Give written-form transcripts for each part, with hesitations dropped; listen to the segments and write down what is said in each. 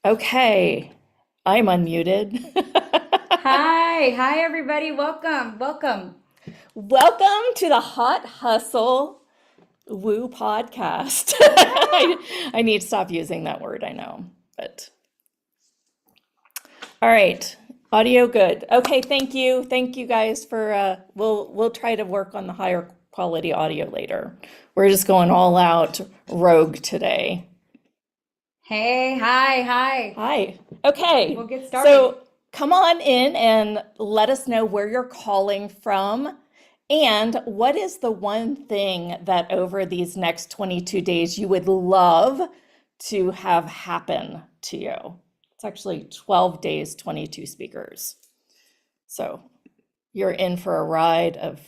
Okay, I'm unmuted. Hi everybody. Welcome. Welcome to the Hot Hustle Woo podcast. I need to stop using that word, I know, but all right. Audio good. Okay, thank you. Thank you guys for we'll try to work on the higher quality audio later. We're just going all out rogue today. Hey, hi. Hi. Okay. We'll get started. So come on in and let us know where you're calling from and what is the one thing that over these next 22 days you would love to have happen to you. It's actually 12 days, 22 speakers. So you're in for a ride of,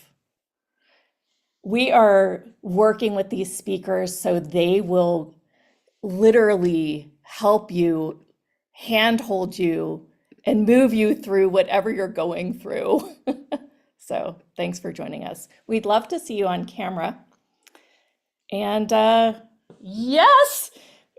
we are working with these speakers so they will literally help you, handhold you, and move you through whatever you're going through. So thanks for joining us. We'd love to see you on camera. And yes,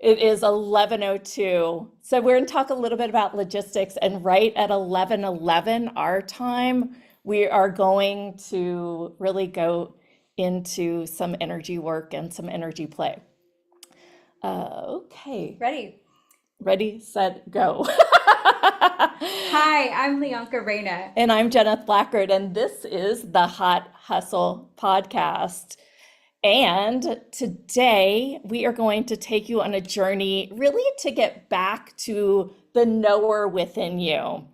it is 11:02. So we're going to talk a little bit about logistics. And right at 11:11 our time, we are going to really go into some energy work and some energy play. Okay, Ready? ready, set, go. Hi, I'm Leonka Reyna. And I'm Jenna Thackard, and this is the Hot Hustle podcast. And today we are going to take you on a journey really to get back to the knower within you.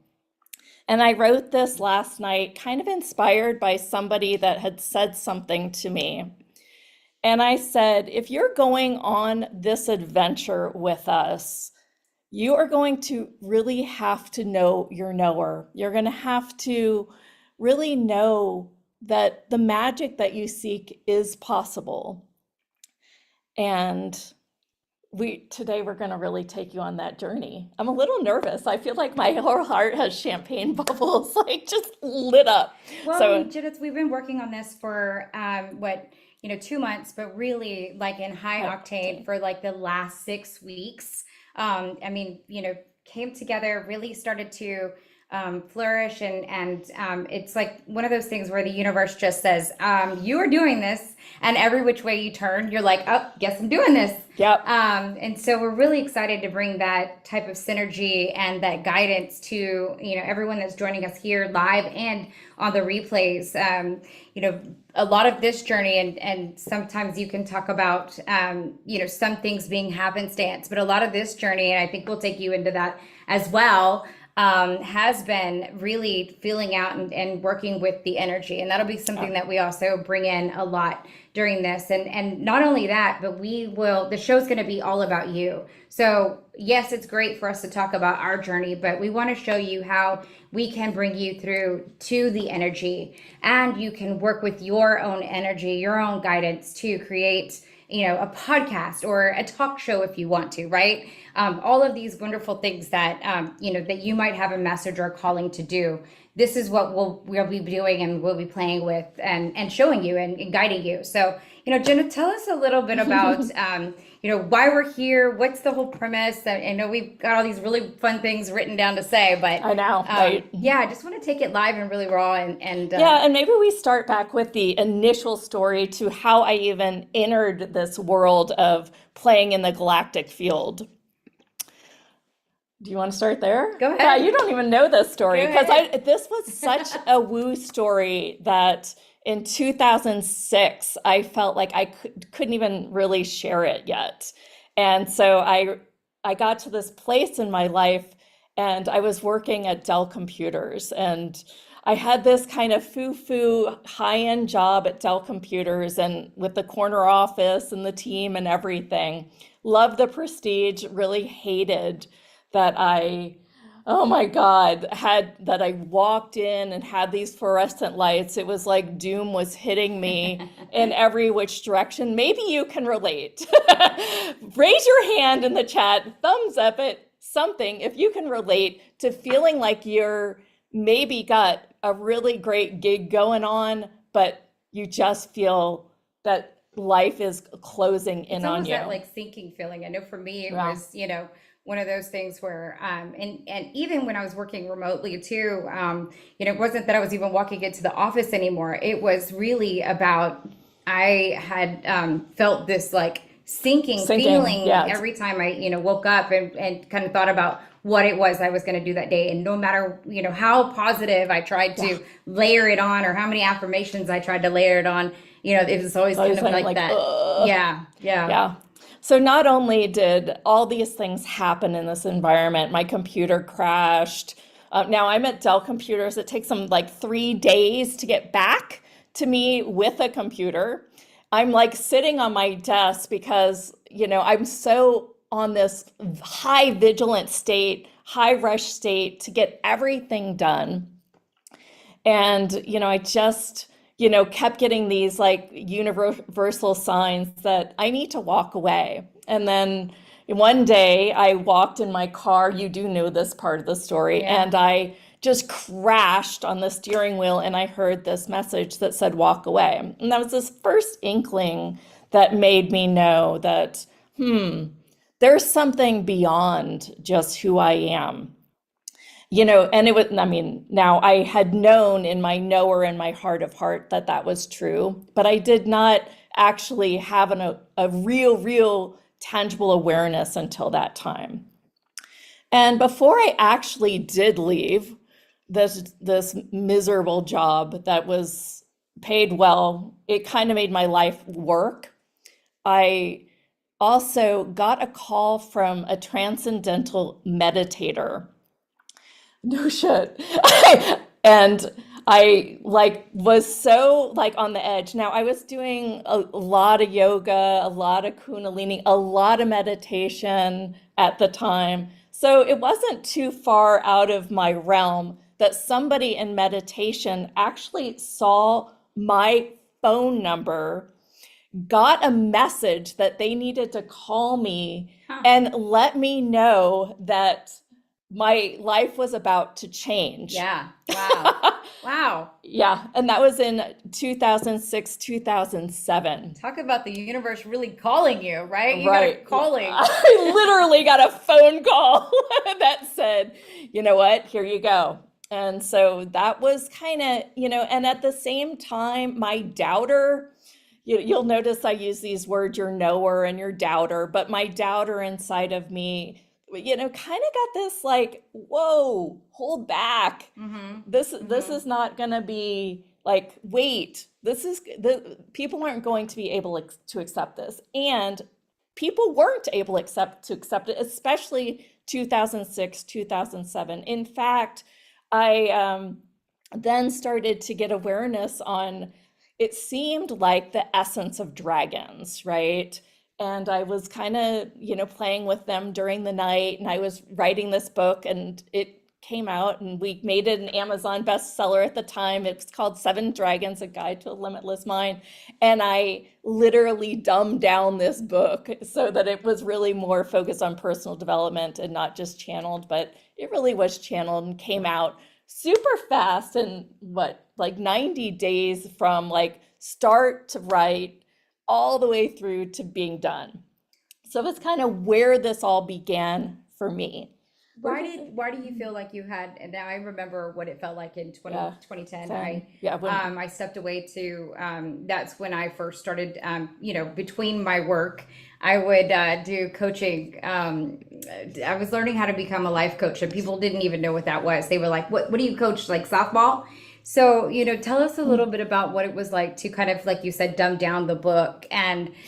And I wrote this last night, kind of inspired by somebody that had said something to me. And I said, if you're going on this adventure with us, you are going to really have to know your knower. You're going to have to really know that the magic that you seek is possible. And today we're going to really take you on that journey. I'm a little nervous. I feel like my whole heart has champagne bubbles, like just lit up. Well, So Judith, we've been working on this for 2 months, but really like in high octane for like the last 6 weeks. Came together, really started to flourish, and it's like one of those things where the universe just says, "You are doing this," and every which way you turn, you're like, "Oh, guess I'm doing this." yep. And so we're really excited to bring that type of synergy and that guidance to everyone that's joining us here live and on the replays. A lot of this journey, and sometimes you can talk about some things being happenstance, but a lot of this journey, and I think we'll take you into that as well, has been really feeling out and working with the energy. And that'll be something that we also bring in a lot during this. And not only that, but the show's going to be all about you. So yes, it's great for us to talk about our journey, but we want to show you how we can bring you through to the energy, and you can work with your own energy, your own guidance to create a podcast or a talk show if you want to, right? All of these wonderful things that that you might have a message or a calling to do. This is what we'll be doing, and we'll be playing with and showing you and guiding you. So, Jenna, tell us a little bit about why we're here. What's the whole premise? I know we've got all these really fun things written down to say, but I know, right? yeah, I just want to take it live and really raw and Yeah, and maybe we start back with the initial story to how I even entered this world of playing in the galactic field. Do you want to start there? Go ahead. Yeah, you don't even know this story Go because ahead. this was such a woo story that in 2006 I felt like I couldn't even really share it yet. And so I got to this place in my life and I was working at Dell Computers, and I had this kind of foo-foo high-end job at Dell Computers and with the corner office and the team and everything. Loved the prestige, really hated that oh my God, that I walked in and had these fluorescent lights. It was like doom was hitting me in every which direction. Maybe you can relate. Raise your hand in the chat, thumbs up it, something if you can relate to feeling like you're maybe got a really great gig going on, but you just feel that life is closing It's in on almost that you. like sinking feeling. I know for me, it Yeah. was, one of those things where, and even when I was working remotely too, it wasn't that I was even walking into the office anymore. It was really about, I had felt this like sinking Sinking. feeling Yeah. every time I, woke up and kind of thought about what it was I was going to do that day. And no matter, how positive I tried Yeah. to layer it on or how many affirmations I tried to layer it on, it was always I kind was of saying like like, that. ugh. Yeah, yeah. Yeah. So not only did all these things happen in this environment, my computer crashed. Now I'm at Dell Computers. It takes them like 3 days to get back to me with a computer. I'm like sitting on my desk because, I'm so on this high vigilant state, high rush state to get everything done. And, I just, kept getting these like universal signs that I need to walk away. And then one day I walked in my car, you do know this part of the story, Yeah. and I just crashed on the steering wheel and I heard this message that said walk away. And that was this first inkling that made me know that, there's something beyond just who I am. And it was, I mean, now I had known in my knower in my heart of heart that that was true, but I did not actually have a real tangible awareness until that time. And before I actually did leave this miserable job that was paid well, it kind of made my life work. I also got a call from a transcendental meditator. No shit. And I like was so like on the edge. Now I was doing a lot of yoga, a lot of kundalini, a lot of meditation at the time. So it wasn't too far out of my realm that somebody in meditation actually saw my phone number, got a message that they needed to call me Huh. and let me know that my life was about to change. Yeah. Wow. Wow. Yeah, and that was in 2006, 2007. Talk about the universe really calling you, right? You got a Right. calling. I literally got a phone call that said, you know what, here you go. And so that was kind of, and at the same time, my doubter, you'll notice I use these words, your knower and your doubter, but my doubter inside of me, kind of got this like, whoa, hold back. Mm-hmm. This Mm-hmm. is not going to be like, wait, the people aren't going to be able to accept this. And people weren't able to accept it, especially 2006, 2007. In fact, I then started to get awareness on, it seemed like the essence of dragons, right? And I was kind of, playing with them during the night, and I was writing this book, and it came out, and we made it an Amazon bestseller at the time. It's called Seven Dragons: A Guide to a Limitless Mind. And I literally dumbed down this book so that it was really more focused on personal development and not just channeled, but it really was channeled and came out super fast in what, like 90 days from like start to write all the way through to being done. So that's kind of where this all began for me. Why do you feel like you had, and now I remember what it felt like in Yeah, 2010. same. Yeah, when I stepped away to, that's when I first started, between my work, I would do coaching. I was learning how to become a life coach, and people didn't even know what that was. They were like, what do you coach, like softball? So, tell us a little bit about what it was like to kind of, like you said, dumb down the book it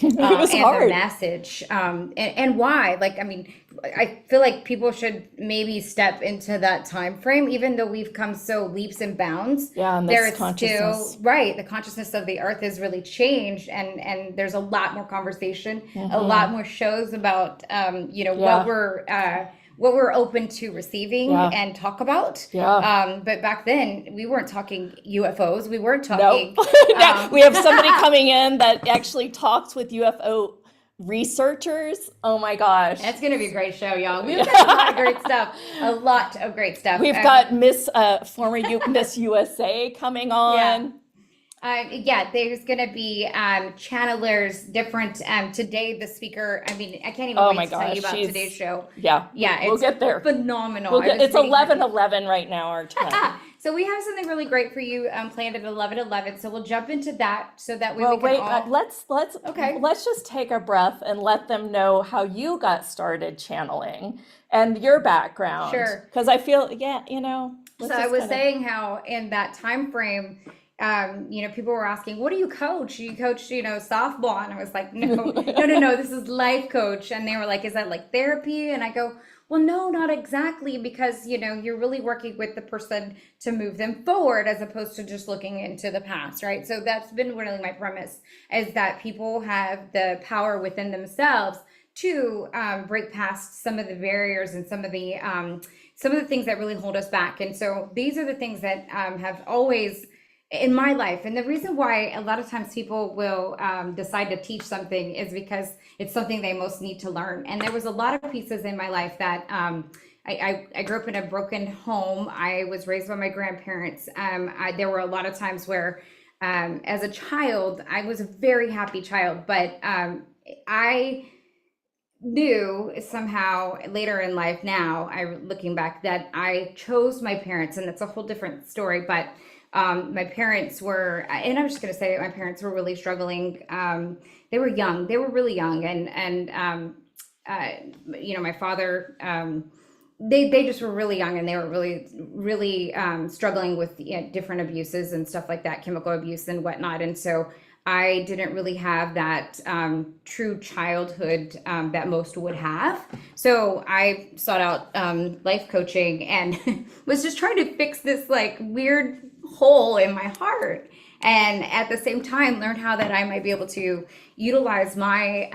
was and the hard. message, and why. Like, I mean, I feel like people should maybe step into that time frame, even though we've come so leaps and bounds. Yeah, and There this is still, consciousness. right, the consciousness of the earth has really changed, and there's a lot more conversation, a Hmm. lot more shows about Yeah, what we're open to receiving yeah, and talk about. yeah. But back then, we weren't talking UFOs. We weren't Nope. talking. Now we have somebody coming in that actually talks with UFO researchers. Oh my gosh. That's going to be a great show, y'all. We've got a lot of Yeah. great stuff. A lot of great stuff. We've got Miss former Miss USA coming Yeah. on. Yeah, there's going to be channelers, different. Today, the speaker, I mean, I can't even Oh wait my to tell you gosh, about today's show. yeah, Yeah, we'll it's get there. phenomenal. We'll I get, was it's really 11 happy. 11 right now, our time. So we have something really great for you planned at 11:11. So we'll jump into that so that way we Well, can wait, all. Okay, let's just take a breath and let them know how you got started channeling and your background. sure. Because I feel, yeah, So let's I just was kind of. saying how in that time frame, people were asking, "What do you coach? You coach, softball?" And I was like, "No, no, no, no. This is life coach." And they were like, "Is that like therapy?" And I go, "Well, no, not exactly, because you're really working with the person to move them forward as opposed to just looking into the past, right?" So that's been really my premise, is that people have the power within themselves to break past some of the barriers and some of the things that really hold us back. And so these are the things that have always in my life. And the reason why a lot of times people will decide to teach something is because it's something they most need to learn. And there was a lot of pieces in my life that I grew up in a broken home. I was raised by my grandparents. There were a lot of times where, as a child, I was a very happy child, but I knew somehow later in life, now I looking back, that I chose my parents, and that's a whole different story. But my parents were, and I'm just going to say it, my parents were really struggling. They were young, they were really young, uh, my father, they just were really young, and they were really really struggling with different abuses and stuff like that, chemical abuse and whatnot. And so I didn't really have that true childhood that most would have. So I sought out life coaching and was just trying to fix this like weird hole in my heart. And at the same time, learn how that I might be able to utilize my,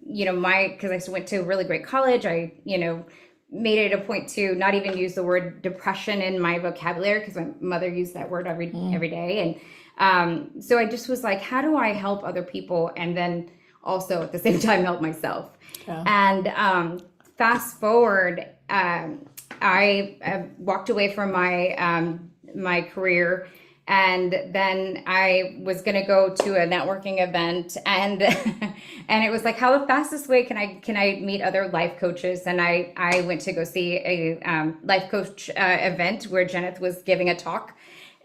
because I went to a really great college. Made it a point to not even use the word depression in my vocabulary because my mother used that word every day. And so I just was like, how do I help other people and then also at the same time help myself? Yeah. And fast forward, I walked away from my career, and then I was going to go to a networking event, and and it was like, how the fastest way can I meet other life coaches? And I went to go see a life coach event where Jeneth was giving a talk.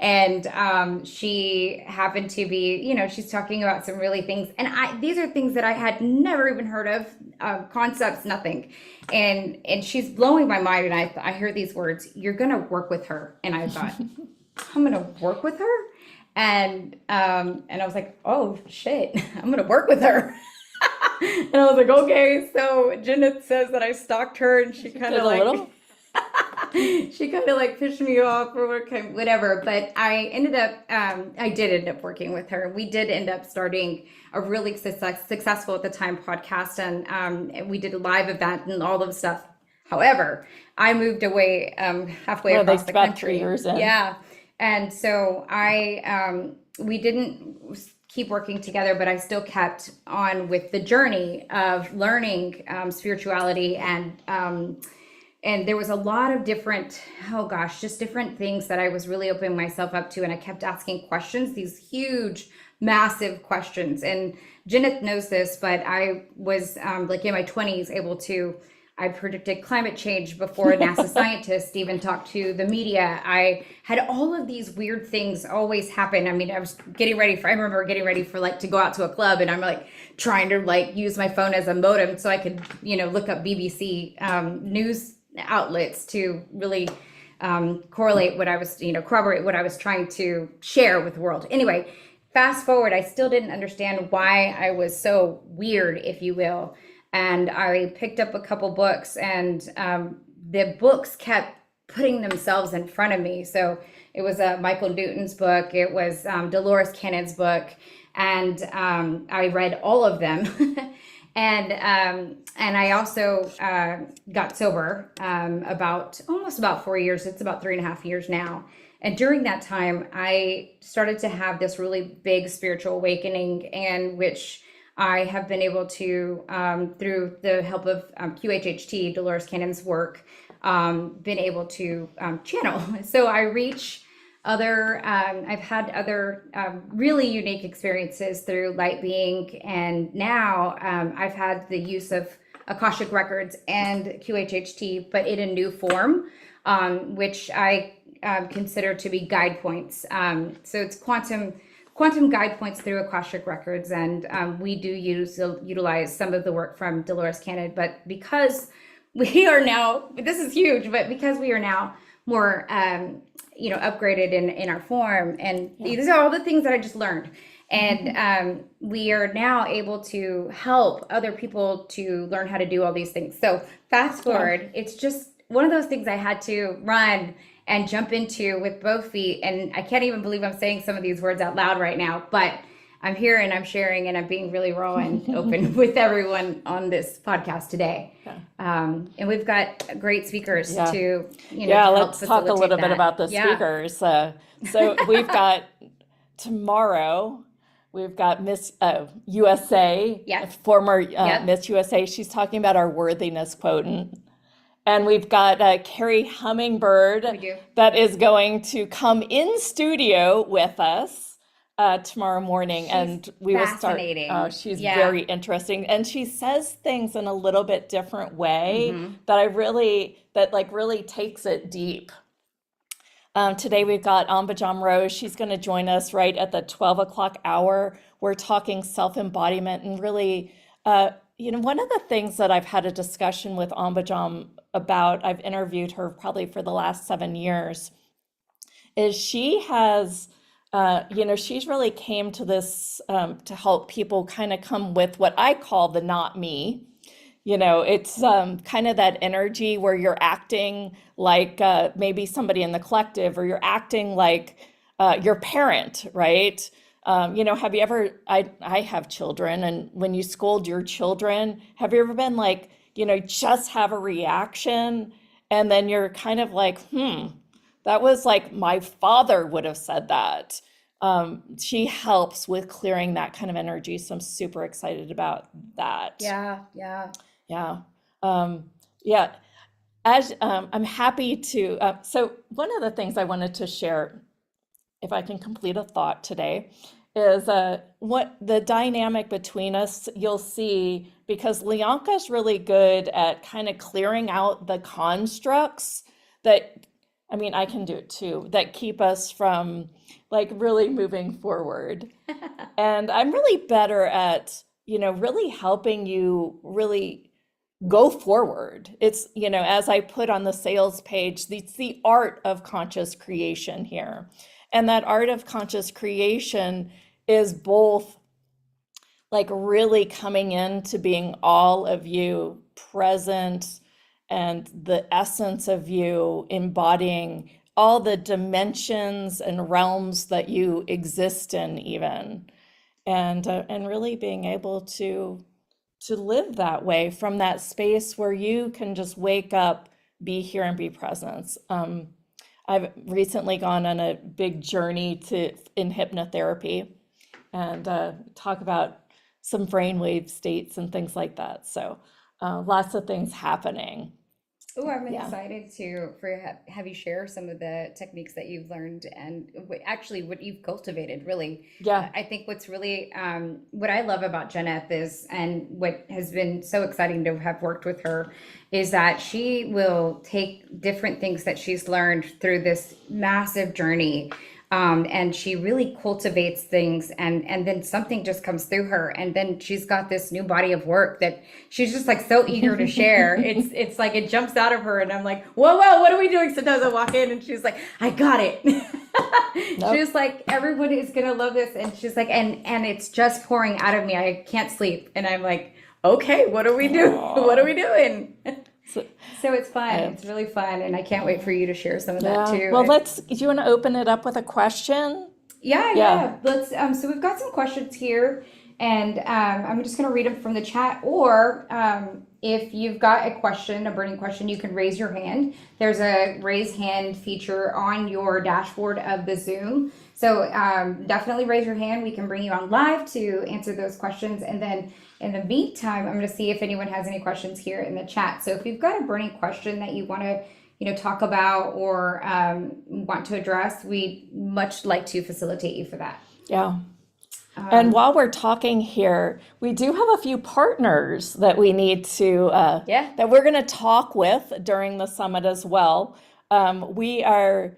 And she happened to be, she's talking about some really things, and these are things that I had never even heard of, concepts, nothing. And she's blowing my mind, and I hear these words, "You're gonna work with her," and I thought, I'm gonna work with her, and I was like, oh shit, I'm gonna work with her. And I was like, okay. So Jeneth says that I stalked her, and she kind Did of a like little? she kind of like pushed me off or whatever. But I did end up working with her. We did end up starting a really successful at the time podcast, and we did a live event and all of stuff. However, I moved away halfway Well, they across the about 3 years country. in. Yeah. And so we didn't keep working together, but I still kept on with the journey of learning spirituality, and there was a lot of different, oh gosh, just different things that I was really opening myself up to. And I kept asking questions, these huge, massive questions. And Jeneth knows this, but I was like in my 20s able to, I predicted climate change before a NASA scientist even talked to the media. I had all of these weird things always happen. I mean, I remember getting ready for like to go out to a club, and I'm like trying to like use my phone as a modem so I could, look up BBC news outlets to really correlate what I was, corroborate what I was trying to share with the world. Anyway, fast forward, I still didn't understand why I was so weird, if you will. And I picked up a couple books, and the books kept putting themselves in front of me. So it was Michael Newton's book, it was Dolores Cannon's book, and I read all of them. And I also got sober almost about 4 years. It's about 3.5 years now. And during that time, I started to have this really big spiritual awakening, and which I have been able to, through the help of QHHT, Dolores Cannon's work, been able to channel. So I reach I've had other really unique experiences through light being, and now I've had the use of Akashic Records and QHHT, but in a new form, which I consider to be guide points. So it's quantum guide points through Akashic Records, and we do utilize some of the work from Dolores Cannon. But because we are now, this is huge, but because we are now more upgraded in our form, and these are all the things that I just learned, and we are now able to help other people to learn how to do all these things. So fast forward, it's just one of those things I had to run and jump into with both feet. And I can't even believe I'm saying some of these words out loud right now, but I'm here and I'm sharing and I'm being really raw and open with everyone on this podcast today. And we've got great speakers to, let's talk a little bit about the speakers. So we've got tomorrow, we've got Miss USA, former Miss USA. She's talking about our worthiness quotient. And we've got Carrie Hummingbird that is going to come in studio with us tomorrow morning. She's will start. She's very interesting. And she says things in a little bit different way that really takes it deep. Today we've got Ambajam Rose. She's going to join us right at the 12 o'clock hour. We're talking self-embodiment and really, one of the things that I've had a discussion with Ambajam about, I've interviewed her probably for the last 7 years, is she has, she's really came to this to help people kind of come with what I call the not me. It's kind of that energy where you're acting like maybe somebody in the collective, or you're acting like your parent, right? Have you ever, I have children, and when you scold your children, have you ever been like, just have a reaction, and then you're kind of like, that was like my father would have said that. She helps with clearing that kind of energy, so I'm super excited about that. Yeah. As I'm happy to. So one of the things I wanted to share, if I can complete a thought today, is what the dynamic between us, you'll see, because Lianka's really good at kind of clearing out the constructs that, I can do it too, that keep us from like really moving forward. And I'm really better at, really helping you really go forward. It's, as I put on the sales page, it's the art of conscious creation here. And that art of conscious creation is both like really coming into being all of you present, and the essence of you embodying all the dimensions and realms that you exist in, even, and really being able to live that way from that space where you can just wake up, be here, and be present. I've recently gone on a big journey in hypnotherapy, and talk about some brainwave states and things like that. So lots of things happening. Oh, I'm excited to have you share some of the techniques that you've learned and actually what you've cultivated, really. I think what's really what I love about Jeneth is, and what has been so exciting to have worked with her, is that she will take different things that she's learned through this massive journey, and she really cultivates things, and then something just comes through her, and then she's got this new body of work that she's just like so eager to share. It's like it jumps out of her, and I'm like, whoa, what are we doing? Sometimes I walk in and she's like, I got it. She's like, everyone is gonna love this, and she's like, and it's just pouring out of me. I can't sleep, and I'm like, okay, what are we doing? What are we doing? So it's fun. It's really fun, and I can't wait for you to share some of that too. Well, do you want to open it up with a question? Yeah. Let's. So we've got some questions here, and I'm just going to read them from the chat. Or if you've got a question, a burning question, you can raise your hand. There's a raise hand feature on your dashboard of the Zoom. So definitely raise your hand. We can bring you on live to answer those questions, and then in the meantime, I'm going to see if anyone has any questions here in the chat. So if you've got a burning question that you want to talk about or want to address, we much like to facilitate you for that. Yeah. And while we're talking here, we do have a few partners that we need to, Yeah. that we're going to talk with during the summit as well. We are,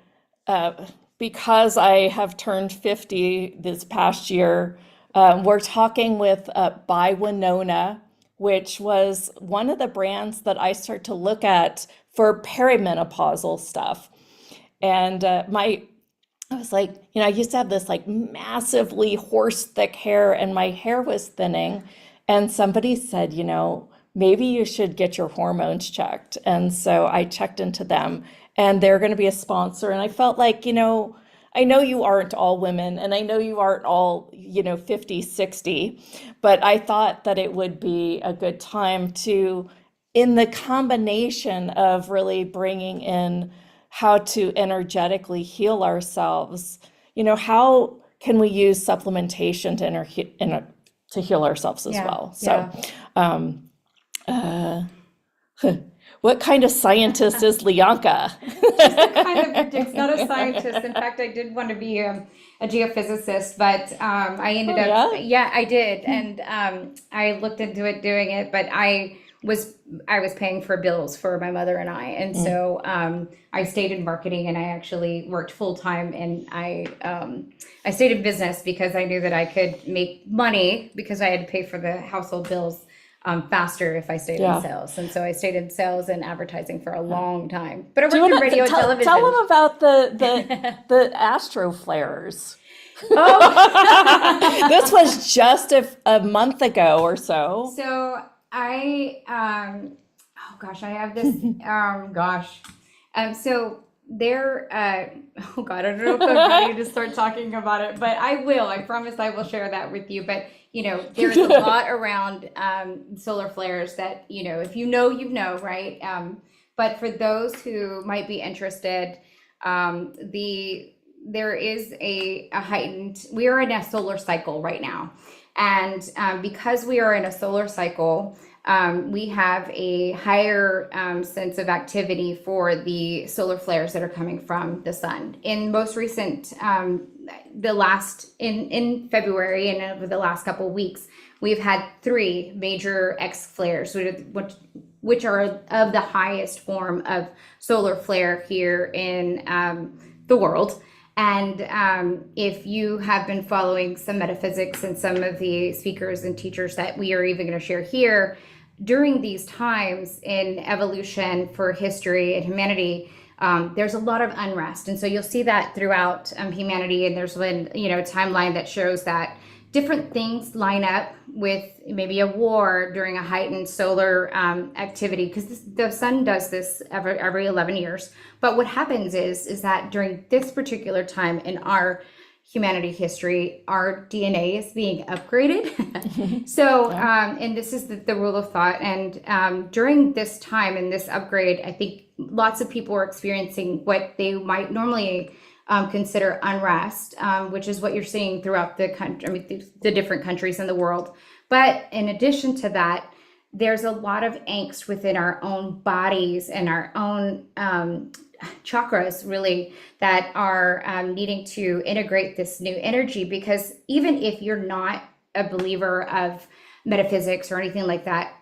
because I have turned 50 this past year, we're talking with By Winona, which was one of the brands that I start to look at for perimenopausal stuff. And I was like, I used to have this like massively horse thick hair and my hair was thinning. And somebody said, maybe you should get your hormones checked. And so I checked into them and they're going to be a sponsor. And I felt like, I know you aren't all women and I know you aren't all, 50, 60, but I thought that it would be a good time to, in the combination of really bringing in how to energetically heal ourselves, how can we use supplementation to heal ourselves as well? So, what kind of scientist is Lianka? Just a kind of predicts, not a scientist. In fact, I did want to be a geophysicist, but I ended up, I did, and I looked into it doing it, but I was paying for bills for my mother and and so I stayed in marketing, and I actually worked full time, and I stayed in business because I knew that I could make money because I had to pay for the household bills faster if I stayed in sales, and so I stayed in sales and advertising for a long time. But I worked in radio and television. Tell them about the astro flares. Oh, this was just a month ago or so. So I oh gosh, I have this so there oh god, I don't know if I'm ready to start talking about it, but I promise I will share that with you. But there's a lot around solar flares that if you know, right? But for those who might be interested, there is a heightened, we are in a solar cycle right now. And because we are in a solar cycle, we have a higher sense of activity for the solar flares that are coming from the sun. In most recent, in February and over the last couple of weeks, we've had 3 major X flares, which are of the highest form of solar flare here in the world. And if you have been following some metaphysics and some of the speakers and teachers that we are even going to share here, during these times in evolution for history and humanity, there's a lot of unrest. And so you'll see that throughout humanity. And there's been, a timeline that shows that different things line up with maybe a war during a heightened solar activity, because the sun does this every 11 years. But what happens is that during this particular time in our humanity history, our DNA is being upgraded. So, and this is the rule of thought. And during this time and this upgrade, I think lots of people are experiencing what they might normally consider unrest, which is what you're seeing throughout the country, the different countries in the world. But in addition to that, there's a lot of angst within our own bodies and our own chakras, really, that are needing to integrate this new energy. Because even if you're not a believer of metaphysics or anything like that,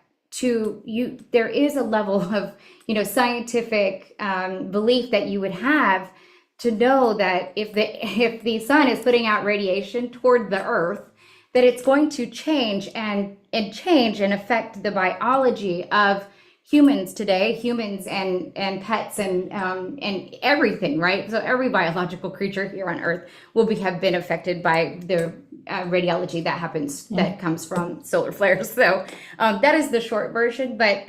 there is a level of scientific belief that you would have to know that if the sun is putting out radiation toward the earth, that it's going to change and affect the biology of humans today, humans and pets and everything, right? So every biological creature here on Earth have been affected by the radiology that happens, that comes from solar flares. So that is the short version. But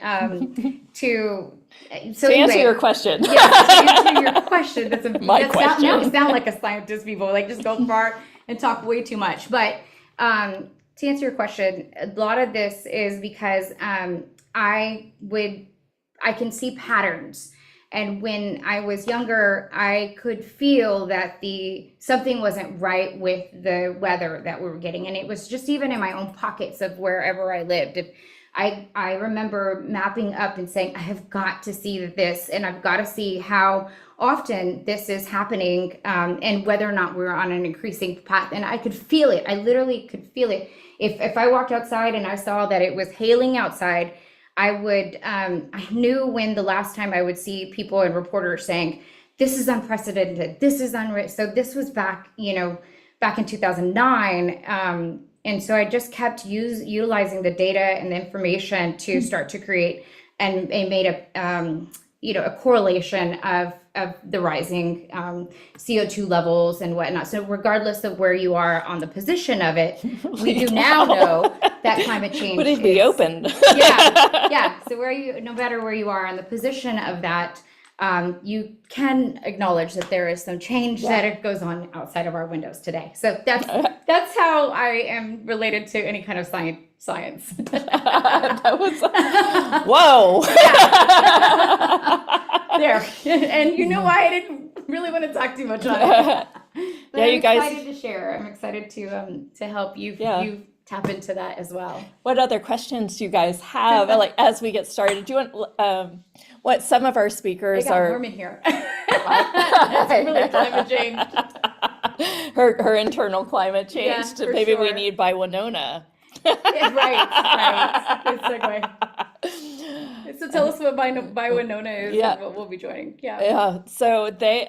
to answer your question, to answer your question, my question. Now we sound like a scientist. People just go far and talk way too much. But to answer your question, a lot of this is because I can see patterns. And when I was younger, I could feel that something wasn't right with the weather that we were getting. And it was just even in my own pockets of wherever I lived. If I remember mapping up and saying, I have got to see this, and I've got to see how often this is happening, and whether or not we're on an increasing path. And I could feel it. I literally could feel it. If I walked outside and I saw that it was hailing outside, I knew when the last time I would see people and reporters saying, this is unprecedented, this is unreal. So this was back, back in 2009. And so I just kept utilizing the data and the information to start to create and made a correlation of the rising CO2 levels and whatnot. So regardless of where you are on the position of it, we do now know that climate change Would it be opened? yeah. So no matter where you are on the position of that, you can acknowledge that there is some change that it goes on outside of our windows today. So that's how I am related to any kind of science. That was whoa. There. And you know why I didn't really want to talk too much on it. But Yeah, I'm you guys. excited to share. I'm excited to help you Yeah. you tap into that as well. What other questions do you guys have? Like as we get started, do you want what some of our I speakers got are? warm in here. It's really climate change. Her internal climate Yeah, change. for Maybe we sure. need by Winona. Yeah, right. Good segue. So tell us what by Winona is Yeah. and what we'll be joining. Yeah. Yeah, so they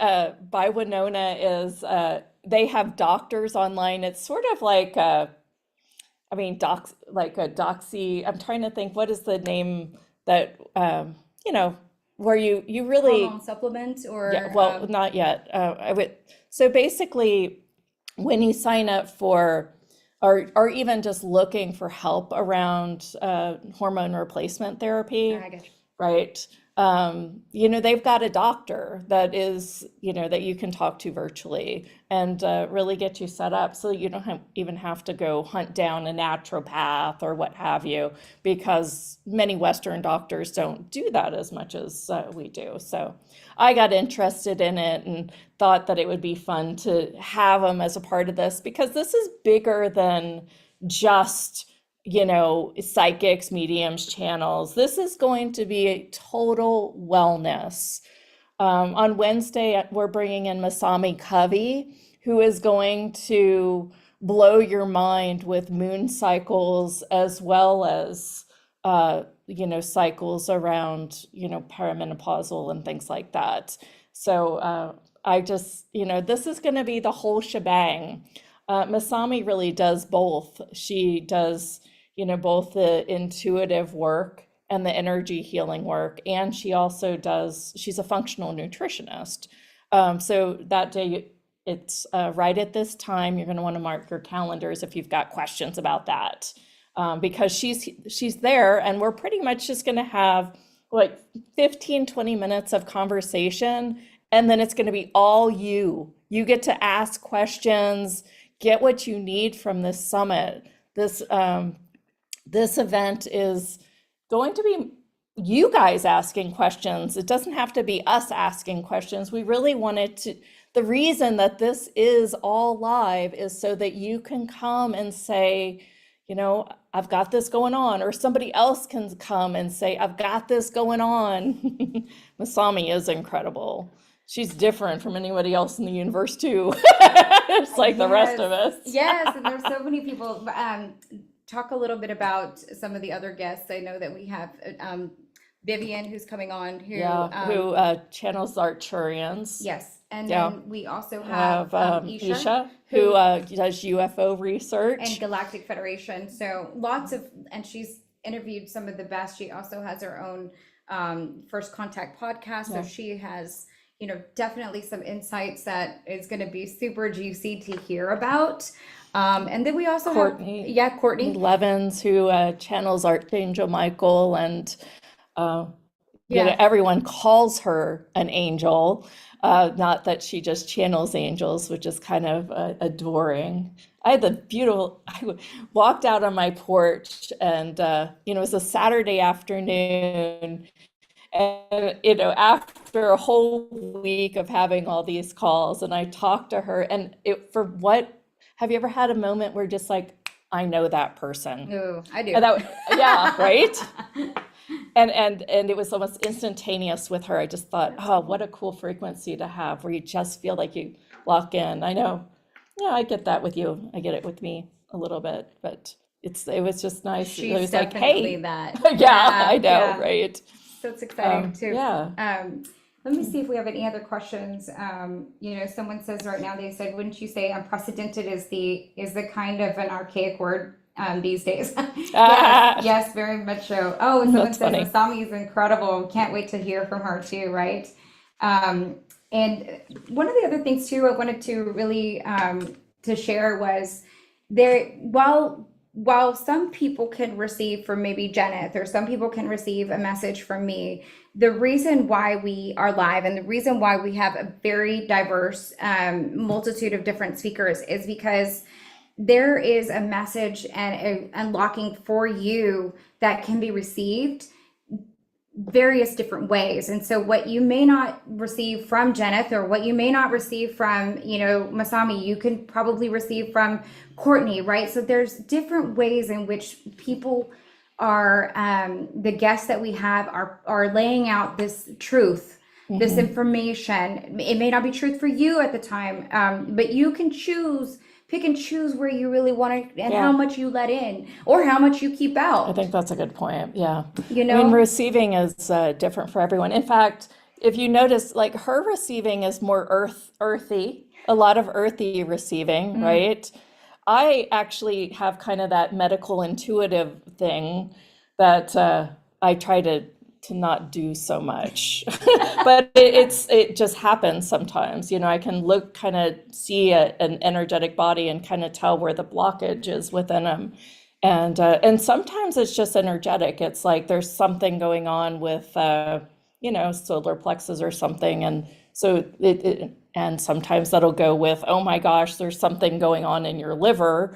by Winona is they have doctors online. It's sort of like docs like a doxy. I'm trying to think what is the name that where you really Hormone supplement or yeah, well, not yet. I would so basically when you sign up for or even just looking for help around hormone replacement therapy, I get you. right? They've got a doctor that is, that you can talk to virtually and really get you set up so you don't even have to go hunt down a naturopath or what have you, because many Western doctors don't do that as much as we do. So I got interested in it and thought that it would be fun to have them as a part of this because this is bigger than just psychics, mediums, channels. This is going to be a total wellness. On Wednesday, we're bringing in Masami Covey, who is going to blow your mind with moon cycles as well as, cycles around, perimenopausal and things like that. So I just, this is going to be the whole shebang. Masami really does both. She does both the intuitive work and the energy healing work. And she also she's a functional nutritionist. So that day, it's right at this time, you're going to want to mark your calendars if you've got questions about that. Because she's there and we're pretty much just going to have like 15-20 minutes of conversation. And then it's going to be all you. You get to ask questions, get what you need from this summit. This event is going to be you guys asking questions. It doesn't have to be us asking questions. We really wanted to, the reason that this is all live is so that you can come and say, I've got this going on, or somebody else can come and say, I've got this going on. Masami is incredible. She's different from anybody else in the universe too. It's like the rest of us. Yes, and there's so many people. Talk a little bit about some of the other guests. I know that we have Vivian, who's coming on, who channels Arcturians. Yes, and Yeah. then we also have Isha, who does UFO research. and Galactic Federation. So and she's interviewed some of the best. She also has her own First Contact podcast. So she has, definitely some insights that is going to be super juicy to hear about. And then we also Courtney. have, Courtney Levens, who channels Archangel Michael, and everyone calls her an angel. Not that she just channels angels, which is kind of adoring. I walked out on my porch and, it was a Saturday afternoon. And, after a whole week of having all these calls, and I talked to her, and have you ever had a moment where just like, I know that person. Ooh, I And do. that, yeah, right? And it was almost instantaneous with her. I just thought, That's oh, what cool. a cool frequency to have where you just feel like you lock in. I know. Yeah, I get that with you. I get it with me a little bit, but it was just nice. It She's was like, definitely hey, that. yeah, I Yeah, know, yeah. right? So it's exciting too. Yeah. Let me see if we have any other questions. Someone says right now, they said, wouldn't you say unprecedented is the kind of an archaic word these days? Yes, Ah, yes, very much so. Oh, and someone that's says funny. Masami is incredible. Can't wait to hear from her too, right? Um, and one of the other things too I wanted to really to share was there while some people can receive from maybe Jenneth or some people can receive a message from me, the reason why we are live and the reason why we have a very diverse multitude of different speakers is because there is a message and a unlocking for you that can be received various different ways. And so what you may not receive from Jenneth or what you may not receive from, Masami, you can probably receive from Courtney, right? So there's different ways in which people are, the guests that we have are laying out this truth, this Hmm. information. It may not be truth for you at the time, but you can pick and choose where you really want to and how Yeah, much you let in or how much you keep I out, think that's a good point. Yeah. you I mean, know? receiving is different for everyone. In fact, if you notice, like her receiving is more earthy, a lot of earthy receiving, Mm. right? I actually have kind of that medical intuitive thing that I try to not do so much, but it just happens sometimes. I can look, kind of see an energetic body and kind of tell where the blockage is within them, and sometimes it's just energetic. It's like there's something going on with solar plexus or something, and so and sometimes that'll go with, oh my gosh, there's something going on in your liver,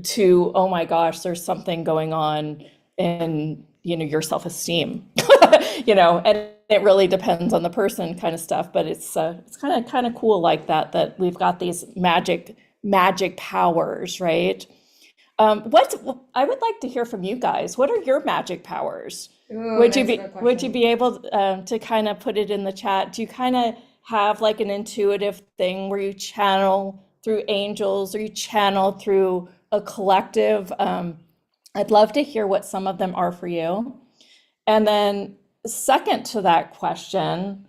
to, oh my gosh, there's something going on in your self-esteem. And it really depends on the person, kind of stuff, but it's kind of cool like that we've got these magic powers, right? What I would like to hear from you guys. What are your magic powers? Ooh, Would you that's a good be question. able to kind of put it in the chat? Do you kind of have like an intuitive thing where you channel through angels or you channel through a collective? I'd love to hear what some of them are for you. And then, second to that question,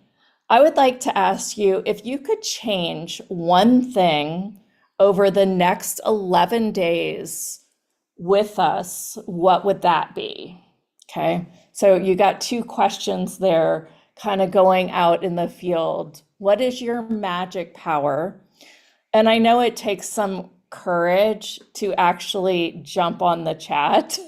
I would like to ask you if you could change one thing over the next 11 days with us, what would that be? Okay. So you got two questions there, kind of going out in the field. What is your magic power? And I know it takes some courage to actually jump on the chat,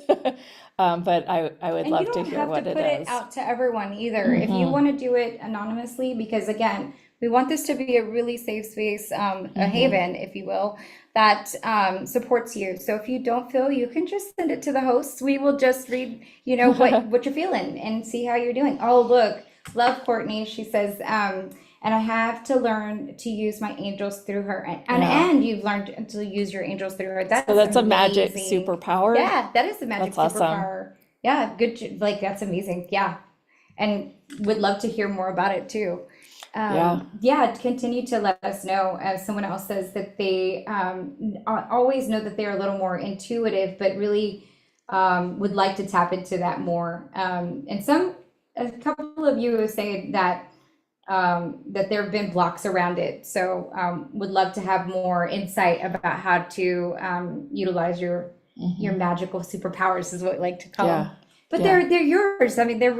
but I would And you love to don't hear have to what it put it is. out to everyone either. If you Hmm. want to do it anonymously, because again, we want this to be a really safe space, a Hmm. haven, if you will, that supports you. So if you don't feel, you can just send it to the hosts. We will just read, what you're feeling and see how you're doing. Oh, look, love Courtney. She says, and I have to learn to use my angels through her. Yeah. And you've learned to use your angels through her. So That's that's a magic amazing. superpower. Yeah, that is the magic That's awesome. superpower. Yeah, like that's amazing. Yeah, and would love to hear more about it too. Yeah. Yeah, continue to let us know. As someone else says that they always know that they're a little more intuitive, but really would like to tap into that more. And a couple of you have said that that there have been blocks around it. So would love to have more insight about how to utilize your Hmm. magical superpowers is what we like to call them. Yeah. But Yeah. they're yours. I mean, they're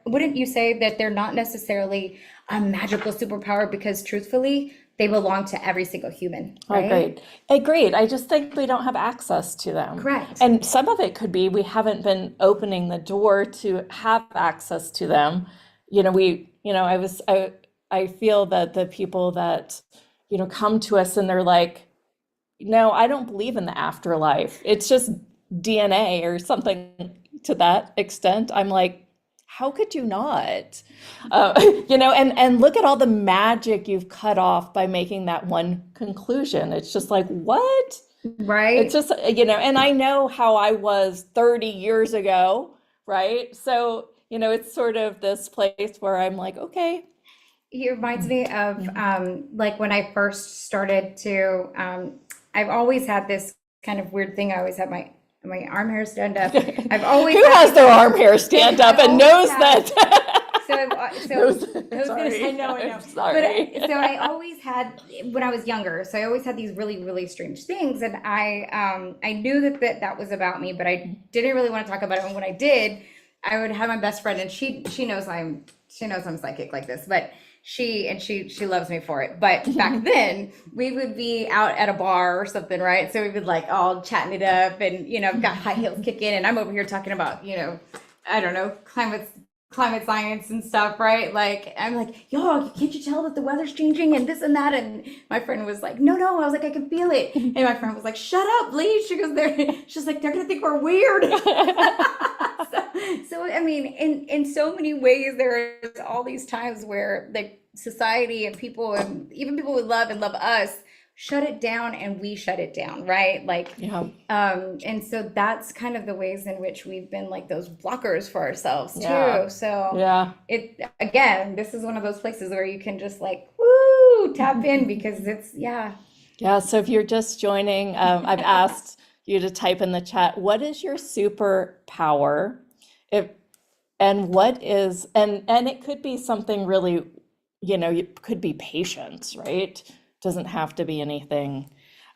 wouldn't you say that they're not necessarily a magical superpower because truthfully, they belong to every single human, right? Agreed. Agreed. I just think we don't have access to them. Correct. And some of it could be we haven't been opening the door to have access to them. I feel that the people that, come to us and they're like, no, I don't believe in the afterlife. It's just DNA or something to that extent. I'm like, how could you not? And look at all the magic you've cut off by making that one conclusion. It's just like, what? It's Right? just, and I know how I was 30 years ago, right? So, it's sort of this place where I'm like, okay. It reminds me of Mhm. like when I first started to I've always had this kind of weird thing. I always have my arm hair stand up. I've always Who had has this. their arm hair stand up I've and always knows had. that? So knows, I was gonna say sorry, no, I know, I'm but sorry. so I always had when I was younger. So I always had these really strange things, and I knew that was about me, but I didn't really want to talk about it. And when I did, I would have my best friend, and she knows I'm psychic like this, but she loves me for it. But back then, we would be out at a bar or something, right? So we would like all chatting it up, and I've got high heels kicking, and I'm over here talking about I don't know, climate science and stuff, right? Like I'm like, yo, can't you tell that the weather's changing and this and that? And my friend was like, no. I was like, I can feel it. And my friend was like, shut up, Lee. She goes, she's like, they're gonna think we're weird. So I mean, in so many ways, there's all these times where like society and people and even people we love and love us shut it down and we shut it down, right? Like Yeah, and so that's kind of the ways in which we've been like those blockers for ourselves yeah, too. So yeah. it again, this is one of those places where you can just like woo tap in because it's yeah. Yeah, so if you're just joining, I've asked you to type in the chat, what is your superpower? If and what is and it could be something really, it could be patience, right? Doesn't have to be anything.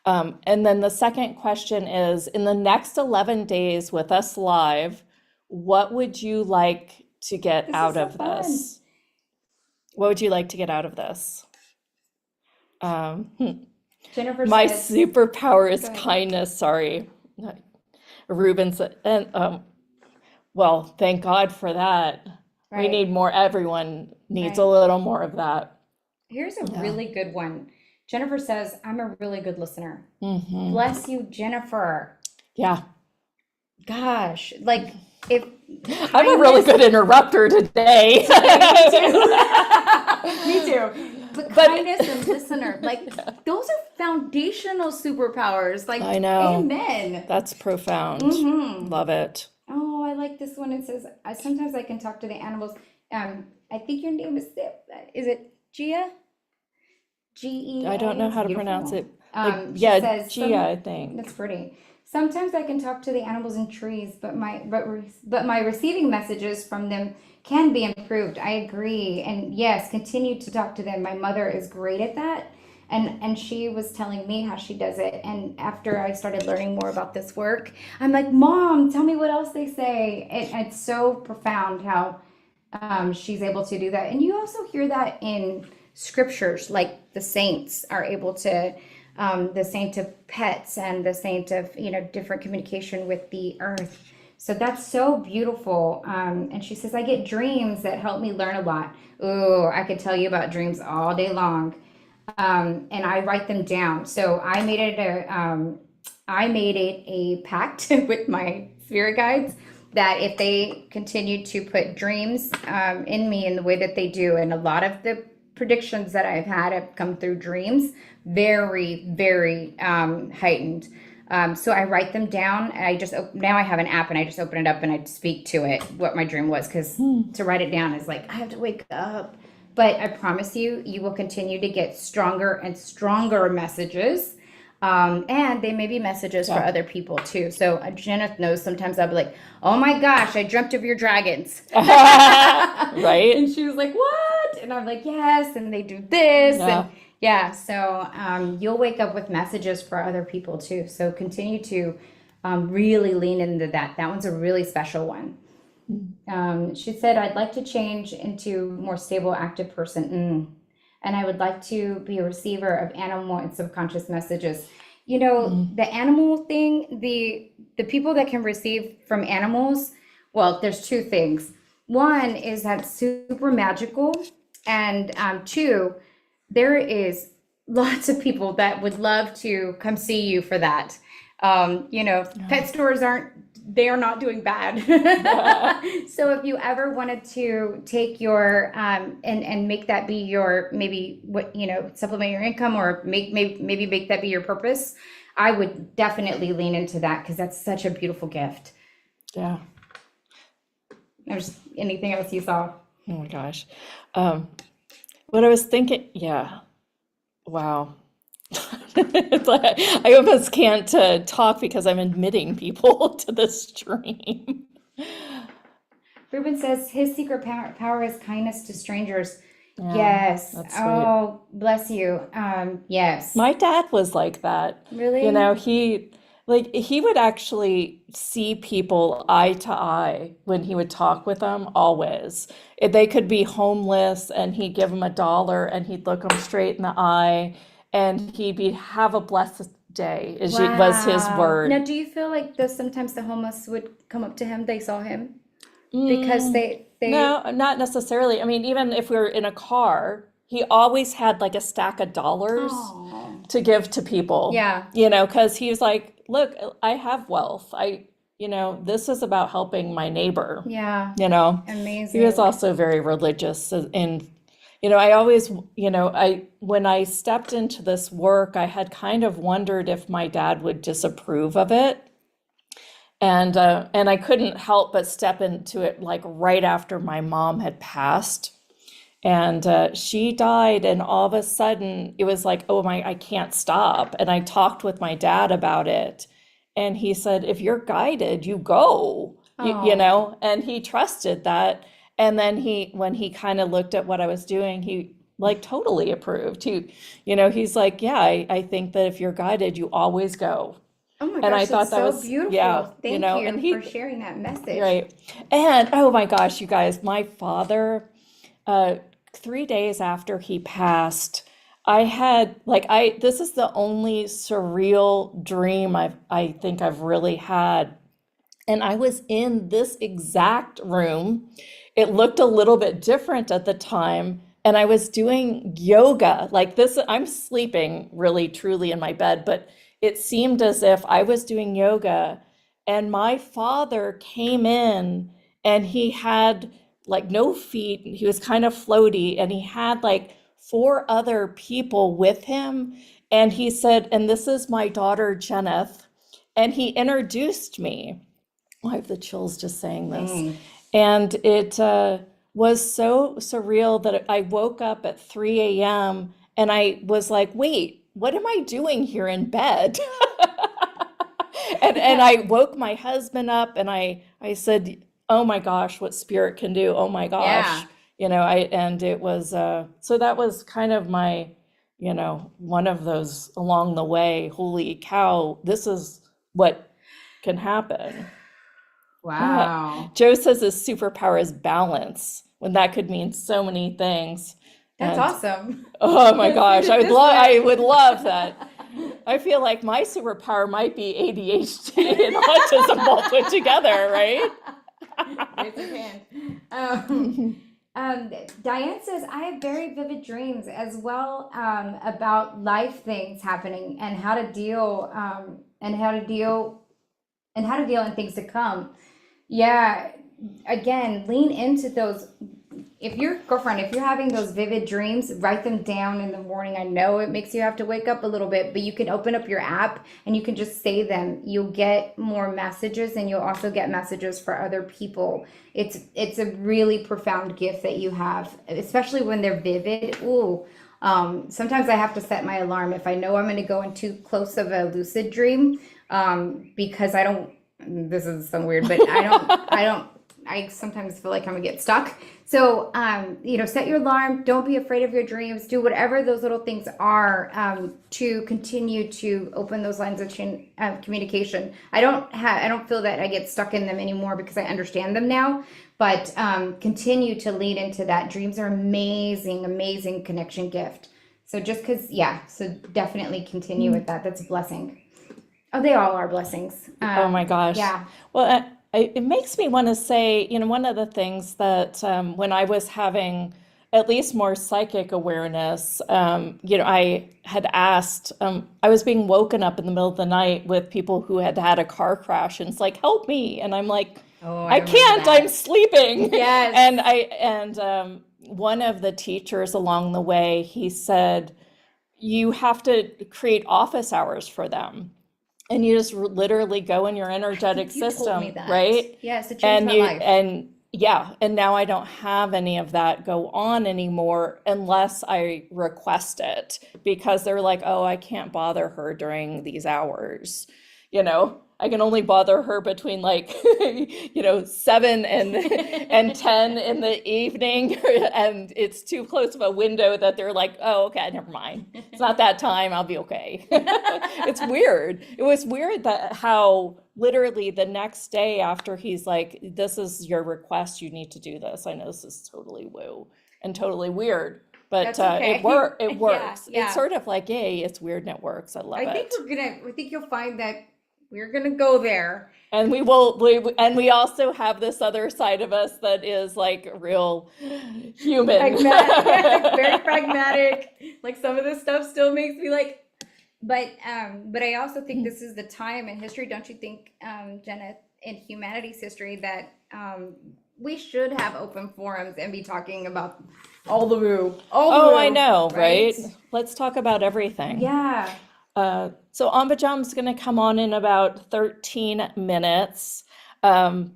And then the second question is, in the next 11 days with us live, what would you like to get This is out so of fun. this? What would you like to get out of this? Um, hmm. Jennifer My says, superpower is go ahead. kindness. Sorry. Ruben said, and well, thank God for that. We Right, need more, everyone needs a right. little more of that. Here's a Yeah. really good one. Jennifer says, I'm a really good listener. Hmm. Bless you, Jennifer. Yeah. Gosh, like if I'm a really kindness, good interrupter today. me too. Me too. But But kindness and listener, like those are foundational superpowers. Like, I know amen. that's profound. Mm-hmm. Love it. Oh, I like this one. It says, sometimes I can talk to the animals. I think your name is it Gia? I don't Gea. know It's how to pronounce beautiful. it. Like, She yeah, says Gia, some. I think. That's pretty. Sometimes I can talk to the animals and trees, but my receiving messages from them can be improved. I agree, and yes, continue to talk to them. My mother is great at that, and she was telling me how she does it. And after I started learning more about this work, I'm like, Mom, tell me what else they say. It's so profound how she's able to do that. And you also hear that in scriptures, like the saints are able to, the saint of pets and the saint of, different communication with the earth. So that's so beautiful. And she says, I get dreams that help me learn a lot. Oh, I could tell you about dreams all day long. And I write them down. So I made it a pact with my spirit guides that if they continue to put dreams in me in the way that they do, and a lot of the predictions that I've had have come through dreams, very heightened. So I write them down, and now I have an app, and I just open it up and I speak to it what my dream was, because to write it down is like I have to wake up. But I promise you, you will continue to get stronger and stronger messages. And they may be messages for Yeah. other people too. So Jenna knows sometimes I'll be like, oh my gosh, I dreamt of your dragons. Right? And she was like, what? And I'm like, yes. And they do this. And Yeah. yeah, so you'll wake up with messages for other people too. So continue to really lean into that. That one's a really special one. She said, I'd like to change into a more stable, active person. And I would like to be a receiver of animal and subconscious messages. Mm. The animal thing, the people that can receive from animals, well, there's two things. One is that super magical, and two, there is lots of people that would love to come see you for that. Yeah. Pet stores they are not doing bad. So if you ever wanted to take your and make that be your maybe what supplement your income, or maybe make that be your purpose, I would definitely lean into that because that's such a beautiful gift. Yeah. There's anything else you saw? Oh my gosh. Um, what I was thinking, yeah. Wow. It's like I almost can't talk because I'm admitting people to the stream. Ruben says his secret power is kindness to strangers. Yeah, Yes. that's sweet. Oh, bless you. Yes. My dad was like that. You know, Really? he would actually see people eye to eye when he would talk with them always. They could be homeless and he'd give them $1 and he'd look them straight in the eye and he'd be have a blessed day was his Wow. Now, word. do you feel like those sometimes the homeless would come up to him, they saw him because Mm, they no, not necessarily. I mean, even if we were in a car, he always had like a stack of dollars Oh. to give to people, Yeah. because he was like, look, I have wealth. This is about helping my neighbor, Yeah. you know. He was Amazing. also very religious and I always, when I stepped into this work, I had kind of wondered if my dad would disapprove of it. And I couldn't help but step into it like right after my mom had passed. And she died, and all of a sudden it was like, oh my, I can't stop. And I talked with my dad about it. And he said, if you're guided, you go, Oh. and he trusted that. And then when he kind of looked at what I was doing, he like totally approved. He's like, yeah, I think that if you're guided, you always go. Oh my And I gosh, thought that's that so was, yeah, beautiful. Thank and you for he, sharing that message. right. And oh my gosh, you guys, my father, uh, 3 days after he passed, I had this is the only surreal dream I think I've really had. And I was in this exact room. It looked a little bit different at the time. And I was doing yoga like this. I'm sleeping really truly in my bed, but it seemed as if I was doing yoga. And my father came in and he had like no feet. He was kind of floaty and he had like four other people with him. And he said, and this is my daughter, Jenneth. And he introduced me. I have the chills just saying this. Mm. And it was so surreal that I woke up at 3 a.m. and I was like, wait, what am I doing here in bed? And I woke my husband up and I said, oh my gosh, what spirit can do. Oh my gosh. Yeah. And it was, so that was kind of my, one of those along the way, holy cow, this is what can happen. Wow. Joe says his superpower is balance, when that could mean so many things. That's And awesome. oh my Let's put gosh, it this I way. would love that. I feel like my superpower might be ADHD and autism all put together, right? Raise your hand. Um, um, Diane says, I have very vivid dreams as well about life things happening and how to deal and how to deal in things to come. Yeah, again, lean into those. If your girlfriend, if you're having those vivid dreams, write them down in the morning. I know it makes you have to wake up a little bit, but you can open up your app and you can just say them. You'll get more messages and you'll also get messages for other people. It's a really profound gift that you have, especially when they're vivid. Ooh. Sometimes I have to set my alarm if I know I'm going to go into close of a lucid dream, because I don't. This is so weird, but I sometimes feel like I'm gonna get stuck. So, set your alarm. Don't be afraid of your dreams. Do whatever those little things are, to continue to open those lines of communication. I don't feel that I get stuck in them anymore because I understand them now. But continue to lead into that. Dreams are amazing, amazing connection gift. So so definitely continue with that. That's a blessing. Oh, they all are blessings. Oh my gosh. Yeah. Well, it makes me want to say, one of the things that when I was having at least more psychic awareness, I had asked, I was being woken up in the middle of the night with people who had had a car crash, and it's like, help me. And I'm like, Oh, I I remember can't, I'm that. sleeping. Yes. And one of the teachers along the way, he said, you have to create office hours for them. and you just literally go in your energetic You told me system, that. right? Yes, it changed And my you life. and yeah, and now I don't have any of that go on anymore unless I request it because they're like, "Oh, I can't bother her during these hours." You know, I can only bother her between like, 7 and 10 in the evening, and it's too close of a window that they're like, "Oh, okay, never mind. It's not that time. I'll be okay." It's weird. It was weird that how literally the next day after he's like, "This is your request. You need to do this." I know this is totally woo and totally weird, but That's okay. it Yeah, works. It's yeah. sort of like, yay, it's weird and it works. I love it. I think you'll find that we're gonna go there. And we also have this other side of us that is like real human. Pragmatic, very pragmatic. Like some of this stuff still makes me like, but I also think this is the time in history, don't you think, Jenna, in humanity's history that we should have open forums and be talking about all the woo, all the Oh, woo, I know, right? right? Let's talk about everything. Yeah. So Ambajam's going to come on in about 13 minutes. Um,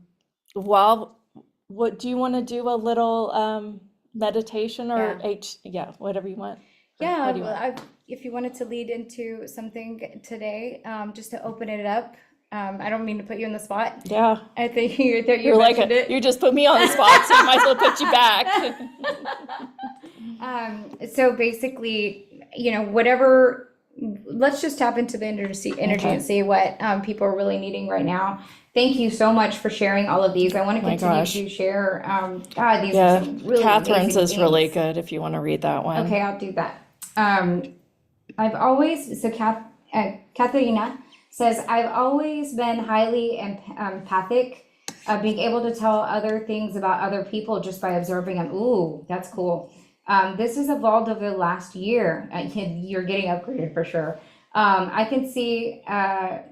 while, what do you want to do a little meditation or Yeah. yeah, whatever you want. Or Yeah, what do you well, want? if you wanted to lead into something today, just to open it up, I don't mean to put you on the spot. Yeah. I think that you You're like mentioned it. you just put me on the spot, so I might as well put you back. So basically, whatever, let's just tap into the energy Okay. and see what people are really needing right now. Thank you so much for sharing all of these. I want to My continue gosh. to share. God, these are Yeah, some really Catherine's amazing is really things. good if you want to read that one. Okay, I'll do that. I've always, so Katharina says, I've always been highly empathic, being able to tell other things about other people just by observing them. Ooh, that's cool. This has evolved over the last year. You're getting upgraded for sure. I can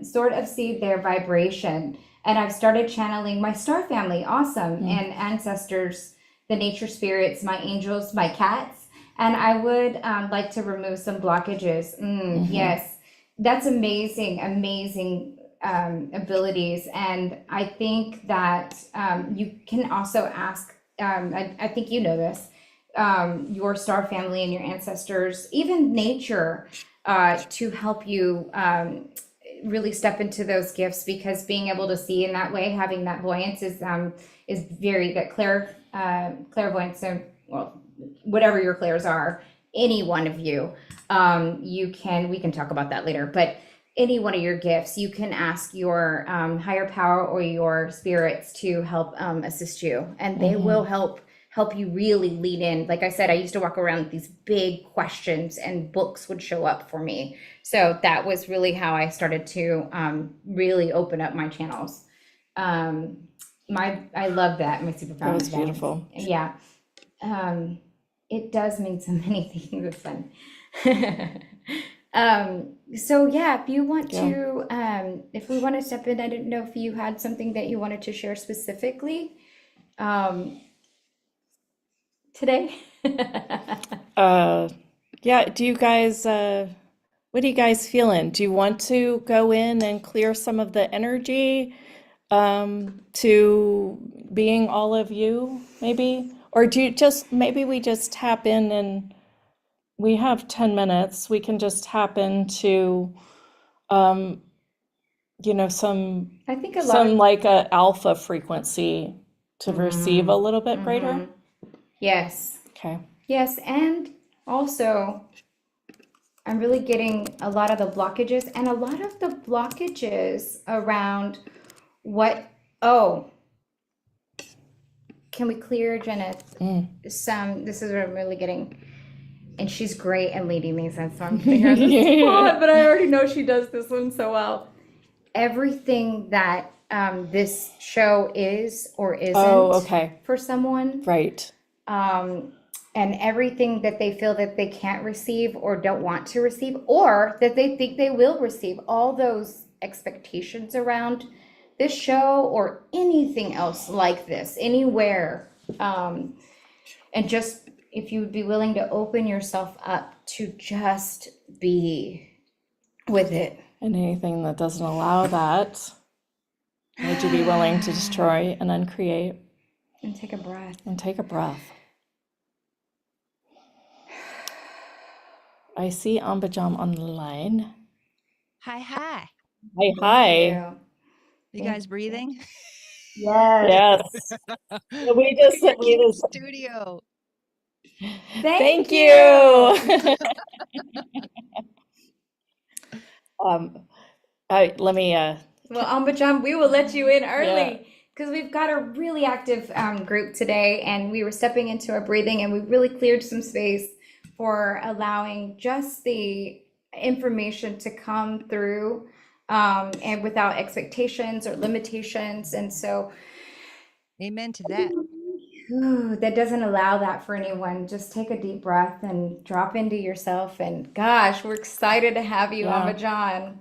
sort of see their vibration, and I've started channeling my star family, awesome, and ancestors, the nature spirits, my angels, my cats, and I would like to remove some blockages. Yes, that's amazing, amazing abilities, and I think that you can also ask. I think you know this, your star family and your ancestors, even nature, to help you really step into those gifts, because being able to see in that way, having that voyance is very that clairvoyance. So, well, whatever your clairs are, any one of you, we can talk about that later, but any one of your gifts, you can ask your higher power or your spirits to help assist you, and they will help you really lead in. Like I said, I used to walk around with these big questions and books would show up for me. So that was really how I started to really open up my channels. I love that, my superpower. That was is balance. beautiful. Yeah. It does mean so many things. It's fun. So yeah, if you want to, if we want to step in, I didn't know if you had something that you wanted to share specifically. Today. Yeah, do you guys what are you guys feeling? Do you want to go in and clear some of the energy to being all of you, maybe? Or do you just maybe we just tap in and we have 10 minutes. We can just tap into some I think a lot of, like a alpha frequency to receive a little bit greater. yes, Okay. yes, and also I'm really getting a lot of the blockages, and a lot of the blockages around oh, can we clear Jenna this is what I'm really getting, and she's great at leading these, and so I'm putting her on the spot, but I already know she does this one so well. Everything that this show is or isn't okay. for someone, Right. and everything that they feel that they can't receive or don't want to receive, or that they think they will receive, all those expectations around this show or anything else like this, anywhere. And just if you would be willing to open yourself up to just be with it. And anything that doesn't allow that, would you be willing to destroy and uncreate? And take a breath. And take a breath. I see Ambajam on the line. Hi, hi. Hi, hi. You guys breathing? Yes. Yes. We just Your we cute just studio. thank you. Let me Well, Ambajam, we will let you in yeah. early because we've got a really active group today, and we were stepping into our breathing, and we really cleared some space for allowing just the information to come through, and without expectations or limitations. And so Amen to that. that doesn't allow that for anyone. Just take a deep breath and drop into yourself. And gosh, we're excited to have you, Yeah. Ambajam.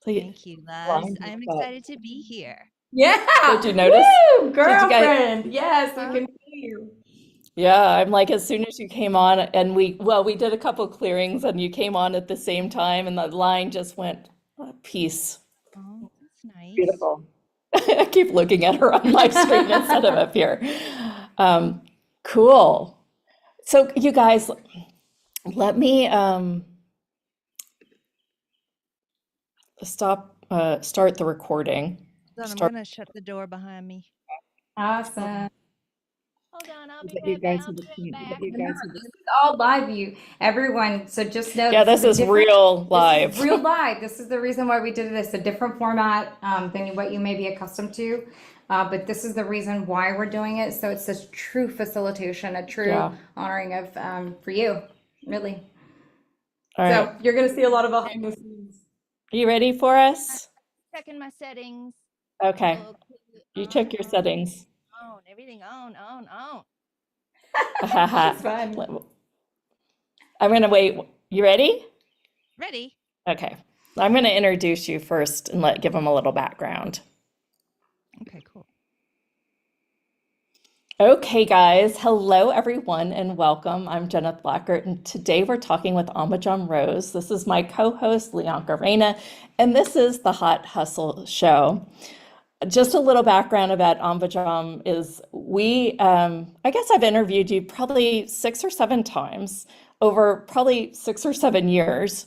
Thank you, loves. I'm excited to be here. Yeah. Did you notice? Woo, girlfriend. Yes, we can see you. Yeah, I'm like, as soon as you came on, and we did a couple clearings, and you came on at the same time, and the line just went, peace. Oh, that's nice. Beautiful. I keep looking at her on my screen instead of up here. Cool. So you guys, let me start the recording. I'm gonna shut the door behind me. Awesome. Hold on, I'll be You right guys back. have a chance. This is all live, you everyone. So just know Yeah, this is real live. This is real live. This is the reason why we did this, a different format than what you may be accustomed to. But this is the reason why we're doing it. So it's this true facilitation, a true honoring of for you, really. All right. So you're gonna see a lot of behind the scenes. Are you ready for us? Checking my settings. Okay. You check your settings. On, everything on. It's fun. I'm gonna wait. You ready? Ready? Okay. I'm gonna introduce you first and give them a little background. Okay, cool. Okay, guys. Hello, everyone, and welcome. I'm Jenna Blackert, and today we're talking with Ambajam Rose. This is my co-host, Leonka Reyna, and this is the Hot Hustle Show. Just a little background about Ambajam is I guess I've interviewed you probably 6 or 7 times over probably 6 or 7 years.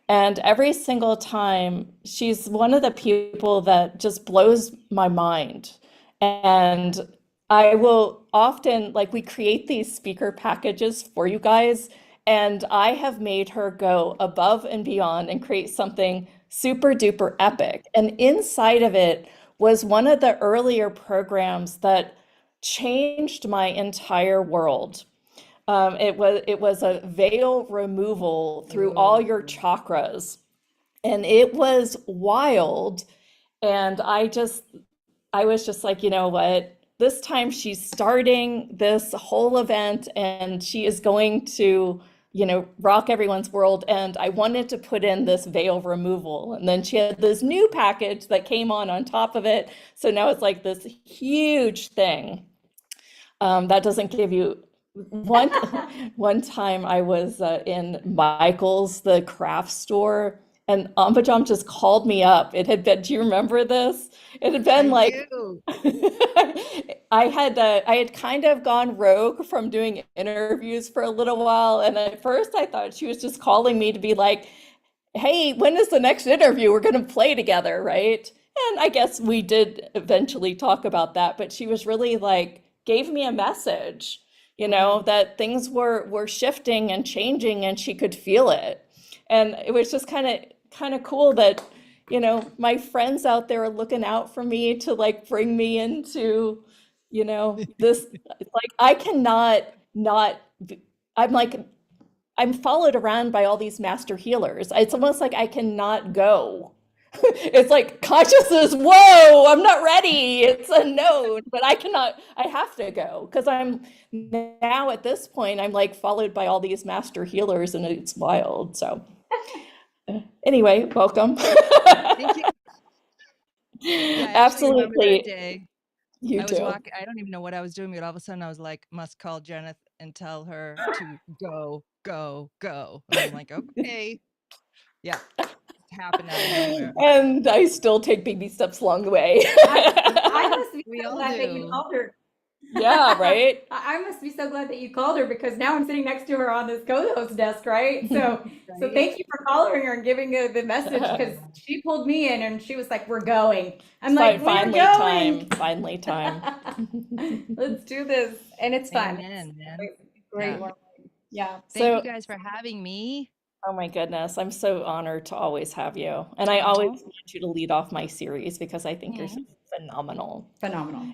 And every single time, she's one of the people that just blows my mind. And I will often, we create these speaker packages for you guys, and I have made her go above and beyond and create something super duper epic. And inside of it was one of the earlier programs that changed my entire world. It was a veil removal through all your chakras, and it was wild. And I was just like, you know what? This time she's starting this whole event, and she is going to, rock everyone's world. And I wanted to put in this veil removal. And then she had this new package that came on top of it. So now it's like this huge thing. That doesn't give you one time I was in Michael's, the craft store, and Ambajam just called me up. It had been, do you remember this? It had been I had kind of gone rogue from doing interviews for a little while, and at first I thought she was just calling me to be like, hey, when is the next interview? We're going to play together, right? And I guess we did eventually talk about that, but she was really gave me a message, that things were shifting and changing, and she could feel it. And it was just kind of cool that, my friends out there are looking out for me to bring me into, this. I cannot not. I'm followed around by all these master healers. It's almost like I cannot go. It's like consciousness, whoa, I'm not ready. It's unknown, but I have to go because I'm now at this point, I'm followed by all these master healers, and it's wild. So anyway, welcome. Thank you. Yeah, I actually remember that Absolutely. day. You I was do. walking, I don't even know what I was doing, but all of a sudden I was like, must call Jenna and tell her to go. And I'm like, okay. Yeah. happened out of nowhere. And I still take baby steps along the way. I must be We so all glad that you do. called her. Yeah, right? I must be so glad that you called her because now I'm sitting next to her on this co-host desk, right? So Right? thank you for calling her and giving her the message because she pulled me in and she was like, "We're going." I'm It's like, "We're finally time. going." Finally time. Let's do this, and it's fun. Amen, man. It's great Yeah. work. Yeah. Thank you So, guys for having me. oh my goodness, I'm so honored to always have you. And I always Oh, want you to lead off my series because I think you're so mm, phenomenal. Phenomenal.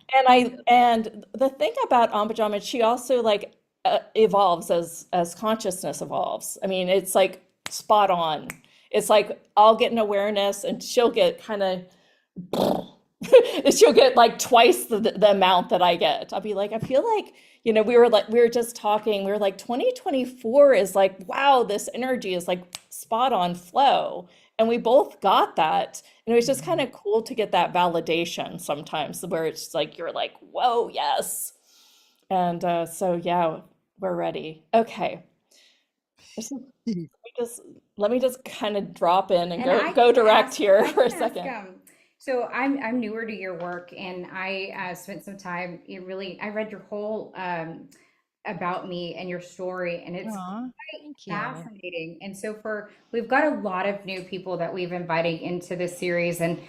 And the thing about Ambajam, she also like evolves as consciousness evolves. I mean, it's like spot on. It's like I'll get an awareness and she'll get kind of she'll get like twice the amount that I get. I'll be like, I feel like, we were just talking, we were like 2024 is like, wow, this energy is like spot on flow. And we both got that. And it was just kind mhm. of cool to get that validation sometimes where it's like you're like, whoa, yes. And so yeah, we're ready. Okay. Just let me just kind of drop in and And go direct here I for a can ask, second. so I'm newer to your work and I spent some time, I read your whole about me and your story and it's Aw, quite thank you. fascinating. And so we've got a lot of new people that we've invited into this series and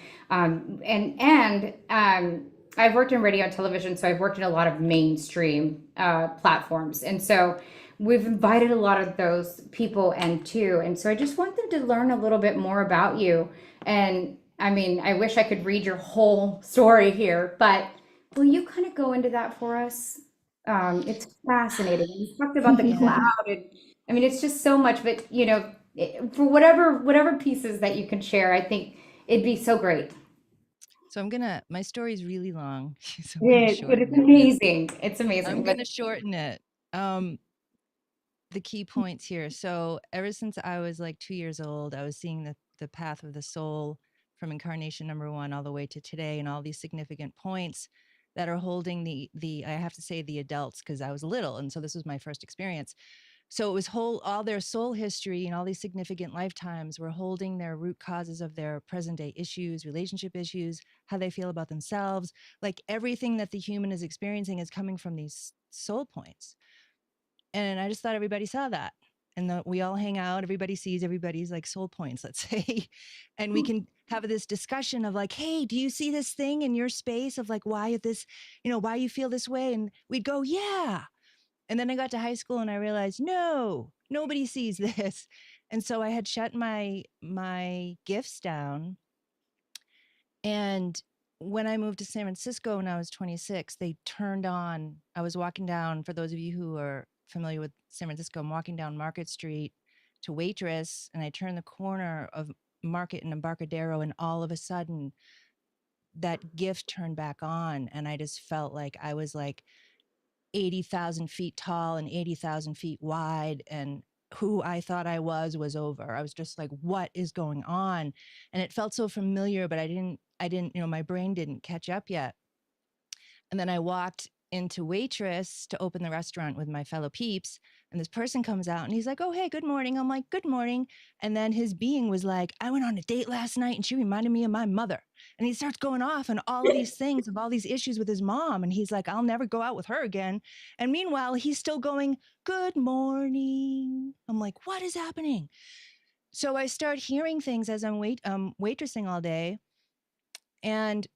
I've worked in radio and television, so I've worked in a lot of mainstream platforms. And so we've invited a lot of those people in too. And so I just want them to learn a little bit more about you. And I mean, I wish I could read your whole story here, but will you kind of go into that for us? It's fascinating. You talked about the Yeah. cloud, and I mean, it's just so much. But for whatever pieces that you can share, I think it'd be so great. So my story's really long, so I'm gonna Yeah, but it's shorten it. amazing. It's I'm amazing. But gonna shorten it. Um, the key points here. So ever since I was like 2 years old, I was seeing the path of the soul from incarnation number one all the way to today, and all these significant points that are holding the I have to say the adults because I was little, and so this was my first experience. So it was all their soul history and all these significant lifetimes were holding their root causes of their present day issues, relationship issues, how they feel about themselves. Like everything that the human is experiencing is coming from these soul points. And I just thought everybody saw that. And we all hang out, everybody sees everybody's like soul points, let's say. And we can have this discussion of like, hey, do you see this thing in your space of like why this, why you feel this way? And we'd go, yeah. And then I got to high school and I realized, no, nobody sees this. And so I had shut my gifts down. And when I moved to San Francisco when I was 26, they turned on. I was walking down, for those of you who are familiar with San Francisco, I'm walking down Market Street to Waitress, and I turned the corner of Market and Embarcadero, and all of a sudden that gift turned back on. And I just felt like I was like 80,000 feet tall and 80,000 feet wide. And who I thought I was over. I was just like, what is going on? And it felt so familiar, but I didn't, my brain didn't catch up yet. And then I walked into Waitress to open the restaurant with my fellow peeps. And this person comes out and he's like, oh, hey, good morning. I'm like, good morning. And then his being was like, I went on a date last night and she reminded me of my mother. And he starts going off on all of these things of all these issues with his mom. And he's like, I'll never go out with her again. And meanwhile, he's still going, good morning. I'm like, what is happening? So I start hearing things as I'm waitressing all day. And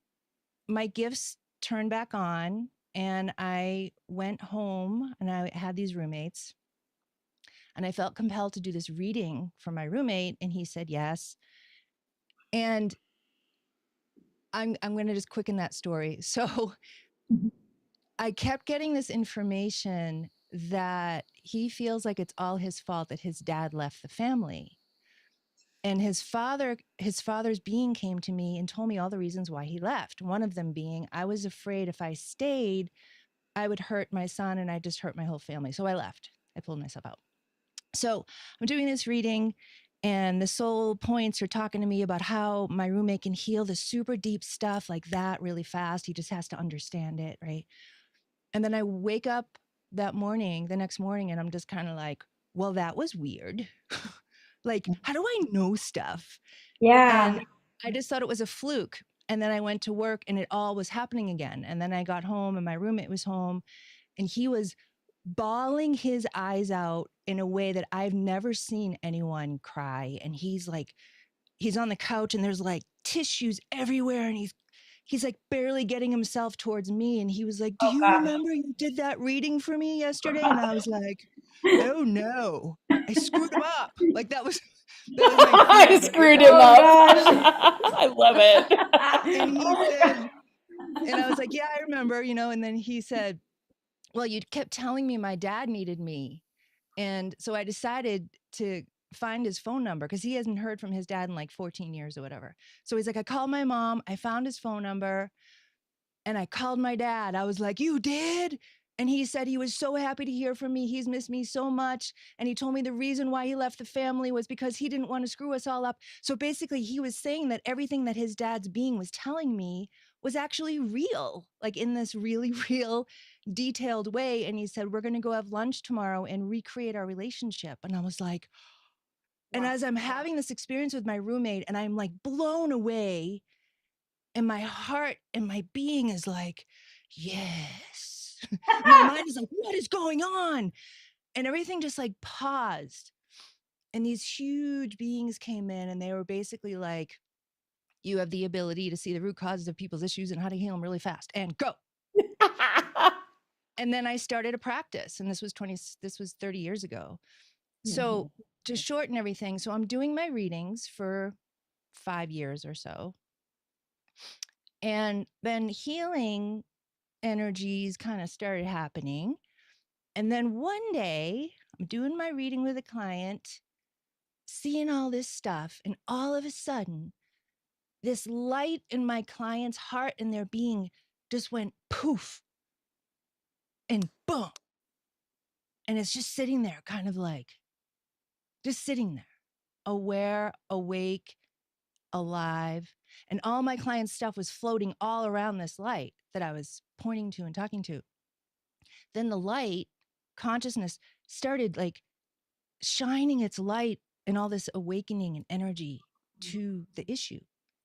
my gifts turned back on, and I went home and I had these roommates, and I felt compelled to do this reading for my roommate, and he said yes. And I'm going to just quicken that story. So I kept getting this information that he feels like it's all his fault that his dad left the family. And his father's being came to me and told me all the reasons why he left. One of them being, I was afraid if I stayed, I would hurt my son and I just hurt my whole family. So I left. I pulled myself out. So I'm doing this reading, and the soul points are talking to me about how my roommate can heal the super deep stuff like that really fast. He just has to understand it, right? And then I wake up the next morning, and I'm just kind of like, well, that was weird. Like, how do I know stuff? Yeah. And I just thought it was a fluke. And then I went to work and it all was happening again. And then I got home and my roommate was home and he was bawling his eyes out in a way that I've never seen anyone cry. And he's on the couch and there's like tissues everywhere and he's like barely getting himself towards me and he was like, "Do Oh you gosh. remember you did that reading for me yesterday?" And I was like, "Oh no. I screwed him up." Like that was my I feeling. screwed him Oh up. gosh. I love it. And he Oh my said, and I was like, "Yeah, I remember," and then he said, "Well, you kept telling me my dad needed me." And so I decided to find his phone number because he hasn't heard from his dad in like 14 years or whatever. So he's like, I called my mom, I found his phone number, and I called my dad. I was like, "You did?" And he said he was so happy to hear from me. He's missed me so much. And he told me the reason why he left the family was because he didn't want to screw us all up. So basically, he was saying that everything that his dad's being was telling me was actually real, like in this really real, detailed way. And he said, "We're going to go have lunch tomorrow and recreate our relationship." And I was like, and wow. as I'm having this experience with my roommate and I'm like blown away, and my heart and my being is like, yes. My mind is like, what is going on? And everything just like paused. And these huge beings came in and they were basically like, you have the ability to see the root causes of people's issues and how to heal them really fast and go. And then I started a practice and this was 30 years ago. So to shorten everything, so I'm doing my readings for 5 years or so. And then healing energies kind of started happening. And then one day, I'm doing my reading with a client, seeing all this stuff, and all of a sudden, this light in my client's heart and their being just went poof and boom. And it's just sitting there, kind of like just sitting there, aware, awake, alive. And all my client's stuff was floating all around this light that I was pointing to and talking to. Then the light, consciousness, started like shining its light and all this awakening and energy to the issue.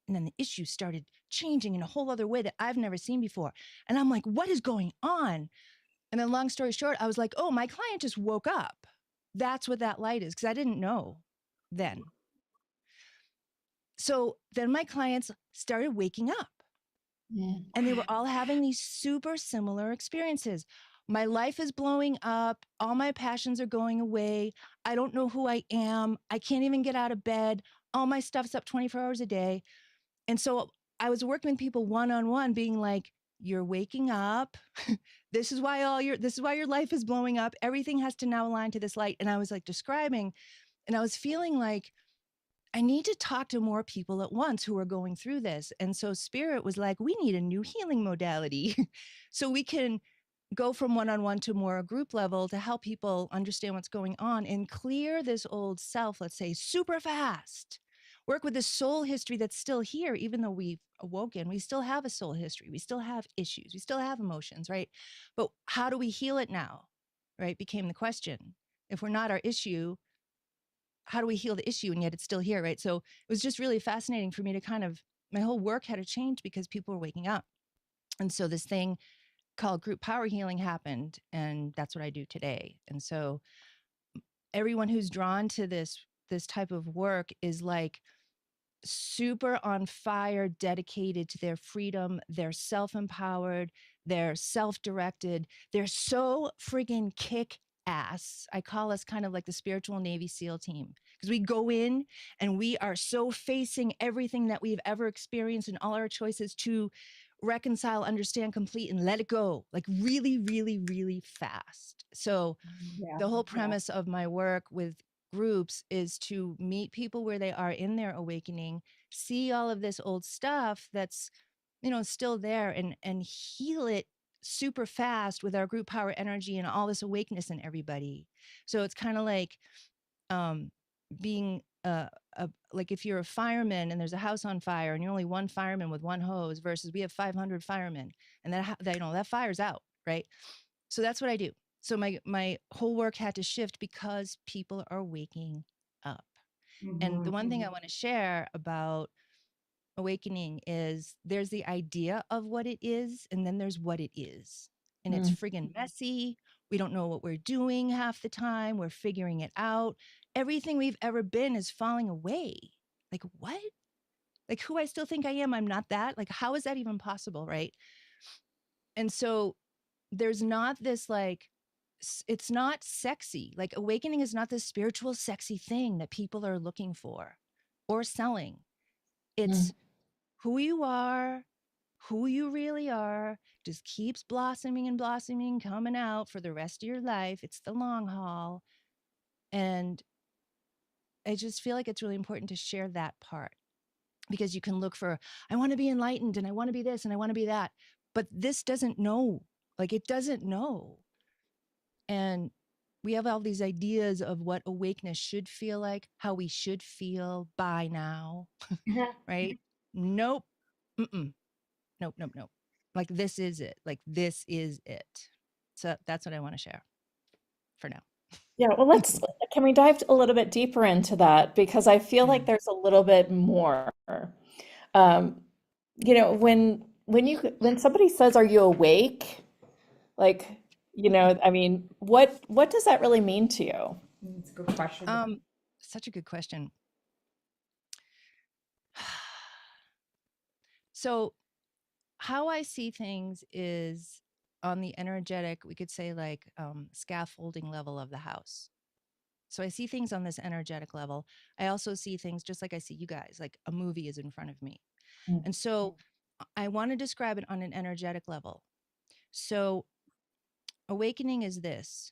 And then the issue started changing in a whole other way that I've never seen before. And I'm like, what is going on? And then, long story short, I was like, oh, my client just woke up. That's what that light is, because I didn't know then. So then my clients started waking up. And they were all having these super similar experiences. My life is blowing up. All my passions are going away. I don't know who I am. I can't even get out of bed. All my stuff's up 24 hours a day. And so I was working with people one-on-one being like, you're waking up. This is why your life is blowing up. Everything has to now align to this light. And I was like describing, and I was feeling like I need to talk to more people at once who are going through this. And so Spirit was like, we need a new healing modality so we can go from one-on-one to more a group level to help people understand what's going on and clear this old self, let's say, super fast. Work with the soul history that's still here, even though we've awoken. We still have a soul history. We still have issues. We still have emotions, right? But how do we heal it now? Right? Became the question. If we're not our issue, how do we heal the issue and yet it's still here, right? So it was just really fascinating for me to kind of, my whole work had to change because people were waking up. And so this thing called group power healing happened, and that's what I do today. And so everyone who's drawn to this type of work is like super on fire, dedicated to their freedom. They're self-empowered, they're self-directed, they're so friggin' kick ass. I call us kind of like the spiritual Navy SEAL team because we go in and we are so facing everything that we've ever experienced and all our choices to reconcile, understand, complete, and let it go, like really, really, really fast. So Yeah. the whole premise of my work with groups is to meet people where they are in their awakening, see all of this old stuff that's, still there, and heal it super fast with our group power energy and all this awakeness in everybody. So it's kind of like being like if you're a fireman and there's a house on fire and you're only one fireman with one hose versus we have 500 firemen, and that fire's out, right? So that's what I do. So my whole work had to shift because people are waking up. And the Mhm. one thing I want to share about awakening is there's the idea of what it is, and then there's what it is. And it's Mm. friggin' messy. We don't know what we're doing half the time. We're figuring it out. Everything we've ever been is falling away. Like, what? Like, who I still think I am, I'm not that. Like, how is that even possible? Right. And so there's not this like, it's not sexy. Like, awakening is not this spiritual, sexy thing that people are looking for or selling. Mm. It's who you are, who you really are, just keeps blossoming and blossoming, coming out for the rest of your life. It's the long haul. And I just feel like it's really important to share that part, because you can look for, I want to be enlightened and I want to be this and I want to be that. But this doesn't know, like, it doesn't know. And we have all these ideas of what awakeness should feel like, how we should feel by now, right? Nope. Mm-mm. Nope, nope, nope. Like, this is it. Like, this is it. So that's what I want to share for now. Yeah, well, can we dive a little bit deeper into that? Because I feel Yeah. like there's a little bit more. Um, when somebody says, "Are you awake?" Like, I mean, what does that really mean to you? That's a good question. Such a good question. So how I see things is on the energetic, we could say, like, scaffolding level of the house. So I see things on this energetic level. I also see things just like I see you guys, like a movie is in front of me. Mm. And so I want to describe it on an energetic level. So awakening is this: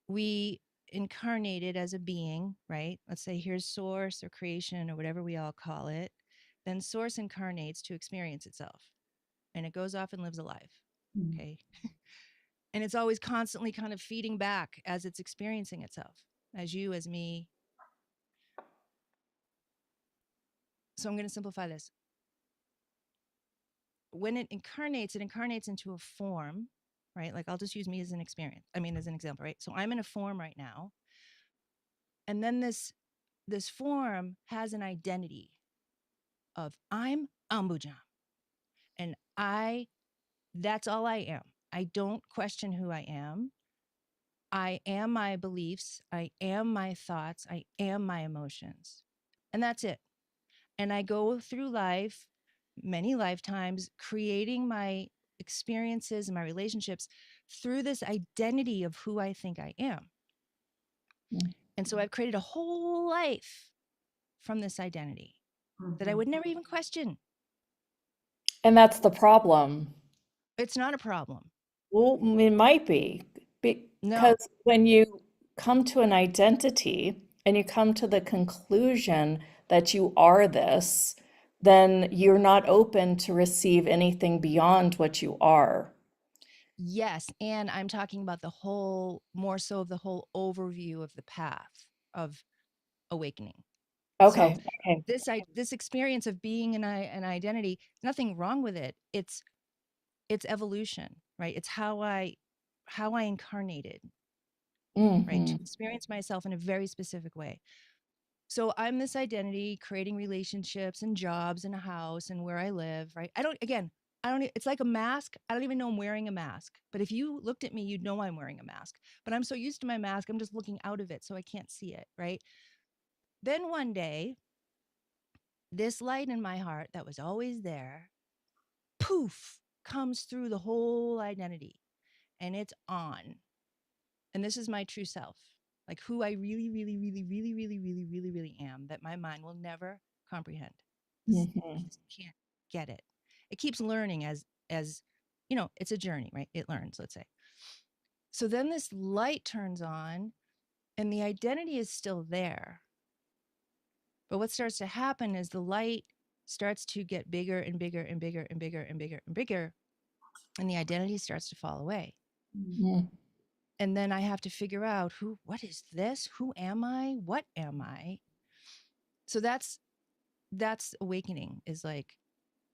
we incarnated as a being, right? Let's say here's source or creation or whatever we all call it. Then source incarnates to experience itself, and it goes off and lives a life. Mm. Okay. And it's always constantly kind of feeding back as it's experiencing itself, as you, as me. So I'm going to simplify this. When it incarnates into a form, right? Like, I'll just use me as an experience. I mean, as an example, right? So I'm in a form right now. And then this form has an identity of, I'm Ambuja, and that's all I am. I don't question who I am. I am my beliefs. I am my thoughts. I am my emotions. And that's it. And I go through life, many lifetimes, creating my experiences and my relationships through this identity of who I think I am. Mm. And so I've created a whole life from this identity that I Mhm. would never even question. And that's the problem. It's not a problem. Well, it might be No. because when you come to an identity and you come to the conclusion that you are this, then you're not open to receive anything beyond what you are. Yes. And I'm talking about the whole, more so of the whole overview of the path of awakening. So Okay, okay. this experience of being an identity, nothing wrong with it. It's evolution, right? It's how I incarnated, right? To Hmm. experience myself in a very specific way. So I'm this identity, creating relationships and jobs and a house and where I live, right? I don't, it's like a mask. I don't even know I'm wearing a mask. But if you looked at me, you'd know I'm wearing a mask. But I'm so used to my mask, I'm just looking out of it so I can't see it, right? Then one day, this light in my heart that was always there, poof, comes through the whole identity, and it's on. And this is my true self, like who I really, really, really, really, really, really, really, really am, that my mind will never comprehend. It Hmm. just can't get it. It keeps learning as it's a journey, right? It learns, let's say. So then this light turns on, and the identity is still there. But what starts to happen is the light starts to get bigger and bigger and bigger and bigger and bigger and bigger, and the identity starts to fall away. Hmm. And then I have to figure out what is this? Who am I? What am I? So that's awakening, is like,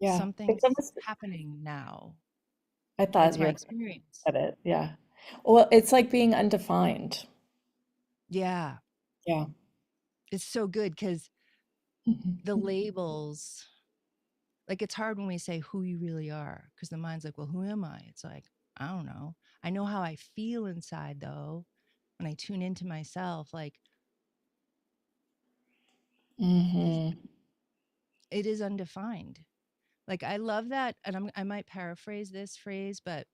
Yeah, it's something's almost, happening now. I That's thought my you experience. said it. Yeah. Well, it's like being undefined. Yeah. Yeah. it's so good because the labels, like it's hard when we say who you really are because the mind's like, well, who am I? It's like, I don't know. I know how I feel inside though. When I tune into myself, like Hmm. it is undefined. Like I love that, and I might paraphrase this phrase, but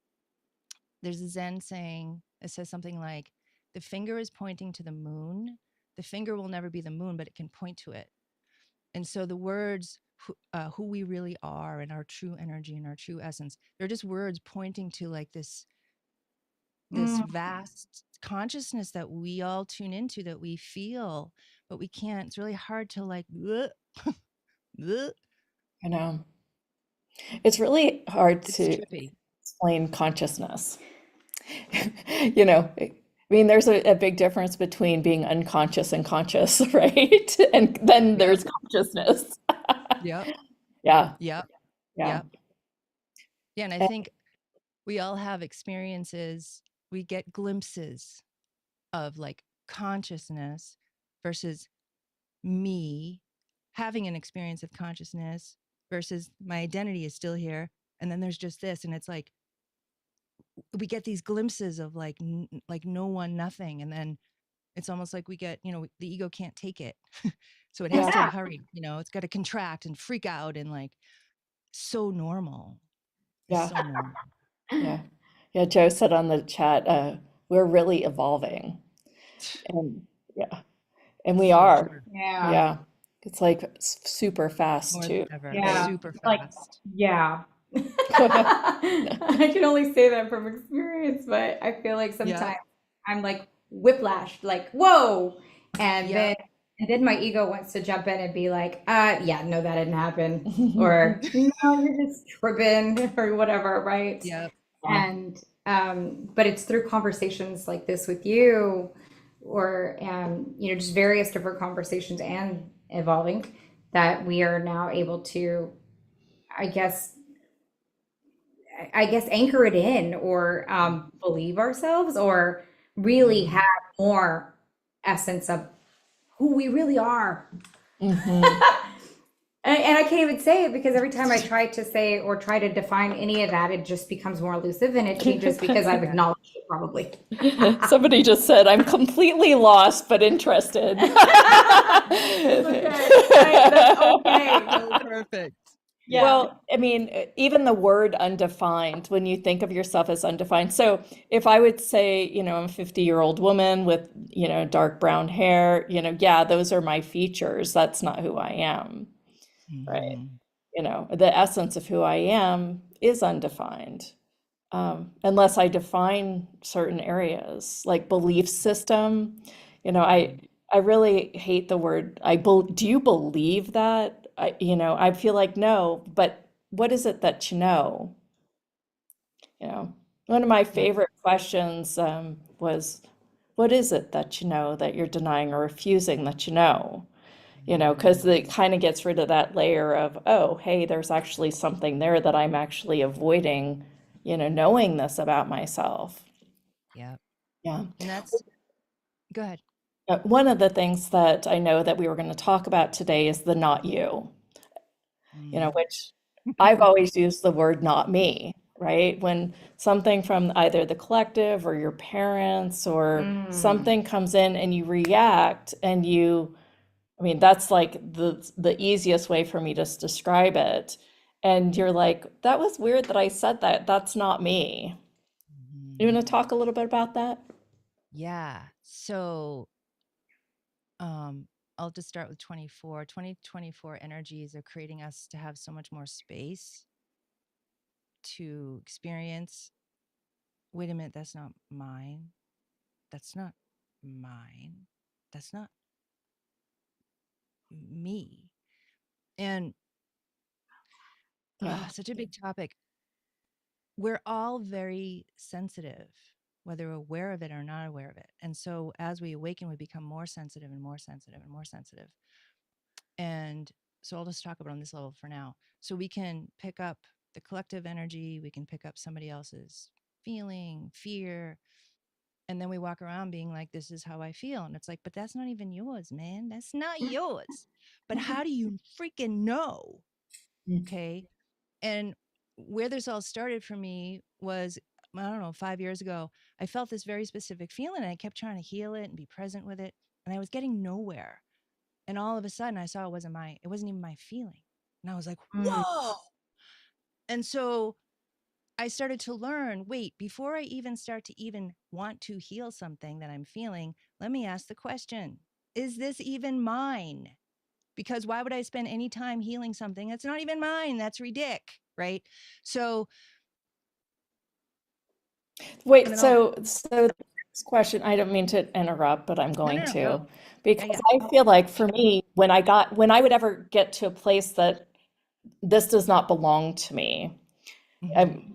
there's a Zen saying that says something like, "The finger is pointing to the moon. The finger will never be the moon, but it can point to it." And so the words, who we really are and our true energy and our true essence, they're just words pointing to like this Mm, vast consciousness that we all tune into, that we feel, but we can't. It's really hard to like, bleh, bleh. I know. It's really hard It's to trippy. explain consciousness. I mean, there's a big difference between being unconscious and conscious, right? And then Yep. there's consciousness. Yep. Yeah, Yep. yeah, Yep. Yeah. And I and- think we all have experiences, we get glimpses of like consciousness versus me having an experience of consciousness versus my identity is still here. And then there's just this. And it's like we get these glimpses of like, like no one, nothing. And then it's almost like we get, the ego can't take it. So it has yeah, to yeah. hurry, it's got to contract and freak out and like so normal. It's yeah, so normal. yeah. Yeah, Joe said on the chat, we're really evolving. And yeah, and we So are. true. Yeah. Yeah. It's like super fast More than too, ever. right? Yeah. Super Like, fast. yeah. I can only say that from experience, but I feel like Yep. sometimes I'm like whiplashed, like, whoa. And Yep. then my ego wants to jump in and be like, yeah, no, that didn't happen. Or no, you're just tripping or whatever, right? Yep. Yeah, And but it's through conversations like this with you, or just various different conversations and evolving, that we are now able to, I guess, anchor it in, or believe ourselves, or really Mhm. have more essence of who we really are. hmm. And I can't even say it because every time I try to say or try to define any of that, it just becomes more elusive, and it changes because I've Yeah. acknowledged it probably. Somebody just said, I'm completely lost but interested. That's okay. That's okay. So perfect. Yeah. Yeah. Well, I mean, even the word undefined, when you think of yourself as undefined. So if I would say, I'm a 50-year-old woman with, dark brown hair, yeah, those are my features. That's not who I am, right? Mhm. The essence of who I am is undefined. Unless I define certain areas like belief system. I Mhm. I really hate the word. Do you believe that? I feel like no, but what is it that you know? One of my Yep. favorite questions was, what is it that you know that you're denying or refusing that you know? Because Mhm. it kind of gets rid of that layer of, oh, hey, there's actually something there that I'm actually avoiding, knowing this about myself. Yep. Yeah. And that's go ahead. One of the things that I know that we were going to talk about today is the not you, Mm. which I've always used the word not me, right? When something from either the collective or your parents or Mm. something comes in and you react and I mean, that's like the easiest way for me to describe it. And you're like, that was weird that I said that. That's not me. You Mhm. want to talk a little bit about that? Yeah. So, um, I'll just start with 2024 energies are creating us to have so much more space to experience. Wait a minute, that's not mine. That's not mine. That's not me. And Yeah. such a big topic. We're all very sensitive, whether we're aware of it or not aware of it. And so as we awaken, we become more sensitive and more sensitive and more sensitive. And so I'll just talk about on this level for now. So we can pick up the collective energy, we can pick up somebody else's feeling, fear, And then we walk around being like, this is how I feel. And it's like, but that's not even yours, man. That's not yours. But how do you freaking know? Okay. And where this all started for me was, I don't know, 5 years ago, I felt this very specific feeling and I kept trying to heal it and be present with it. And I was getting nowhere. And all of a sudden I saw it wasn't even my feeling. And I was like, Mm. whoa. And so I started to learn, wait, before I even start to even want to heal something that I'm feeling, let me ask the question, is this even mine? Because why would I spend any time healing something that's not even mine? That's ridic, right? So, and Wait, then all, so the next question, I don't mean to interrupt, but I'm no, going no, no, to, go. Yeah, because yeah. I feel like for me, when I would ever get to a place that this does not belong to me, Hmm. I,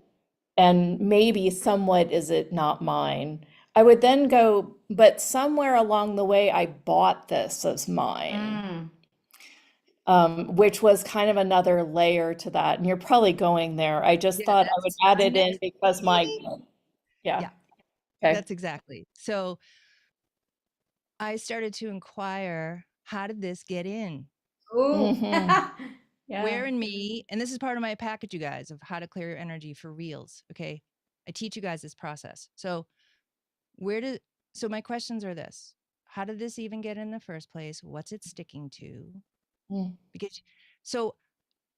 and maybe somewhat is it not mine, I would then go, but somewhere along the way, I bought this as mine, Mm. which was kind of another layer to that. And you're probably going there. I just Yeah, thought I would that's add my it in next. because yeah, Yeah, okay. that's exactly. So I started to inquire, how did this get in? Ooh. Hmm. Yeah. Where in me, and this is part of my package, you guys, of how to clear your energy for reals. Okay. I teach you guys this process. So, where did, so my questions are this: how did this even get in the first place? What's it sticking to? Because, so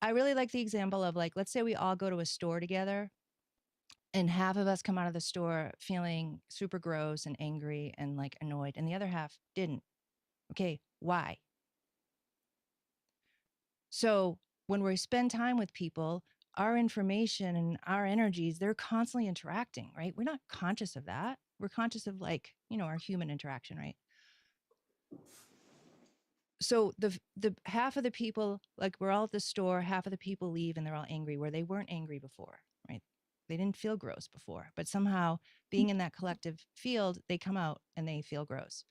I really like the example of, like, let's say we all go to a store together and half of us come out of the store feeling super gross and angry and like annoyed, and the other half didn't. Okay. Why? So when we spend time with people, our information and our energies, they're constantly interacting, right? We're not conscious of that. We're conscious of, like, our human interaction, right? So the half of the people, like, we're all at the store, half of the people leave and they're all angry where they weren't angry before, right? They didn't feel gross before, but somehow being in that collective field, they come out and they feel gross.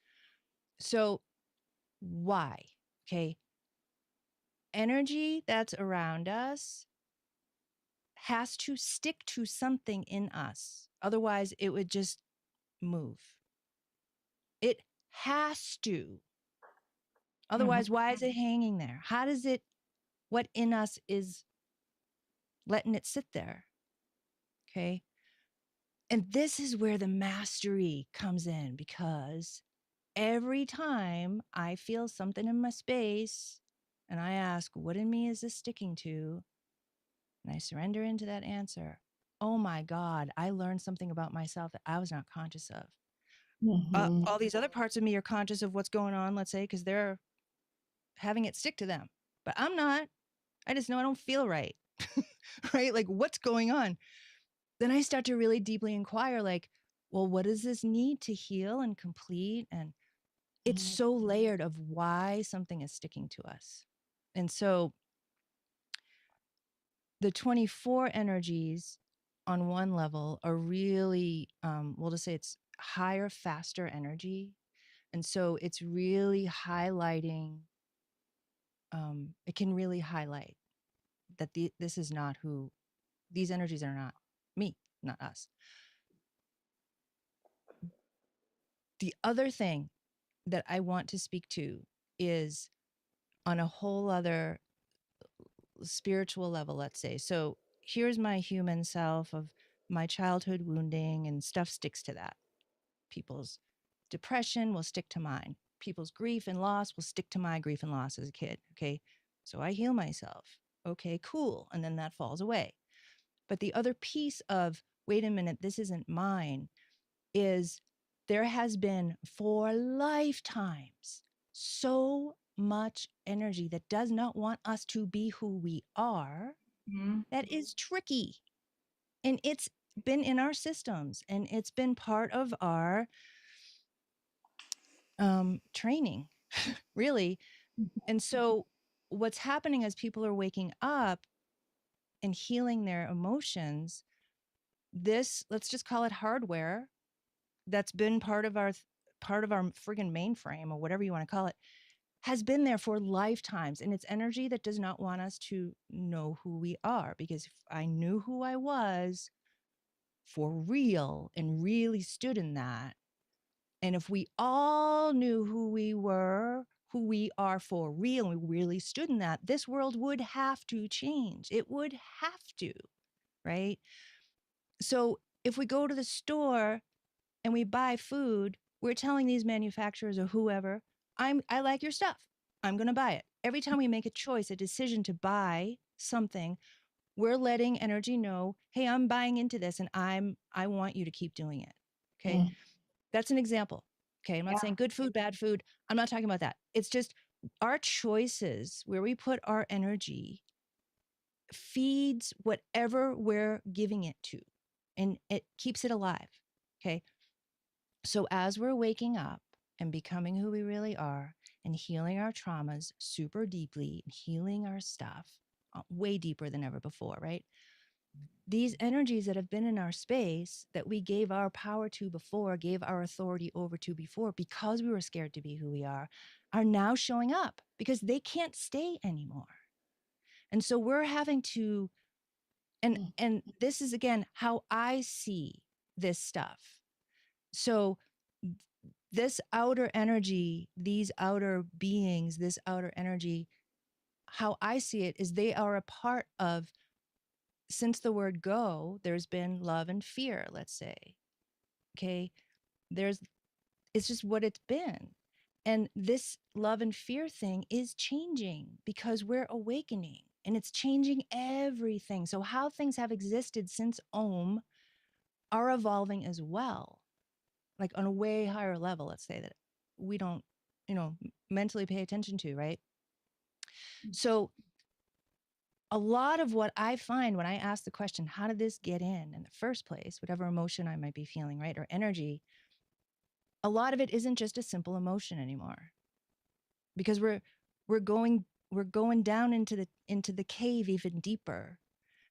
So why? Okay. Energy that's around us has to stick to something in us. Otherwise, it would just move. It has to. Mhm. Otherwise, why is it hanging there? How does it, what in us is letting it sit there? Okay. And this is where the mastery comes in, because every time I feel something in my space and I ask, what in me is this sticking to? And I surrender into that answer. Oh my God, I learned something about myself that I was not conscious of. Hmm. All these other parts of me are conscious of what's going on, let's say, because they're having it stick to them. But I'm not. I just know I don't feel right. Right? Like, what's going on? Then I start to really deeply inquire, like, well, what does this need to heal and complete? And it's so layered of why something is sticking to us. And so the 24 energies on one level are really, we'll just say it's higher, faster energy. And so it's really highlighting, it can really highlight that this is not who, these energies are not me, not us. The other thing that I want to speak to is on a whole other spiritual level, let's say. So here's my human self of my childhood wounding, and stuff sticks to that. People's depression will stick to mine. People's grief and loss will stick to my grief and loss as a kid. Okay. So I heal myself. Okay, cool. And then that falls away. But the other piece of, wait a minute, this isn't mine, is there has been for lifetimes so much energy that does not want us to be who we are. Mhm. That is tricky. And it's been in our systems and it's been part of our training, really. And so what's happening as people are waking up and healing their emotions, this, let's just call it hardware that's been part of our friggin' mainframe, or whatever you want to call it, has been there for lifetimes. And it's energy that does not want us to know who we are. Because if I knew who I was for real and really stood in that, And if we all knew who we were, who we are for real, and we really stood in that, this world would have to change. It would have to, right? So if we go to the store and we buy food, we're telling these manufacturers or whoever, I like your stuff. I'm going to buy it. Every time we make a choice, a decision to buy something, we're letting energy know, hey, I'm buying into this and I want you to keep doing it. Okay? Mm. That's an example. Okay? I'm not Yeah. saying good food, bad food. I'm not talking about that. It's just our choices, where we put our energy, feeds whatever we're giving it to, and it keeps it alive. Okay? So as we're waking up and becoming who we really are and healing our traumas super deeply and healing our stuff way deeper than ever before, right? These energies that have been in our space that we gave our power to before, gave our authority over to before, because we were scared to be who we are now showing up because they can't stay anymore. And so we're having to, and this is again how I see this stuff. So this outer energy, these outer beings, this outer energy, how I see it is they are a part of, since the word go, there's been love and fear, let's say. Okay. It's just what it's been. And this love and fear thing is changing because we're awakening and it's changing everything. So, how things have existed since Om are evolving as well, like on a way higher level, let's say, that we don't, mentally pay attention to, right? So, a lot of what I find when I ask the question, how did this get in the first place, whatever emotion I might be feeling, right? Or energy, a lot of it isn't just a simple emotion anymore because we're going down into the cave even deeper.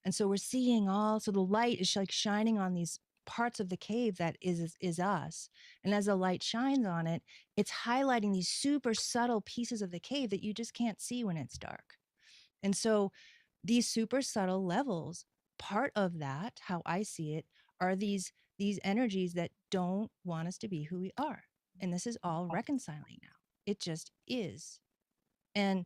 And so we're seeing so the light is like shining on these parts of the cave that is us. And as the light shines on it, it's highlighting these super subtle pieces of the cave that you just can't see when it's dark. And so these super subtle levels, part of that, how I see it, are these energies that don't want us to be who we are. And this is all reconciling now. It just is. And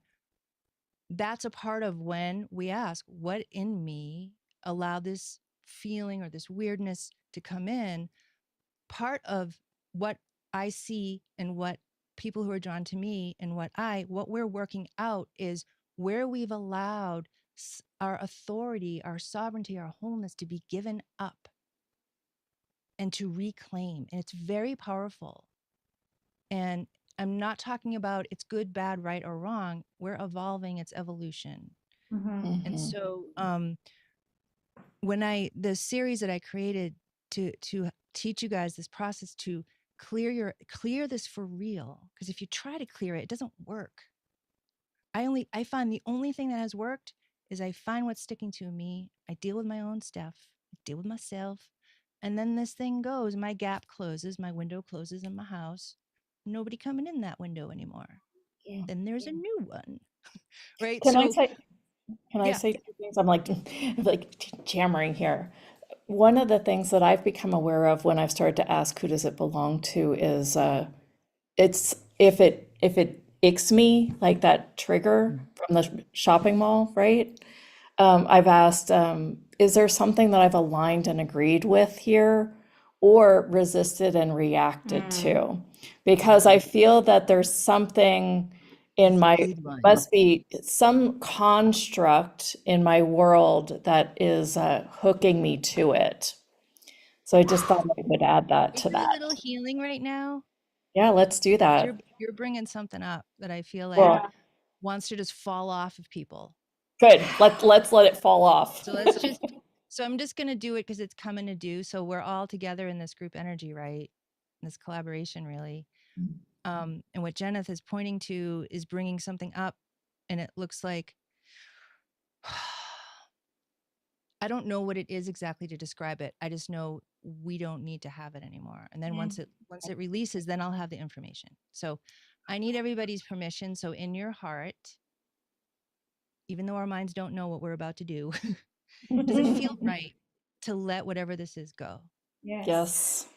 that's a part of when we ask, what in me allowed this feeling or this weirdness to come in? Part of what I see and what people who are drawn to me and what we're working out is where we've allowed our authority, our sovereignty, our wholeness to be given up and to reclaim. And it's very powerful. And I'm not talking about it's good, bad, right, or wrong. We're evolving, it's evolution. And Mhm. so when the series that I created to teach you guys this process to clear this for real, because if you try to clear it, it doesn't work. I find the only thing that has worked is I find what's sticking to me. I deal with my own stuff. I deal with myself. And then this thing goes, my gap closes, my window closes in my house. Nobody coming in that window anymore. Yeah. Then there's a new one. Right? Can I So say, can I yeah. say two things? I'm like jammering here. One of the things that I've become aware of when I've started to ask who does it belong to is it's if it icks me like that trigger from the shopping mall, right? I've asked, is there something that I've aligned and agreed with here or resisted and reacted to? Because I feel that there's something in That's a my, good one. must be some construct in my world that is hooking me to it. So I just thought I would add that We to do a that. little healing right now. Yeah, let's do 'Cause that. you're bringing something up that I feel like Well, wants to just fall off of people. good. Let's let it fall off. So so I'm just going to do it because it's coming to do. So we're all together in this group energy, right? This collaboration, really. And what Jeneth is pointing to is bringing something up, and it looks like I don't know what it is exactly to describe it. I just know we don't need to have it anymore. And then once it releases, then I'll have the information. So I need everybody's permission. So in your heart, even though our minds don't know what we're about to do, does it feel right to let whatever this is go? Yes. Yes.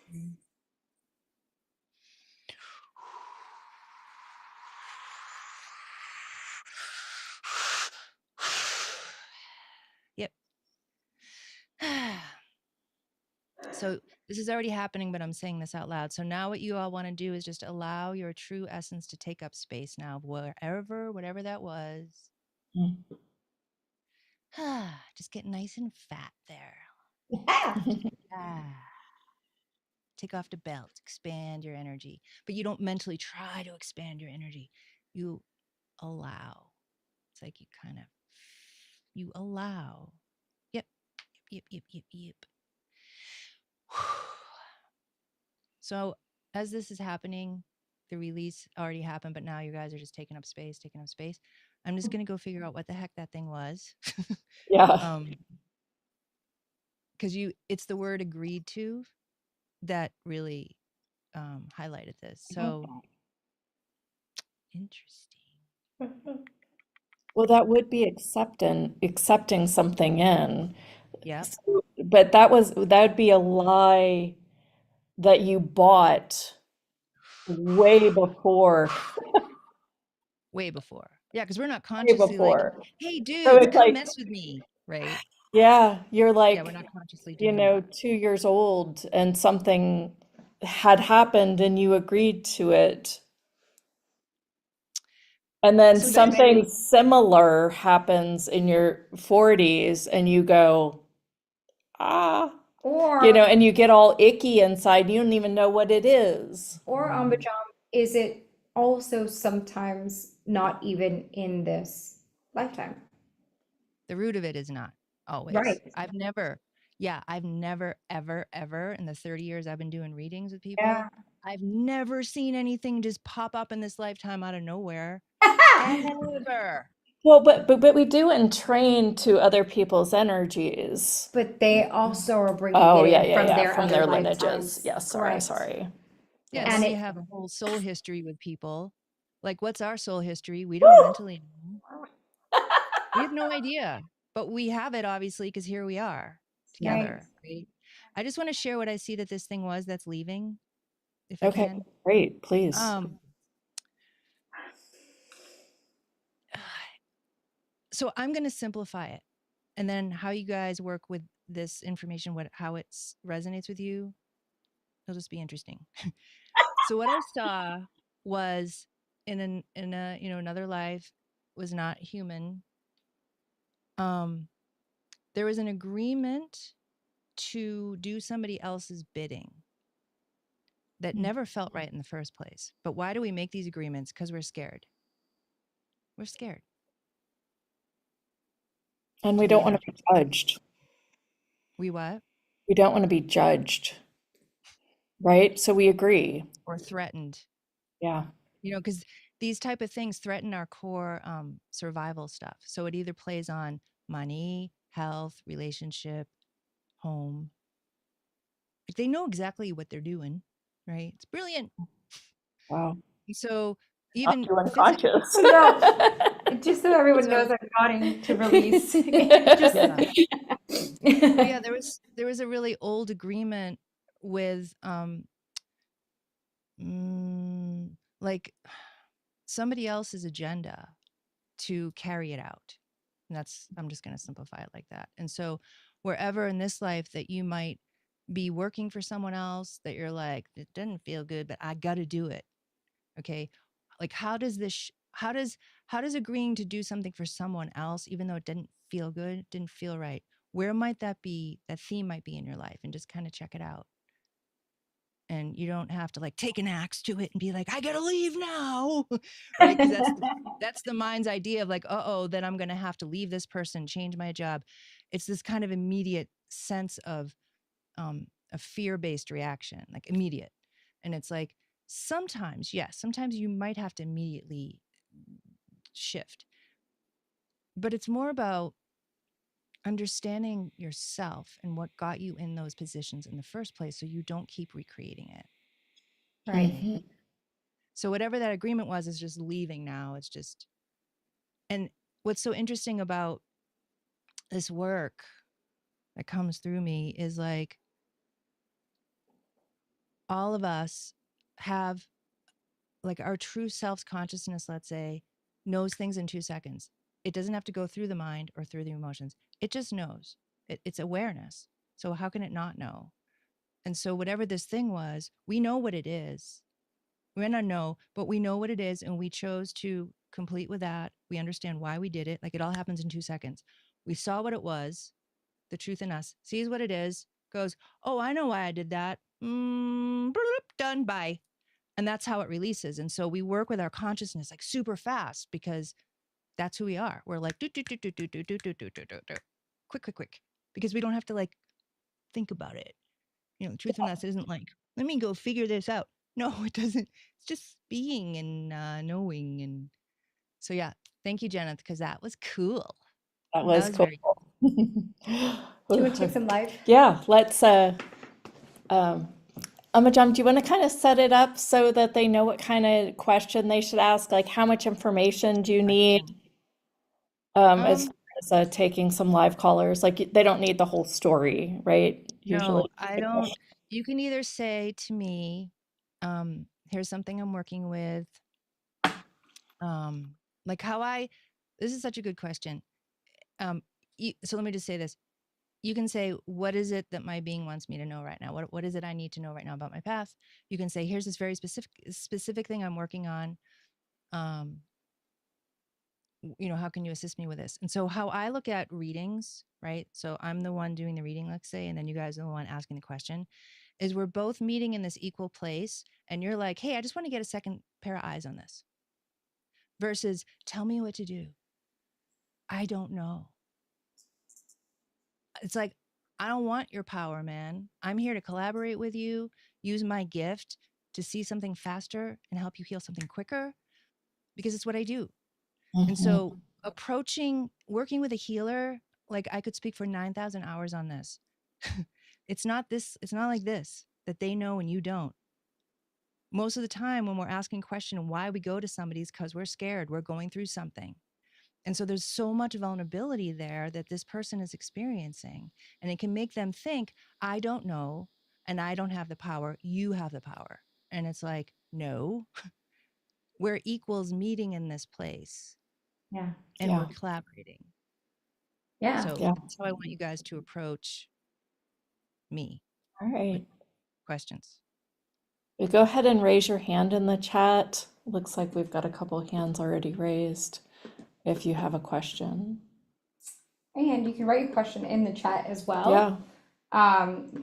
So this is already happening, but I'm saying this out loud. So now what you all want to do is just allow your true essence to take up space now, whatever that was. Just get nice and fat there. Ah. Take off the belt, expand your energy. But you don't mentally try to expand your energy. You allow. It's like you allow. Yep, yep, yep, yep, yep. So as this is happening, the release already happened, but now you guys are just taking up space, taking up space. I'm just gonna go figure out what the heck that thing was. Yeah. Because it's the word agreed to that really highlighted this. So interesting. Well, that would be accepting something in. Yep. But that would be a lie that you bought way before. Way before. Yeah, because we're not Way consciously like, before. hey, So dude, it's come like, mess with me. Right. yeah, you're Yeah, we're like, not consciously doing that. 2 years old and something had happened and you agreed to it. And then So does something similar happens in your 40s and you go, ah, Or and you get all icky inside. You don't even know what it is. or Ambajam, is it also sometimes not even in this lifetime? the root of it is not always. Right. I've never, ever, ever in the 30 years I've been doing readings with Yeah. people, I've never seen anything just pop up in this lifetime out of nowhere. Ever. Well, but we do entrain to other people's energies. But they also are bringing Oh, it yeah, in yeah, from yeah, their from other their lineages. lifetimes. Yes, sorry, Correct. sorry. Yeah, then And Yes. we it have a whole soul history with people. Like, what's our soul history? We don't mentally know. We have no idea, but we have it obviously because here we are right. together, right? I just want to share what I see that this thing was that's leaving, if I Okay, can. great, please. So I'm going to simplify it, and then how you guys work with this information, how it resonates with you, it'll just be interesting. So what I saw was in a another life, was not human. There was an agreement to do somebody else's bidding that never felt right in the first place. But why do we make these agreements? Because we're scared. We're scared. And we To don't be want to be judged. we what? We don't want to be judged, right? So we agree. Or threatened. Yeah. Because these type of things threaten our core survival stuff. So it either plays on money, health, relationship, home. Like they know exactly what they're doing, right? It's brilliant. Wow. So Not even too physical. unconscious. No, just so everyone knows, So I'm nodding to release. Just yeah. Well, yeah, there was a really old agreement with like somebody else's agenda to carry it out. And I'm just going to simplify it like that. And so wherever in this life that you might be working for someone else that you're like, it doesn't feel good, but I got to do it. Okay. Like how does how does agreeing to do something for someone else, even though it didn't feel good, didn't feel right, where might that theme might be in your life, and just kind of check it out. And you don't have to like take an axe to it and be like, I gotta leave now. Right? Because that's the mind's idea of like, uh-oh, then I'm gonna have to leave this person, change my job. It's this kind of immediate sense of a fear-based reaction, like immediate. And it's like sometimes, yes, sometimes you might have to immediately shift. But it's more about understanding yourself and what got you in those positions in the first place so you don't keep recreating it. right. Mhm. So whatever that agreement was is just leaving now. It's just, and what's so interesting about this work that comes through me is like all of us have like our true self consciousness, let's say, knows things in 2 seconds. It doesn't have to go through the mind or through the emotions. It just knows. It's awareness. So how can it not know? And so whatever this thing was, we know what it is. We may not know, but we know what it is. And we chose to complete with that. We understand why we did it. Like, it all happens in 2 seconds. We saw what it was. The truth in us sees what it is, goes, oh, I know why I did that. Done. Bye. And that's how it releases. And so we work with our consciousness like super fast because that's who we are. We're like, do, do, do, do, do, do, do, do, do, do, do. Quick, quick, quick. Because we don't have to like think about it. You know, the truth in us isn't like, let me go figure this out. No, it doesn't. It's just being and knowing. And so, yeah, thank you, Jenna, because that was cool. That That was was cool. very Do you want to take some live? Yeah, let's Amajam, do you want to kind of set it up so that they know what kind of question they should ask? Like, how much information do you need question. as Um, far as taking some live callers? Like, they don't need the whole story, right? Usually. no, I don't. You can either say to me, here's something I'm working with. Um, like how I, this is such a good question. Um, so let me just say this. You can say, what is it that my being wants me to know right now? What is it I need to know right now about my path? You can say, here's this very specific thing I'm working on. Um, you know, how can you assist me with this? And so how I look at readings, right? So I'm the one doing the reading, let's say, and then you guys are the one asking the question, is we're both meeting in this equal place. And you're like, hey, I just want to get a second pair of eyes on this versus tell me what to do. I don't know. It's like, I don't want your power, man. I'm here to collaborate with you, use my gift to see something faster and help you heal something quicker because it's what I do. And Mhm. so, working with a healer, like I could speak for 9,000 hours on this. It's not this, it's not like this that they know and you don't. Most of the time, when we're asking a question why we go to somebody is because we're scared, we're going through something. And so there's so much vulnerability there that this person is experiencing. And it can make them think, I don't know, and I don't have the power. You have the power. And it's like, no, we're equals meeting in this place Yeah. and Yeah, we're collaborating. Yeah. So yeah. that's how I want you guys to approach me All with right. questions. You go ahead and raise your hand in the chat. Looks like we've got a couple hands already raised if you have a question. And you can write your question in the chat as well. Yeah.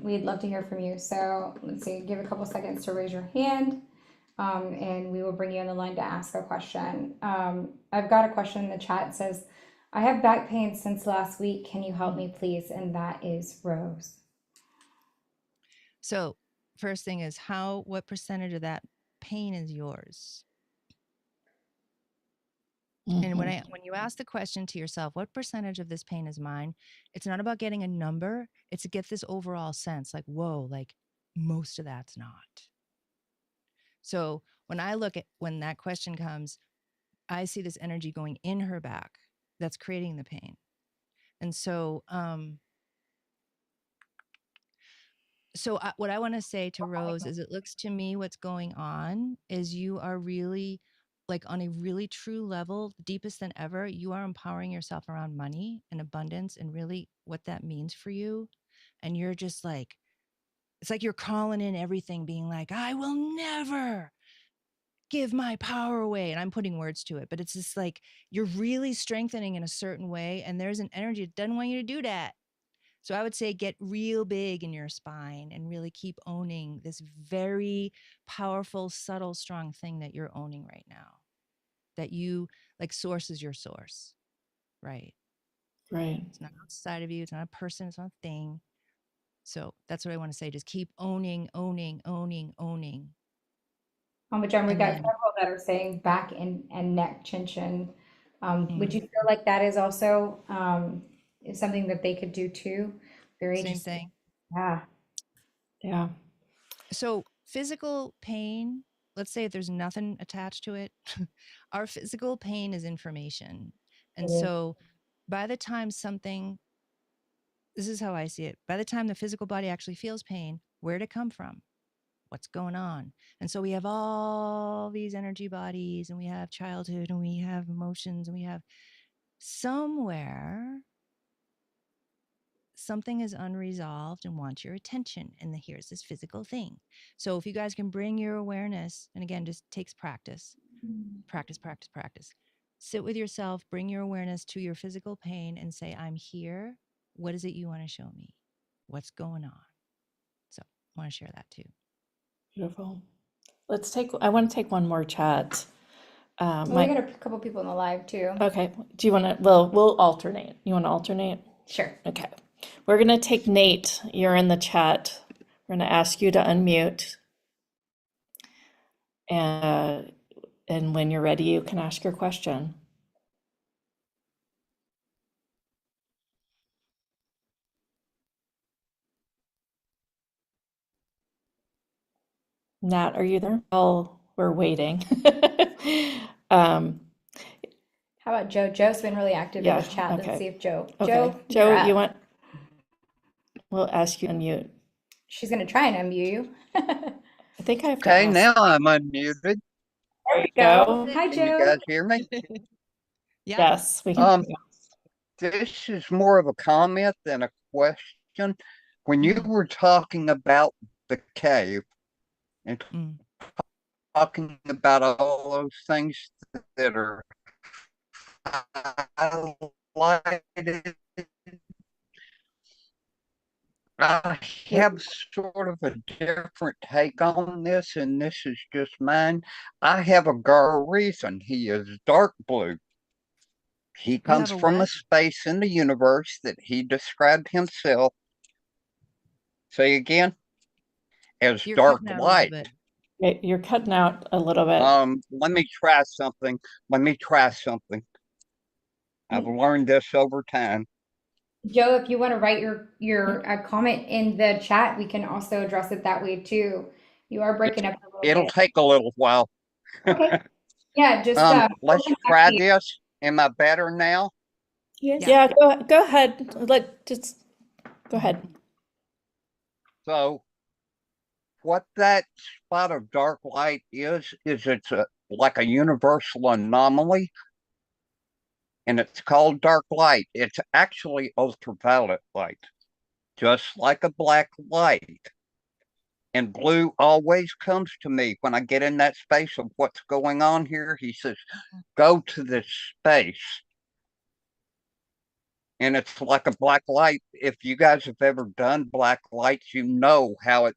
We'd love to hear from you. So let's see, give a couple seconds to raise your hand. And we will bring you on the line to ask a question. I've got a question in the chat. It says, I have back pain since last week. Can you help me, please? And that is Rose. So first thing is what percentage of that pain is yours? And Mhm. when you ask the question to yourself, what percentage of this pain is mine? It's not about getting a number. It's to get this overall sense like, whoa, like most of that's not. So when that question comes, I see this energy going in her back that's creating the pain. And so, what I want to say to Rose is it looks to me what's going on is you are really like on a really true level, deepest than ever, you are empowering yourself around money and abundance and really what that means for you. And you're just like, it's like you're calling in everything, being like, I will never give my power away. And I'm putting words to it, but it's just like you're really strengthening in a certain way. And there's an energy that doesn't want you to do that. So I would say get real big in your spine and really keep owning this very powerful, subtle, strong thing that you're owning right now. That you like source is your source, right? Right. It's not outside of you. It's not a person. It's not a thing. So that's what I want to say. Just keep owning, owning, owning, owning. John, we And got then, several that are saying back and neck chin. Would mm, you feel like that is also is something that they could do too? Very same interesting. thing. Yeah. Yeah. So physical pain, let's say if there's nothing attached to it, our physical pain is information. And It is. so by the time something, this is how I see it, by the time the physical body actually feels pain, where'd it come from? What's going on? And so we have all these energy bodies and we have childhood and we have emotions and we have somewhere something is unresolved and wants your attention. And here's this physical thing. So if you guys can bring your awareness, and again, just takes practice, practice, practice, practice. Sit with yourself, bring your awareness to your physical pain and say, I'm here. What is it you want to show me? What's going on? So I want to share that too. Beautiful. I want to take one more chat. Well, we got a couple people in the live too. Okay. Do you want to, we'll alternate. You want to alternate? Sure. Okay. We're going to take Nate. You're in the chat. We're going to ask you to unmute. And when you're ready, you can ask your question. Nat, are you there? Oh, we're waiting. How about Joe? Joe's been really active in Yeah, the chat. Let's okay. see if Joe. Okay. Joe, Joe, we'll ask you to unmute. She's gonna try and unmute you. I think I have to Okay, ask. now I'm unmuted. There you Go. go. Hi, Can you Joe. guys hear me? Yeah. Yes, we can. This is more of a comment than a question. When you Mhm. were talking about the cave and Mm. talking about all those things that are highlighted, I have sort of a different take on this, and this is just mine. I have a reason. He is dark blue. He You comes have a from a what? space in the universe that he described himself, say again, as You're dark cutting out a little light. bit. You're cutting out a little bit. Let me try something. I've learned this over time. Joe, if you want to write your comment in the chat, we can also address it that way too. You are breaking up a little It'll bit. take a little while. Okay. Yeah, just Let's we'll come back try to you. this. Am I better now? Yes. Yeah, go ahead. Just go ahead. So what that spot of dark light is it's like a universal anomaly, and it's called dark light. It's actually ultraviolet light, just like a black light. And blue always comes to me when I get in that space of what's going on here. He says, go to this space. And it's like a black light. If you guys have ever done black lights, you know how it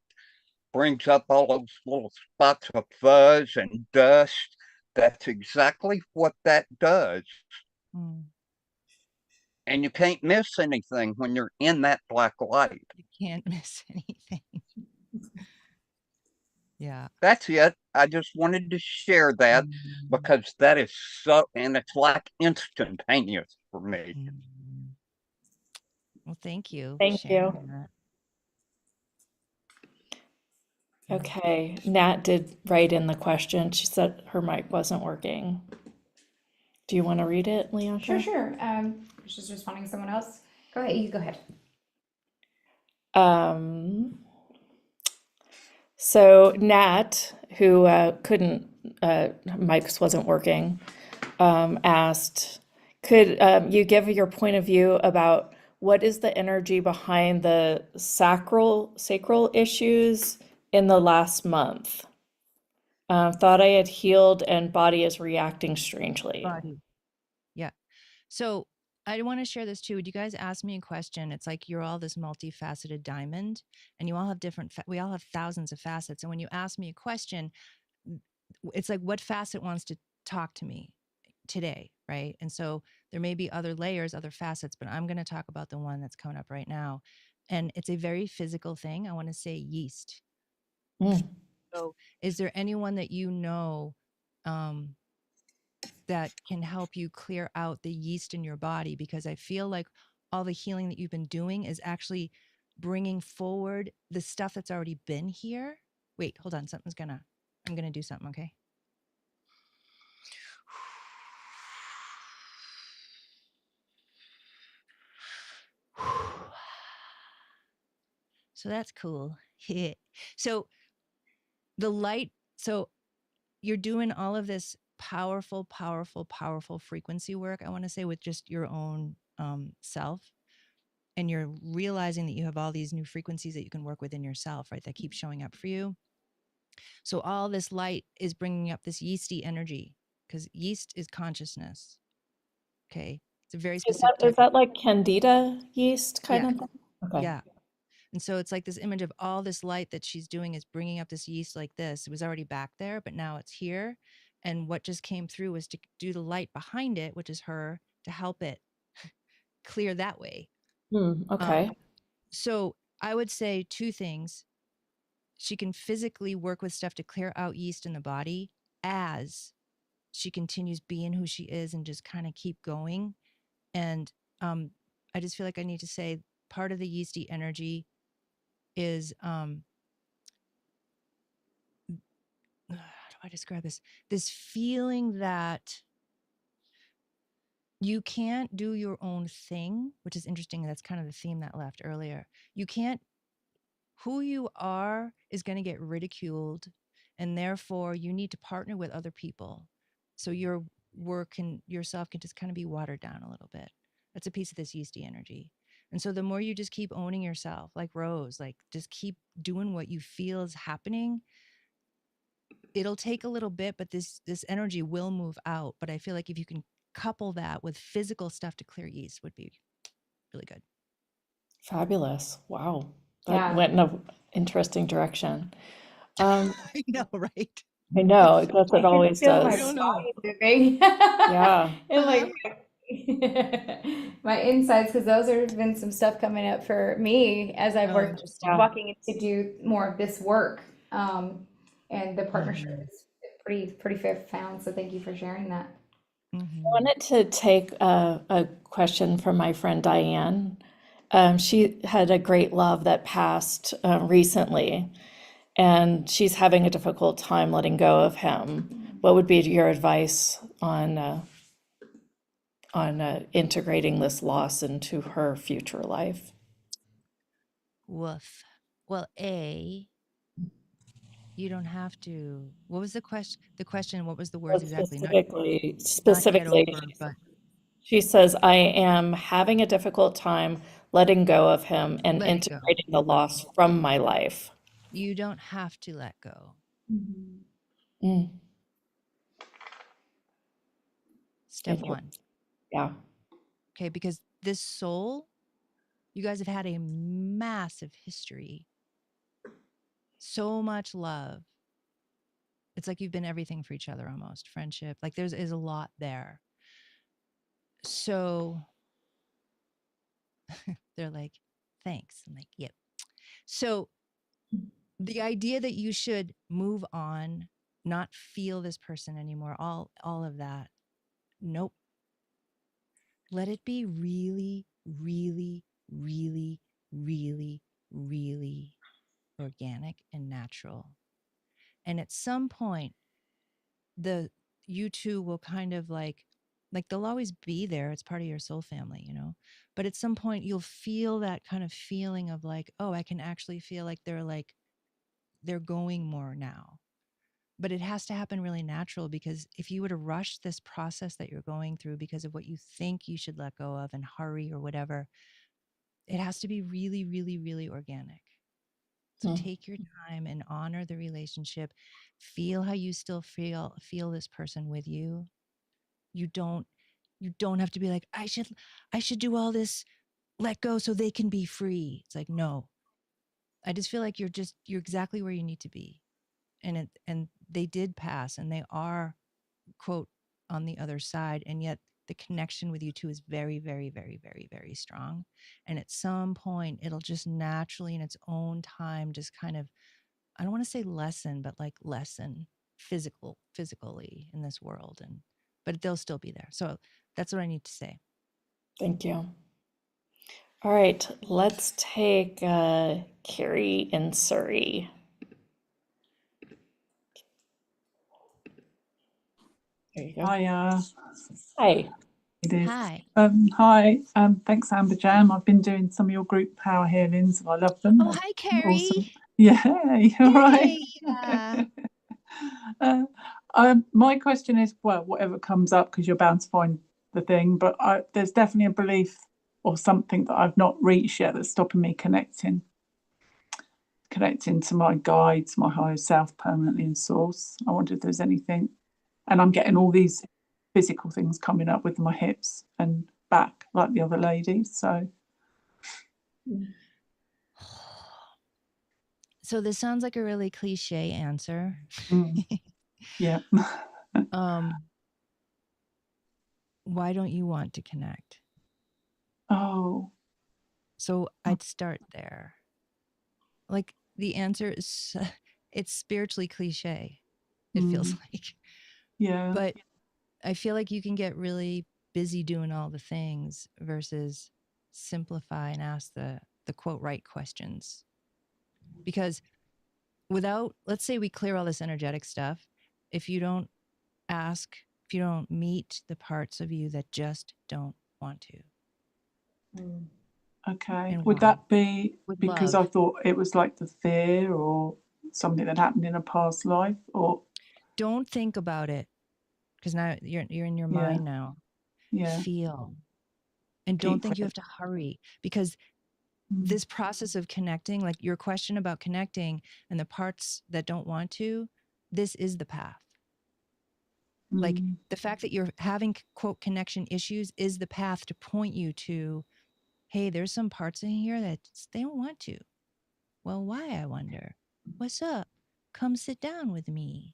brings up all those little spots of fuzz and dust. That's exactly what that does. Mm. And you can't miss anything when you're in that black light. You can't miss anything. Yeah. That's it. I just wanted to share that Mm. because that is so, and it's like instantaneous for me. Mm. Well, thank you. Thank for sharing you. that. Okay, Nat did write in the question. She said her mic wasn't working. Do you want to read it, Leonka? Sure. She's responding to someone else. Go ahead. You go ahead. So Nat, who couldn't, Mike's wasn't working, asked, could you give your point of view about what is the energy behind the sacral issues in the last month? Thought I had healed and body is reacting strangely. Body. Yeah. So I want to share this too. Would you guys ask me a question? It's like you're all this multifaceted diamond, and you all have we all have thousands of facets. And when you ask me a question, it's like, what facet wants to talk to me today, right? And so there may be other layers, other facets, but I'm going to talk about the one that's coming up right now. And it's a very physical thing. I want to say yeast. Mm. So is there anyone that you know that can help you clear out the yeast in your body? Because I feel like all the healing that you've been doing is actually bringing forward the stuff that's already been here. Wait, hold on. I'm going to do something. Okay. So that's cool. So the light, so you're doing all of this powerful, powerful, powerful frequency work, I want to say, with just your own self. and you're realizing that you have all these new frequencies that you can work with in yourself, right? That keep showing up for you. So all this light is bringing up this yeasty energy, because yeast is consciousness. Okay. It's a very specific Is type of, that like candida yeast kind yeah. of thing? Okay. Yeah. And so it's like this image of all this light that she's doing is bringing up this yeast like this. It was already back there, but now it's here. And what just came through was to do the light behind it, which is her, to help it clear that way. Okay. So I would say two things. She can physically work with stuff to clear out yeast in the body as she continues being who she is and just kind of keep going. And I just feel like I need to say part of the yeasty energy is how do I describe this? This feeling that you can't do your own thing, which is interesting. That's kind of the theme that left earlier. You can't, who you are is going to get ridiculed, and therefore you need to partner with other people. So your work and yourself can just kind of be watered down a little bit. That's a piece of this yeasty energy. And so the more you just keep owning yourself, like Rose, like just keep doing what you feel is happening, it'll take a little bit, but this energy will move out. But I feel like if you can couple that with physical stuff to clear yeast would be really good. Fabulous. Wow. That Yeah. went in an interesting direction. Um, I know, right? I know, I guess I it can always feel I my does. don't know. body moving. Yeah. And like my insides, because those have been some stuff coming up for me as I've Oh, worked interesting. walking to do more of this work. And the partnership Mhm. is pretty profound. So thank you for sharing that. I Mhm. wanted to take a question from my friend Diane. She had a great love that passed recently, and she's having a difficult time letting go of him. What would be your advice on integrating this loss into her future life? Woof. Well, you don't have to. What was the question? The question, what was the words But exactly? Not get specifically, over, but she says, I am having a difficult time letting go of him and let it go. integrating the loss from my life. You don't have to let go. Mm, Step inter- one. yeah. Okay. Because this soul, you guys have had a massive history, so much love. It's like you've been everything for each other almost, friendship. Like there's is a lot there. So they're like, thanks. I'm like, yep. So the idea that you should move on, not feel this person anymore, all of that. Nope. Let it be really, really, really, really, really organic and natural. And at some point, the you two will kind of like they'll always be there. It's part of your soul family, you know. But at some point you'll feel that kind of feeling of like, oh, I can actually feel like they're going more now. But it has to happen really natural, because if you were to rush this process that you're going through because of what you think you should let go of and hurry or whatever, it has to be really, really, really organic. So Mm, take your time and honor the relationship. Feel how you still feel this person with you. You don't have to be like, I should do all this, let go so they can be free. It's like, no. I just feel like you're exactly where you need to be. And they did pass, and they are, quote, on the other side, and yet the connection with you two is very, very, very, very, very strong. And at some point it'll just naturally in its own time just kind of, I don't want to say lessen, but like lessen physically in this world. And but they'll still be there. So that's what I need to say. thank you. All right, let's take Carrie in Surrey. There you go. Hi, Hi. it is. Hi. Hi. Thanks, Amber Jam. I've been doing some of your group power healings, and I love them. Oh, They're hi, Carrie. awesome. Yeah, you're right. Yay. My question is, well, whatever comes up, because you're bound to find the thing, but there's definitely a belief or something that I've not reached yet that's stopping me connecting to my guides, my higher self, permanently in source. I wonder if there's anything. And I'm getting all these physical things coming up with my hips and back, like the other lady. So this sounds like a really cliche answer. yeah. Why don't you want to connect? Oh. So I'd start there. Like, the answer is, it's spiritually cliche, it feels like. Yeah. But I feel like you can get really busy doing all the things versus simplify and ask the quote right questions. Because without, let's say we clear all this energetic stuff, if you don't ask, if you don't meet the parts of you that just don't want to. Okay. And Would why? that be With because love. I thought it was like the fear or something that happened in a past life? Or Don't think about it, because now you're in your yeah, mind now. yeah. Feel. And don't Keep think you it. have to hurry, because this process of connecting, like your question about connecting and the parts that don't want to, this is the path. Like, the fact that you're having quote connection issues is the path to point you to, hey, there's some parts in here that they don't want to. Well, why, I wonder? What's up? Come sit down with me.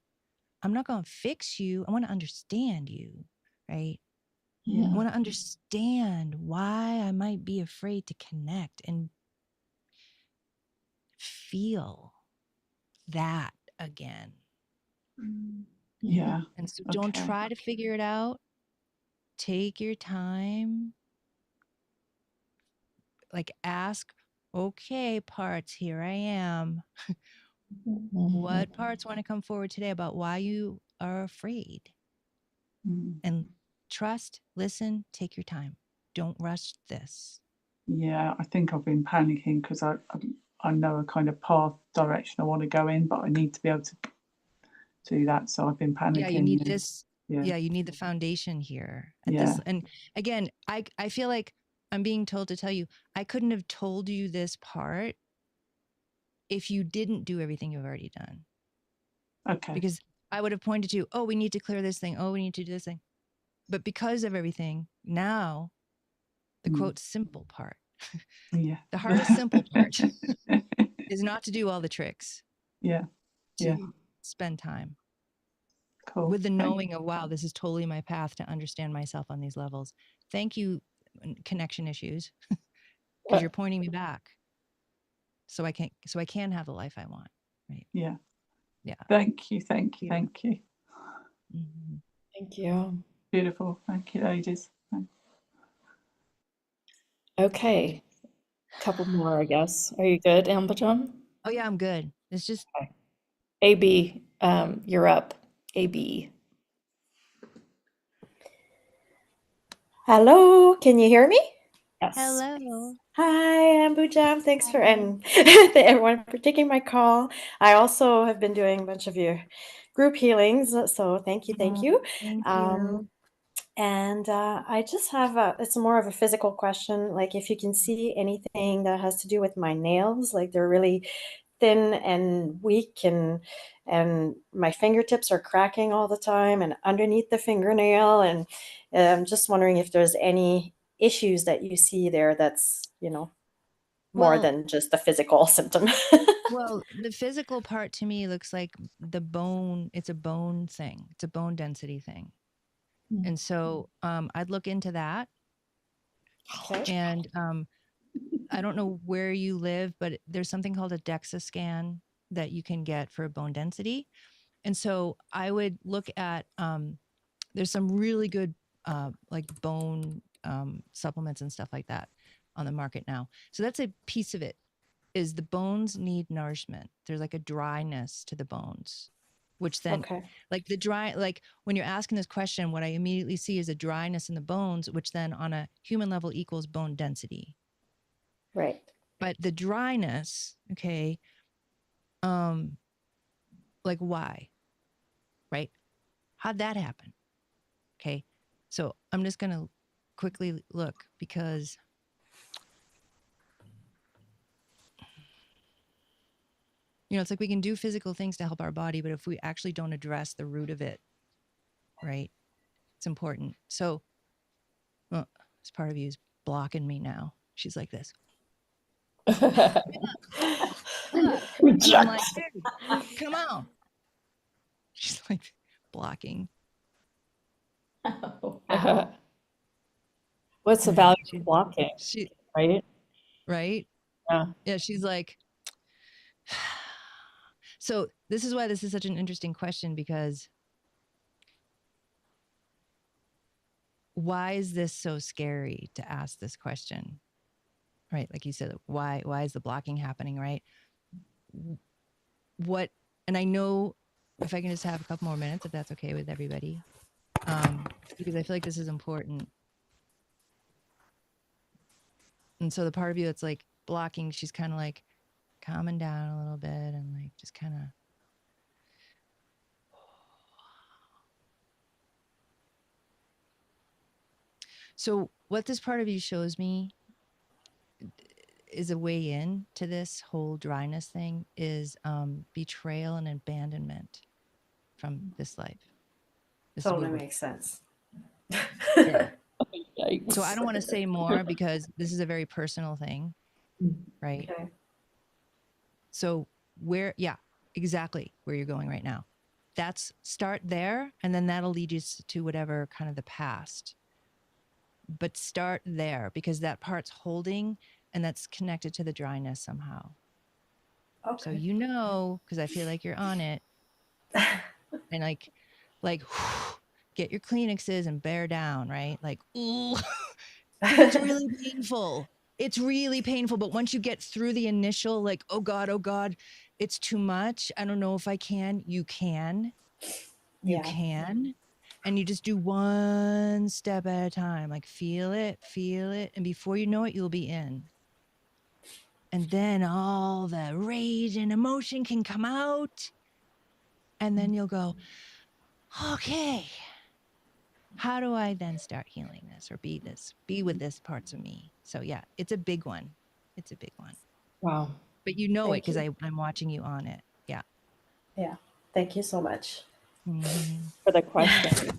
I'm not going to fix you. I want to understand you, right? Yeah. I want to understand why I might be afraid to connect and feel that again. Yeah. And so don't Okay. try to figure it out. Take your time. Like, ask, okay, parts, here I am. What parts want to come forward today about why you are afraid? And trust, listen, take your time. Don't rush this. Yeah, I think I've been panicking because I know a kind of path direction I want to go in, but I need to be able to do that. So I've been panicking. Yeah, you need this. Yeah. Yeah, you need the foundation here at Yeah. this. And again, I feel like I'm being told to tell you, I couldn't have told you this part if you didn't do everything you've already done. Okay. Because I would have pointed to, oh, we need to clear this thing. Oh, we need to do this thing. But because of everything, now the quote simple part, Yeah. the hardest simple part is not to do all the tricks, Yeah. to Yeah. spend time Cool. with the knowing of, wow, this is totally my path to understand myself on these levels. Thank you, connection issues, because you're pointing me back so I can have the life I want. Right. Yeah. Yeah. Thank you. Thank you. Thank you. Mm-hmm. Thank you. Beautiful. Thank you, ladies. Thanks. Okay, couple more, I guess. Are you good, Ambajam? Oh yeah, I'm good. It's just, Okay. AB, you're up. AB. Hello, can you hear me? Yes. hello. Hi, Ambu Jam. Thanks for and thank everyone for taking my call. I also have been doing a bunch of your group healings, so thank you, thank you. Thank you. And I just have it's more of a physical question, like if you can see anything that has to do with my nails, like they're really thin and weak, and my fingertips are cracking all the time and underneath the fingernail, and I'm just wondering if there's any issues that you see there that's, more Well, than just a physical symptom. well, the physical part to me looks like the bone. It's a bone thing. It's a bone density thing. And so I'd look into that. Okay. And I don't know where you live, but there's something called a DEXA scan that you can get for bone density. And so I would look at, there's some really good like bone supplements and stuff like that on the market now. So that's a piece of it, is the bones need nourishment. There's like a dryness to the bones, which then, Okay. like like when you're asking this question, what I immediately see is a dryness in the bones, which then on a human level equals bone density. Right. But the dryness, okay, like why, right? How'd that happen? Okay. So I'm just going to quickly look, because You know, it's like we can do physical things to help our body, but if we actually don't address the root of it, right, it's important. So this part of you is blocking me now. She's like this. And I'm like, dude, come on. She's like blocking. Oh, wow. What's the value She, of blocking, she, right? right? Yeah. Yeah, she's like, so this is why this is such an interesting question, because why is this so scary to ask this question? Right? Like you said, why is the blocking happening, right? What, and I know if I can just have a couple more minutes, if that's okay with everybody, because I feel like this is important. And so the part of you that's like blocking, she's kind of like calming down a little bit and like just kind of. So what this part of you shows me is a way in to this whole dryness thing is betrayal and abandonment from this life. This is Totally where we're. makes sense. Yeah. Yikes. So I don't want to say more because this is a very personal thing, right? Okay. So where, yeah, exactly where you're going right now. That's start there, and then that'll lead you to whatever kind of the past. But start there because that part's holding and that's connected to the dryness somehow. So Okay. you know, because I feel like you're on it, and like get your Kleenexes and bear down, right? Like, ooh, because it's really painful. It's really painful. But once you get through the initial, like, oh God, it's too much. I don't know if I can. You can. You Yeah. can. And you just do one step at a time. Like, feel it. And before you know it, you'll be in. And then all the rage and emotion can come out. And then you'll go, okay, how do I then start healing this or be with this parts of me? So yeah, it's a big one. It's a big one. Wow. But you know it Thank because you. I'm watching you on it. Yeah. Yeah. Thank you so much. For the question.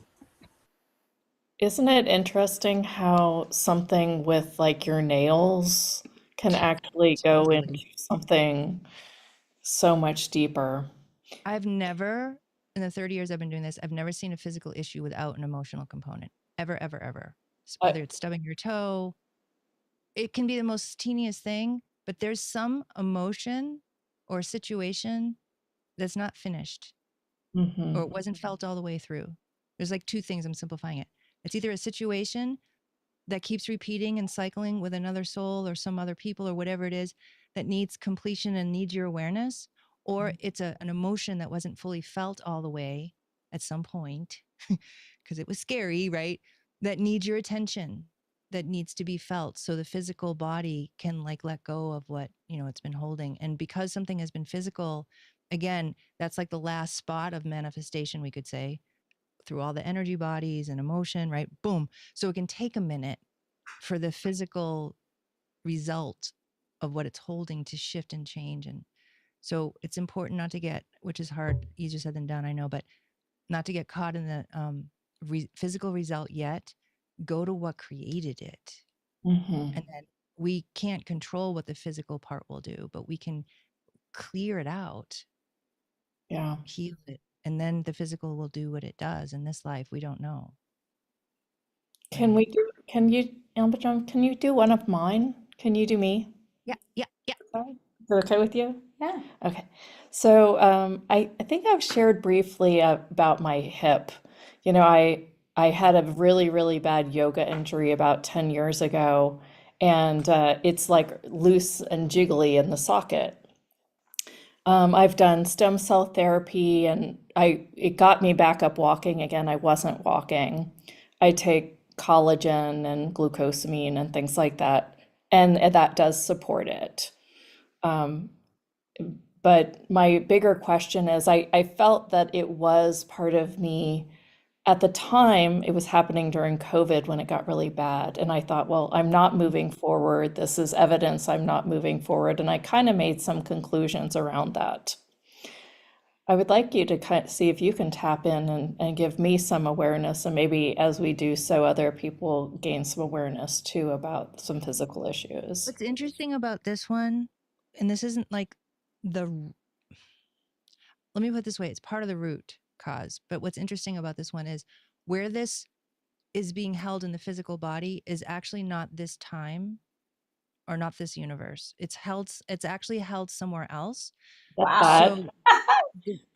Isn't it interesting how something with like your nails can actually go Totally. into something so much deeper? I've never, in the 30 years I've been doing this, I've never seen a physical issue without an emotional component. Ever, ever, ever. I, Whether it's stubbing your toe, it can be the most teeniest thing, but there's some emotion or situation that's not finished or it wasn't felt all the way through. There's like two things, I'm simplifying it. It's either a situation that keeps repeating and cycling with another soul or some other people or whatever it is that needs completion and needs your awareness, or it's an emotion that wasn't fully felt all the way at some point because it was scary, right? That needs your attention, that needs to be felt so the physical body can like let go of what, it's been holding. And because something has been physical, again, that's like the last spot of manifestation, we could say, through all the energy bodies and emotion, right? Boom. So it can take a minute for the physical result of what it's holding to shift and change. And so it's important not to get, which is hard, easier said than done, I know, but not to get caught in the physical result yet. Go to what created it. And then we can't control what the physical part will do, but we can clear it out, yeah. heal it, and then the physical will do what it does. In this life, we don't know. Can we do, can you, Amber, can you do one of mine? Can you do me? Yeah. Is that okay with you? Yeah. Okay. So I think I've shared briefly about my hip. I had a really, really bad yoga injury about 10 years ago, and it's like loose and jiggly in the socket. I've done stem cell therapy, and it got me back up walking again. I wasn't walking. I take collagen and glucosamine and things like that, and that does support it. Um, but my bigger question is I felt that it was part of me at the time, it was happening during COVID when it got really bad. And I thought, well, I'm not moving forward. This is evidence I'm not moving forward. And I kind of made some conclusions around that. I would like you to kind of see if you can tap in and give me some awareness, and maybe as we do so, other people gain some awareness too about some physical issues. What's interesting about this one, and this isn't like the, let me put it this way, it's part of the root cause. But what's interesting about this one is where this is being held in the physical body is actually not this time or not this universe. It's actually held somewhere else. That, So, and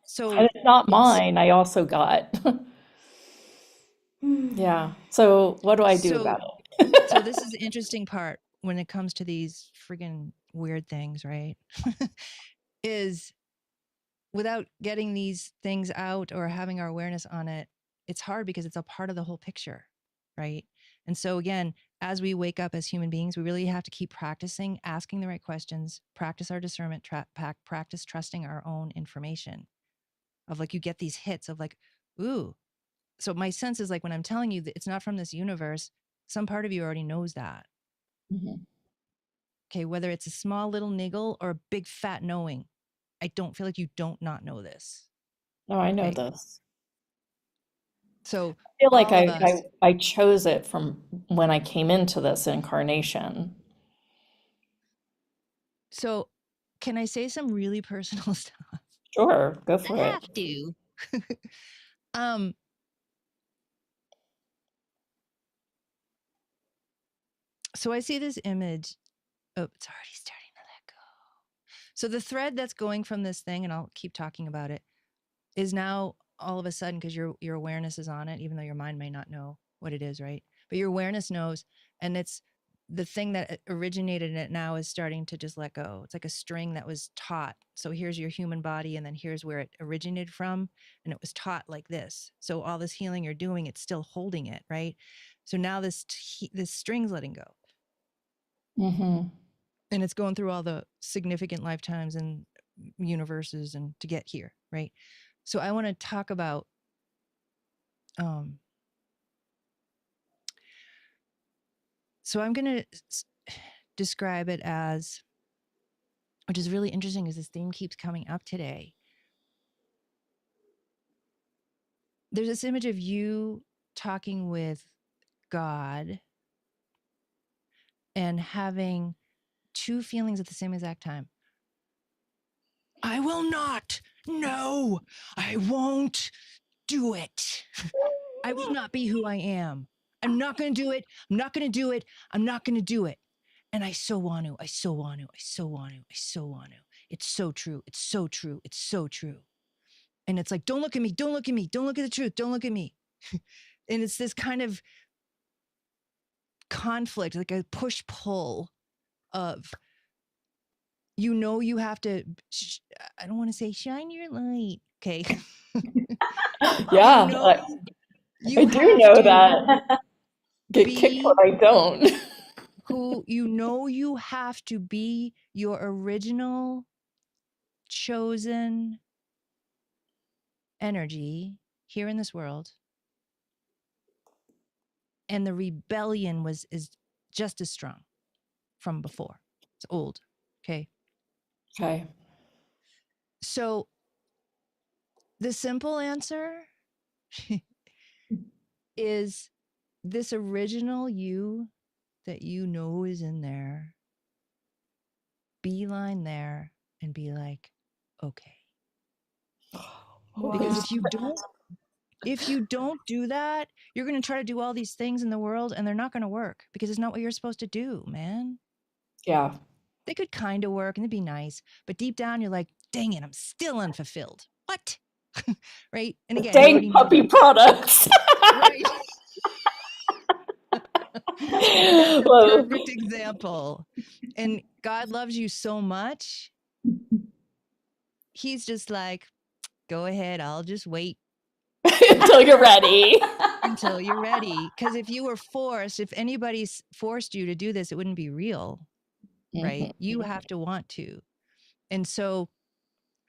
so it's not it's, mine. I also got. Yeah. So what do I do so, about it? so this is the interesting part when it comes to these friggin' weird things, right? Is without getting these things out or having our awareness on it, it's hard because it's a part of the whole picture, right? And so again, as we wake up as human beings, we really have to keep practicing asking the right questions, practice our discernment, practice trusting our own information. Of like, you get these hits of like, ooh. So my sense is like when I'm telling you that it's not from this universe, some part of you already knows that. Mhm. Okay, whether it's a small little niggle or a big fat knowing, I don't feel like you don't not know this. No, I know Okay, this. so I feel like all of us. I chose it from when I came into this incarnation. So can I say some really personal stuff? Sure, go for I it. have to. um, so I see this image. Oh, it's already starting to let go. So the thread that's going from this thing, and I'll keep talking about it, is now all of a sudden, because your awareness is on it, even though your mind may not know what it is, right? But your awareness knows, and it's the thing that originated in it now is starting to just let go. It's like a string that was taut. So here's your human body, and then here's where it originated from, and it was taut like this. So all this healing you're doing, it's still holding it, right? So now this string's letting go, Mm-hmm. and it's going through all the significant lifetimes and universes and to get here, right? So I want to talk about so I'm going to describe it as, which is really interesting because this theme keeps coming up today. There's this image of you talking with God and having two feelings at the same exact time. I will not. No, I won't do it. I will not be who I am. I'm not going to do it. I'm not going to do it. I'm not going to do it. And I so want to. I so want to. I so want to. I so want to. It's so true. It's so true. It's so true. And it's like, don't look at me. Don't look at me. Don't look at the truth. Don't look at me. And it's this kind of conflict, like a push pull of, you have to, I don't want to say shine your light. Okay. Yeah, I do know that. Get kicked when I don't. who you have to be your original chosen energy here in this world, and the rebellion is just as strong from before. It's old. Okay. Okay. So the simple answer is this original you that you know is in there, beeline there and be like, okay. Because if you don't do that, you're going to try to do all these things in the world and they're not going to work because it's not what you're supposed to do, man. Yeah. They could kind of work and it'd be nice, but deep down you're like, dang it, I'm still unfulfilled. What? Right? And again, you already Dang know puppy that. products. Right. That's a Well, perfect example. And God loves you so much. He's just like, go ahead, I'll just wait until you're ready. until you're ready. Because if you were forced, if anybody forced you to do this, it wouldn't be real, right? Mhm. You have to want to. And so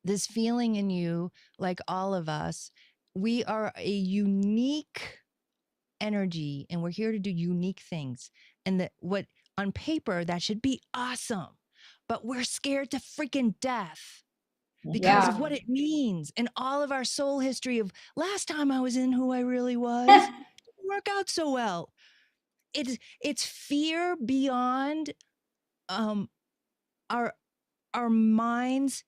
this feeling in you, like all of us, we are a unique energy, and we're here to do unique things. And that what on paper that should be awesome, but we're scared to freaking death because of what it means and all of our soul history of last time I was in who I really was didn't work out so well. It's fear beyond our mind's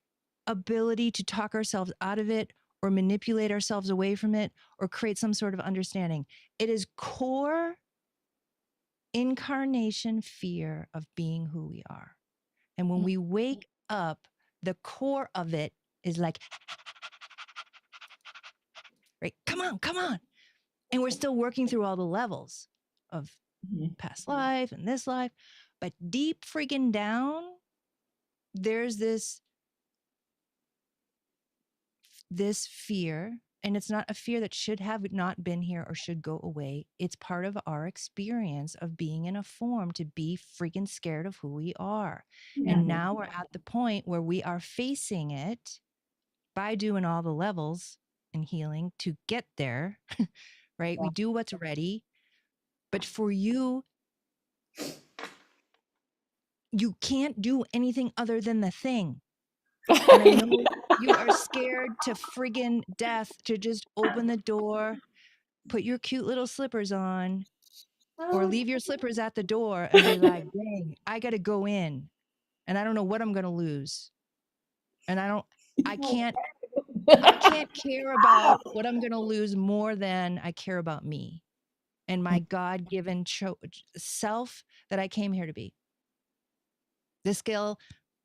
ability to talk ourselves out of it or manipulate ourselves away from it or create some sort of understanding. It is core incarnation fear of being who we are. And when we wake up, the core of it is like, right, come on. And we're still working through all the levels of past life and this life. But deep friggin' down, there's this fear, and it's not a fear that should have not been here or should go away. It's part of our experience of being in a form to be freaking scared of who we are. And now we're at the point where we are facing it by doing all the levels and healing to get there, right? We do what's ready. But for you, you can't do anything other than the thing. And I know you are scared to friggin' death to just open the door, put your cute little slippers on, or leave your slippers at the door and be like, dang, I got to go in and I don't know what I'm going to lose. And I can't care about what I'm going to lose more than I care about me and my God-given self that I came here to be. The scale,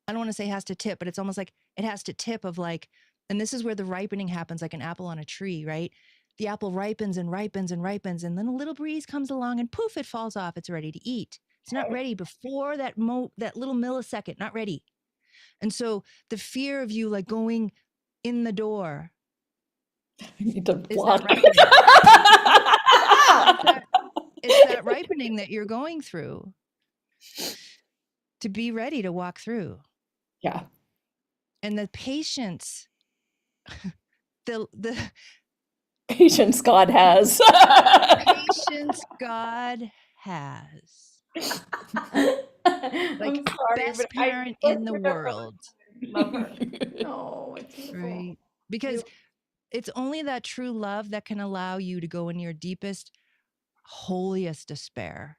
I don't want to say has to tip, but it's almost like it has to tip of like, and this is where the ripening happens, like an apple on a tree, right? The apple ripens and ripens and ripens, and then a little breeze comes along and poof, it falls off. It's ready to eat. It's not ready before that little millisecond, not ready. And so the fear of you like going in the door need to is block. that ripening. It's that ripening that you're going through to be ready to walk through. Yeah. And the patience, the Patience God has. patience God has. Like I'm sorry, best but parent in the world. love her. Oh, it's beautiful. Right. Because it's only that true love that can allow you to go in your deepest, holiest despair.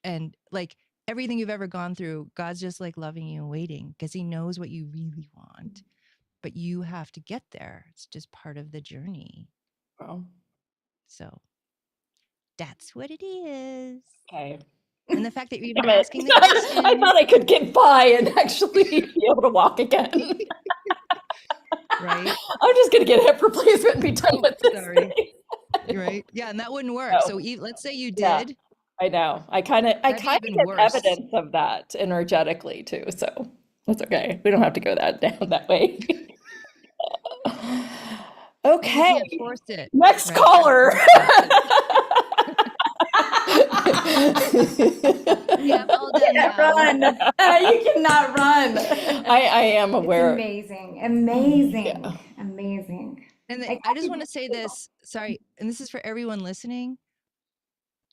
And like everything you've ever gone through, God's just like loving you and waiting because he knows what you really want. But you have to get there. It's just part of the journey. Wow. So that's what it is. Okay. And the fact that you're even Damn it. asking the question. I thought I could get by and actually be able to walk again. Right. I'm just going to get hip replacement and be done with this. Sorry. Right. Yeah. And that wouldn't work. No. So let's say you Yeah. did. I know. I kind of That'd be even get worse. evidence of that energetically too. So that's okay. We don't have to go down that way. And Okay. you can't force it. Next right? caller. Yeah, I'm all done now. Run. You cannot run. I am aware. It's amazing. Yeah. Amazing. And I just want to say this, sorry, and this is for everyone listening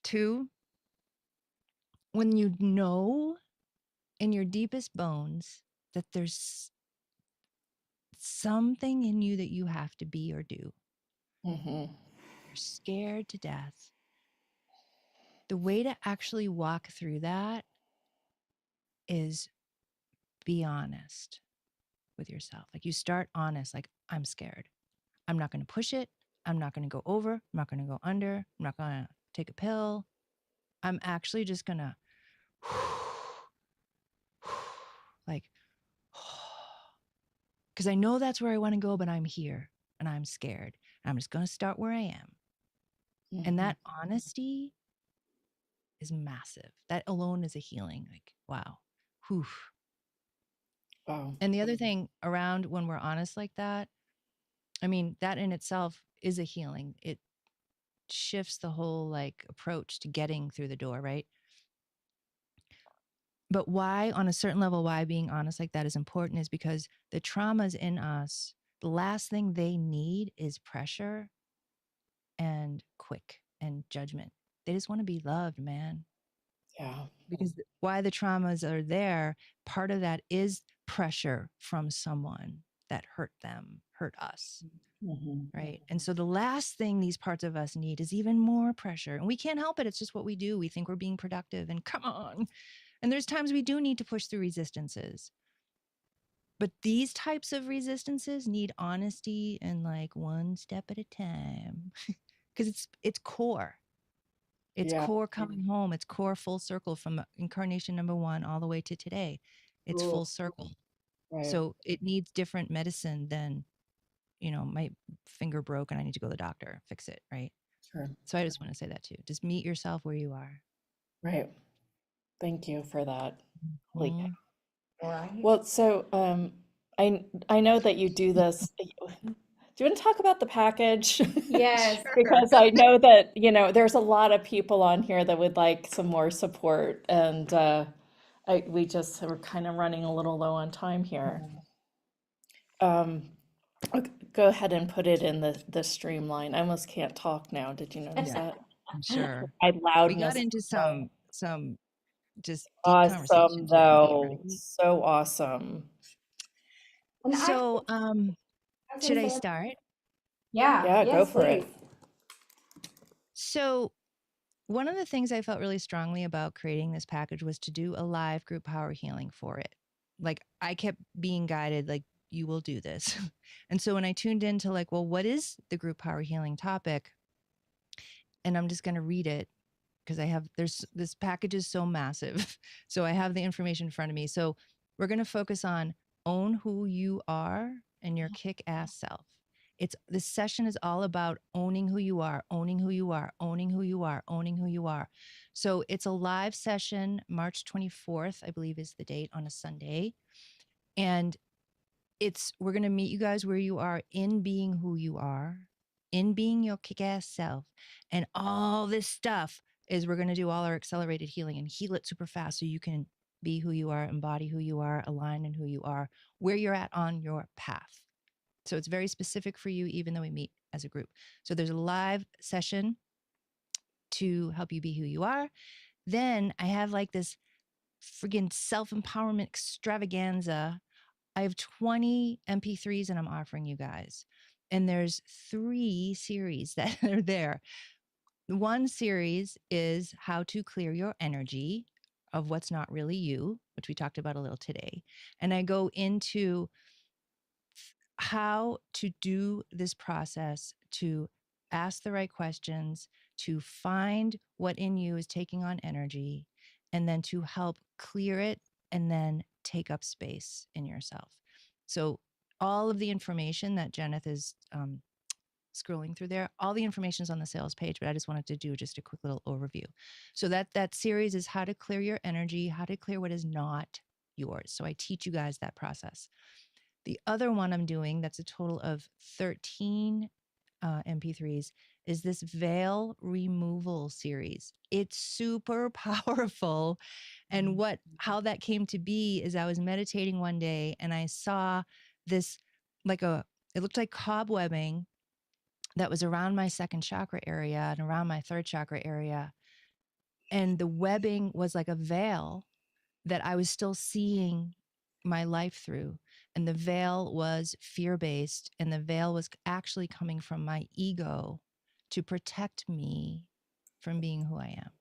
too. When you know in your deepest bones that there's something in you that you have to be or do, you're scared to death. The way to actually walk through that is be honest with yourself. Like you start honest, like I'm scared. I'm not going to push it. I'm not going to go over. I'm not going to go under. I'm not going to take a pill. I'm actually just going to like, because I know that's where I want to go, but I'm here and I'm scared. I'm just going to start where I am. And that honesty is massive. That alone is a healing. Like, wow. Whew. Wow. And the other thing around when we're honest like that, I mean, that in itself is a healing. It shifts the whole like approach to getting through the door, right? But why, on a certain level, why being honest like that is important is because the traumas in us, the last thing they need is pressure and quick and judgment. They just want to be loved, man. Yeah. Because why the traumas are there, part of that is pressure from someone that hurt them, hurt us. Mhm. Right. And so the last thing these parts of us need is even more pressure. And we can't help it. It's just what we do. We think we're being productive and come on. And there's times we do need to push through resistances. But these types of resistances need honesty and like one step at a time. Because it's core. It's Yeah. core coming home. It's core full circle from incarnation number 1 all the way to today. It's Cool. full circle. Right. So it needs different medicine than, my finger broke and I need to go to the doctor, fix it. Right. Sure. So I just want to say that too. Just meet yourself where you are. Right. Thank you for that. Holy cow. Mm. Right. Well, so I know that you do this. Do you want to talk about the package? Yes. Because I know that, there's a lot of people on here that would like some more support, and we just are kind of running a little low on time here. Go ahead and put it in the streamline. I almost can't talk now. Did you notice Yeah, that? I'm sure. My We loudness. got into some just deep Awesome, conversations with me, though. right? So awesome. And So I was should gonna I say, start? Yeah, go yes, for it. please. So one of the things I felt really strongly about creating this package was to do a live group power healing for it. Like I kept being guided, like, you will do this. And so when I tuned into like, well, what is the group power healing topic? And I'm just going to read it because this package is so massive. So I have the information in front of me. So we're going to focus on own who you are and your kick-ass self. This session is all about owning who you are, owning who you are, owning who you are, owning who you are. So it's a live session, March 24th, I believe is the date, on a Sunday. And we're going to meet you guys where you are in being who you are, in being your kick-ass self. And all this stuff is we're going to do all our accelerated healing and heal it super fast so you can be who you are, embody who you are, align in who you are, where you're at on your path. So it's very specific for you, even though we meet as a group. So there's a live session to help you be who you are. Then I have like this friggin' self-empowerment extravaganza. I have 20 MP3s and I'm offering you guys. And there's 3 series that are there. One series is how to clear your energy of what's not really you, which we talked about a little today. And I go into how to do this process, to ask the right questions, to find what in you is taking on energy, and then to help clear it and then take up space in yourself. So all of the information that Jeneth is scrolling through there, all the information is on the sales page, but I just wanted to do just a quick little overview. So that series is how to clear your energy, how to clear what is not yours. So I teach you guys that process. The other one I'm doing, that's a total of 13 MP3s, is this veil removal series. It's super powerful. And how that came to be is I was meditating one day and I saw this, it looked like cobwebbing that was around my second chakra area and around my third chakra area. And the webbing was like a veil that I was still seeing my life through. And the veil was fear-based, and the veil was actually coming from my ego to protect me from being who I am.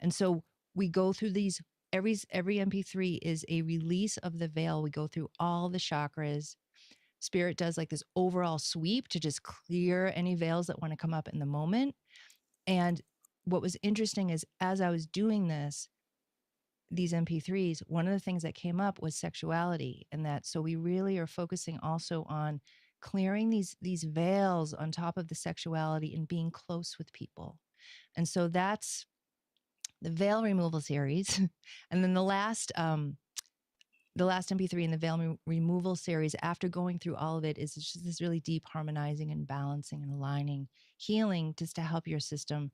And so we go through these, every MP3 is a release of the veil. We go through all the chakras. Spirit does like this overall sweep to just clear any veils that want to come up in the moment. And what was interesting is as I was doing these MP3s, one of the things that came up was sexuality, and so we really are focusing also on clearing these veils on top of the sexuality and being close with people. And so that's the veil removal series. And then the last MP3 in the veil removal series, after going through all of it, is just this really deep harmonizing and balancing and aligning healing just to help your system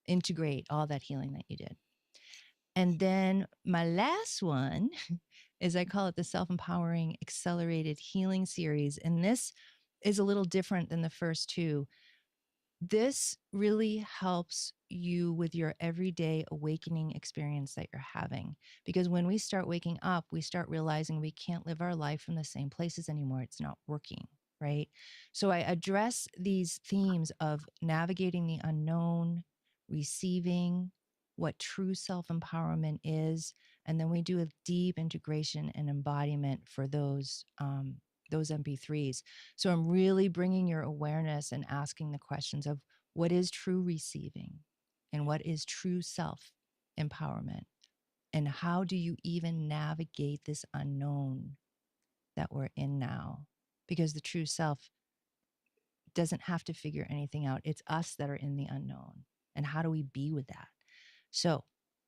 integrate all that healing that you did. And then my last one is I call it the Self-Empowering Accelerated Healing Series. And this is a little different than the first two. This really helps you with your everyday awakening experience that you're having. Because when we start waking up, we start realizing we can't live our life from the same places anymore. It's not working, right? So I address these themes of navigating the unknown, receiving what true self empowerment is. And then we do a deep integration and embodiment for those MP3s. So I'm really bringing your awareness and asking the questions of what is true receiving and what is true self empowerment, and how do you even navigate this unknown that we're in now? Because the true self doesn't have to figure anything out. It's us that are in the unknown. And how do we be with that? So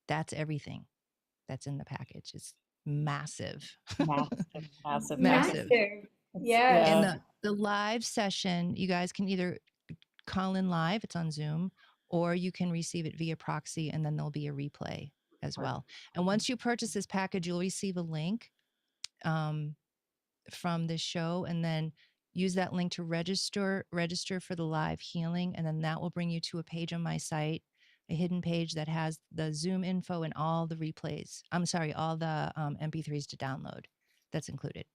that's everything that's in the package. It's massive. Massive, massive Massive. package. Yes. And Yeah. the live session, you guys can either call in live, it's on Zoom, or you can receive it via proxy, and then there'll be a replay as well. And once you purchase this package, you'll receive a link from this show, and then use that link to register for the live healing, and then that will bring you to a page on my site, a hidden page that has the Zoom info and all the replays. I'm sorry, all the MP3s to download. That's included.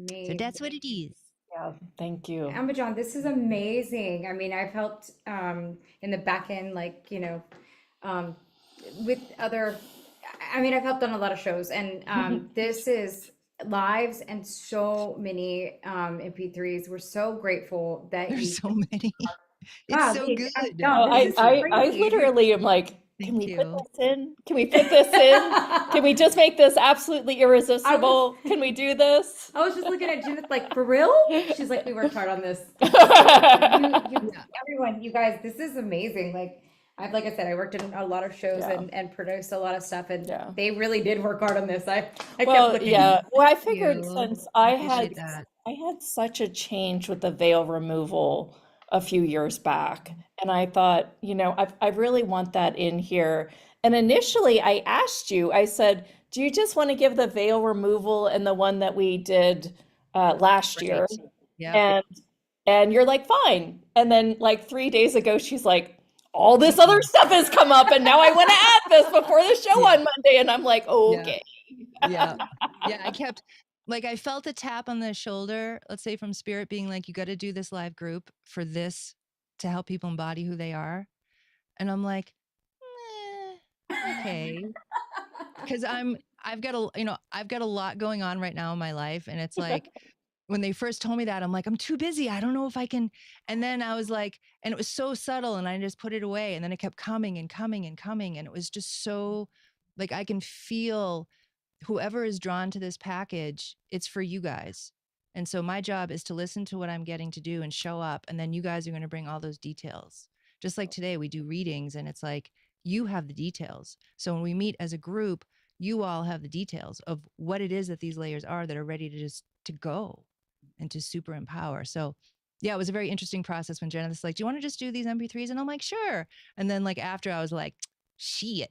So that's what it is. Yeah, thank you. Amber John, this is amazing. I mean, I've helped in the back end, um, with other, I mean, I've helped on a lot of shows, and this is lives and so many MP3s. We're so grateful that There's you, so many. It's wow, so good. no, Oh, this is I crazy. literally am like, can Thank we put you. this in? Can we put this in? Can we just make this absolutely irresistible? Can we do this? I was just looking at Judith like, for real? She's like, we worked hard on this. Everyone, you guys, this is amazing. Like I said, I worked in a lot of shows Yeah. and produced a lot of stuff, and Yeah. they really did work hard on this. I kept Well, looking. yeah. Well, I Thank figured you. since I appreciate that. I had such a change with the veil removal a few years back, and I thought, I really want that in here. And initially, I asked you, I said, "Do you just want to give the veil removal and the one that we did last year?" Right. Yeah. And you're like, "Fine." And then like 3 days ago, she's like, "All this other stuff has come up, and now I want to add this before the show Yeah. on Monday." And I'm like, Yeah. "Okay." Yeah. Yeah. I felt a tap on the shoulder, let's say from spirit, being like, you got to do this live group for this to help people embody who they are. And I'm like, okay. Because I've got a lot going on right now in my life. And it's like, when they first told me that, I'm like, I'm too busy. I don't know if I can. And then I was like, and it was so subtle, and I just put it away. And then it kept coming and coming and coming. And it was just so, like, I can feel whoever is drawn to this package, it's for you guys. And so my job is to listen to what I'm getting to do and show up. And then you guys are going to bring all those details. Just like today, we do readings, and it's like, you have the details. So when we meet as a group, you all have the details of what it is that these layers are that are ready to just to go and to super empower. So yeah, it was a very interesting process when Jenna was like, do you want to just do these MP3s? And I'm like, sure. And then like after, I was like, shit,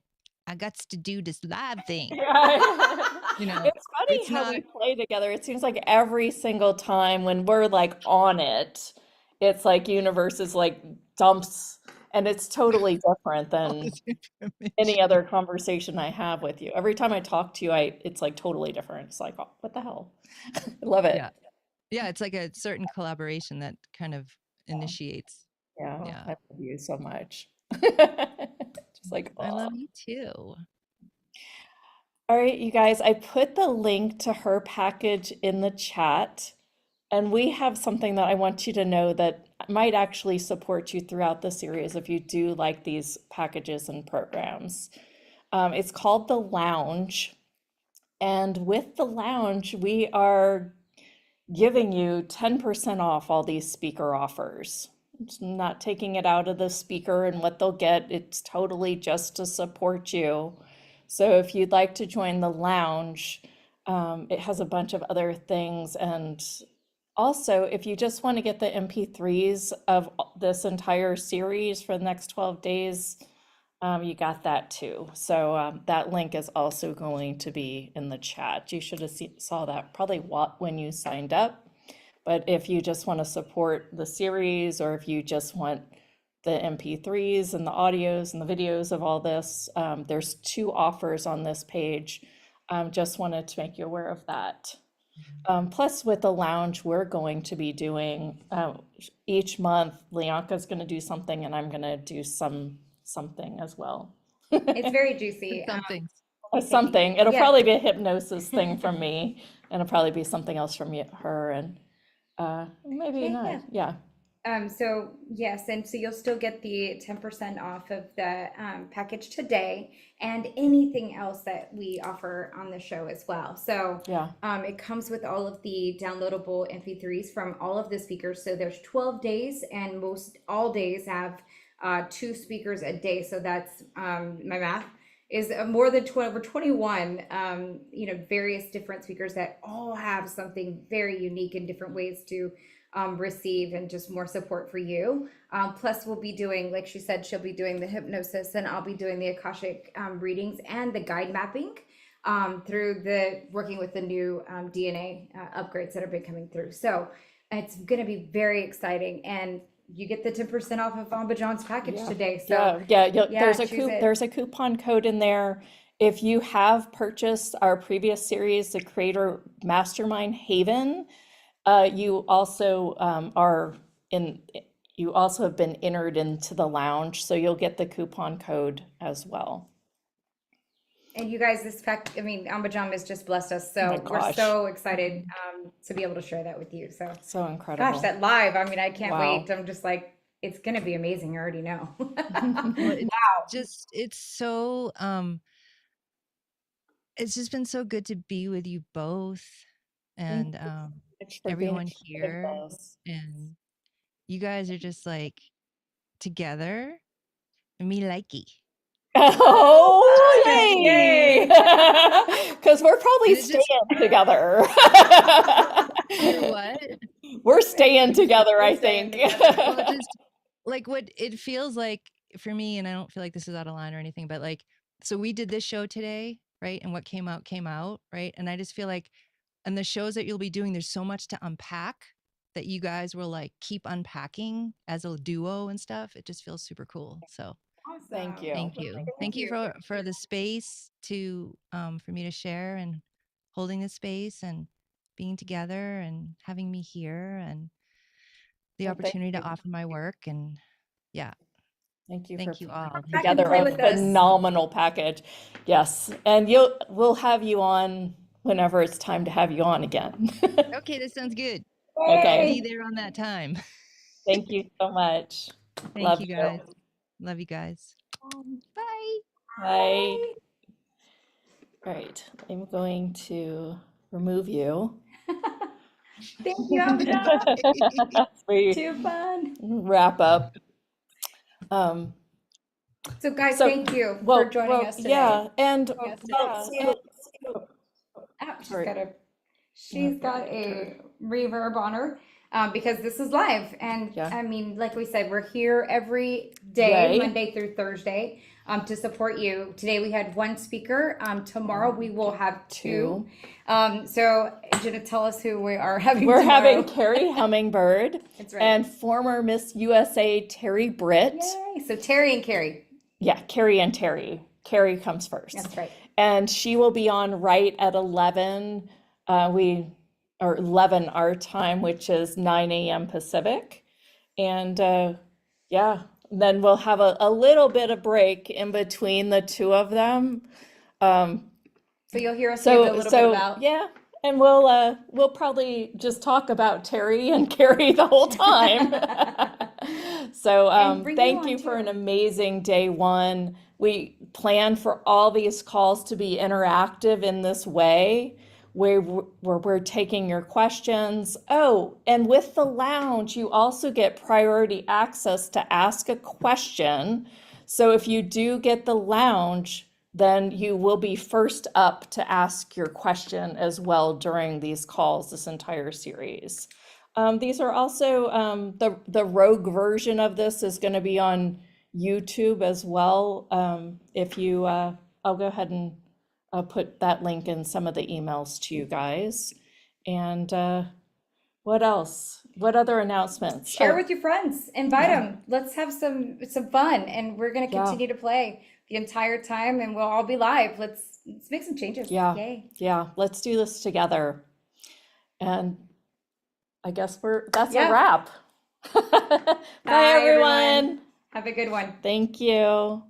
I got to do this live thing. You know, It's funny it's how not, we play together. It seems like every single time when we're like on it, it's like universe is like dumps, and it's totally different all than this information. any other conversation I have with you. Every time I talk to you, it's like totally different. It's like, oh, what the hell? I love it. Yeah. Yeah. It's like a certain collaboration that kind of initiates. Yeah, Yeah. I love you so much. Just like, I oh. love you too. All right, you guys, I put the link to her package in the chat, and we have something that I want you to know that might actually support you throughout the series if you do like these packages and programs. It's called the Lounge, and with the Lounge, we are giving you 10% off all these speaker offers. It's not taking it out of the speaker and what they'll get, it's totally just to support you. So if you'd like to join the lounge, it has a bunch of other things. And also, if you just want to get the MP3s of this entire series for the next 12 days, You got that too. So that link is also going to be in the chat. You should have saw that probably when you signed up. But if you just want to support the series, or if you just want the MP3s and the audios and the videos of all this, there's 2 offers on this page. Just wanted to make you aware of that. Plus, with the lounge, we're going to be doing each month. Leonka's going to do something, and I'm going to do something as well. It's very juicy. Something. Something. It'll Yes. probably be a hypnosis thing from me, and it'll probably be something else from her, and maybe Okay, not. Yeah. So yes, and so you'll still get the 10% off of the package today and anything else that we offer on the show as well. So Yeah. it comes with all of the downloadable MP3s from all of the speakers. So there's 12 days, and most all days have 2 speakers a day. So that's my math is more than 12 or 21, various different speakers that all have something very unique in different ways to receive and just more support for you. Plus we'll be doing, like she said, she'll be doing the hypnosis, and I'll be doing the Akashic readings and the guide mapping through the working with the new DNA upgrades that have been coming through. So it's going to be very exciting, and you get the 10% off of Amba John's package today. So yeah, choose it. there's a coupon code in there. If you have purchased our previous series, the Creator Mastermind Haven, you also you also have been entered into the lounge, so you'll get the coupon code as well. And you guys, Amba John has just blessed us. Oh my So we're gosh. so excited to be able to share that with you. So incredible. gosh, that live, I can't Wow. wait. I'm just like, it's going to be amazing. I already know. It's so it's just been so good to be with you both, and Thanks for being everyone a part of here, this. and you guys are just like together, me likey. Oh, Yay! yay! Because we're probably And it just- staying together. You're what? We're staying together, I We're staying think. together. Well, just like what it feels like for me, and I don't feel like this is out of line or anything, but like, so we did this show today, right? And what came out, right? And I just feel like, and the shows that you'll be doing, there's so much to unpack that you guys will like keep unpacking as a duo and stuff. It just feels super cool. So Thank you. thank you. Thank you for the space to for me to share, and holding the space, and being together, and having me here, and the Well, thank opportunity to you. offer my work. And yeah, Thank you thank for you all. Back and together play a with us. phenomenal package. Yes, and we'll have you on whenever it's time to have you on again. Okay, that sounds good. Okay. Be there on that time. Thank you so much. Thank Love you guys. Love you guys. Bye. Bye. All right, I'm going to remove you. Thank you, Amba John. We Too fun. wrap up. So guys, So, thank you for joining us today. Yeah, and She's got a reverb on her because this is live. And Yeah. like we said, we're here every day, Right. Monday through Thursday, to support you. Today we had 1 speaker. Tomorrow we will have 2. So Jenna, tell us who we are having we're tomorrow. having Carrie Hummingbird That's right. and former Miss USA Terry Britt. Yay. So Terry and Carrie. Yeah, Carrie and Terry. Carrie comes first. That's right. And she will be on right at 11. 11 our time, which is 9 a.m. Pacific. And then we'll have a little bit of break in between the 2 of them. So you'll hear us give a little bit about. Yeah, and we'll probably just talk about Terry and Carrie the whole time. So And bring you thank on you for too. an amazing day 1. We plan for all these calls to be interactive in this way, where we're taking your questions. Oh, and with the lounge, you also get priority access to ask a question. So if you do get the lounge, then you will be first up to ask your question as well during these calls, this entire series. These are also, the rogue version of this is going to be on YouTube as well. If you, I'll go ahead and put that link in some of the emails to you guys. And what else? What other announcements? Share Oh, with your friends, invite yeah. them. Let's have some fun, and we're gonna Yeah. continue to play the entire time, and we'll all be live. Let's make some changes. Yeah. Yay! Yeah, let's do this together. And I guess that's a Yeah. wrap. Bye, Bye, everyone. everyone. Have a good one. Thank you.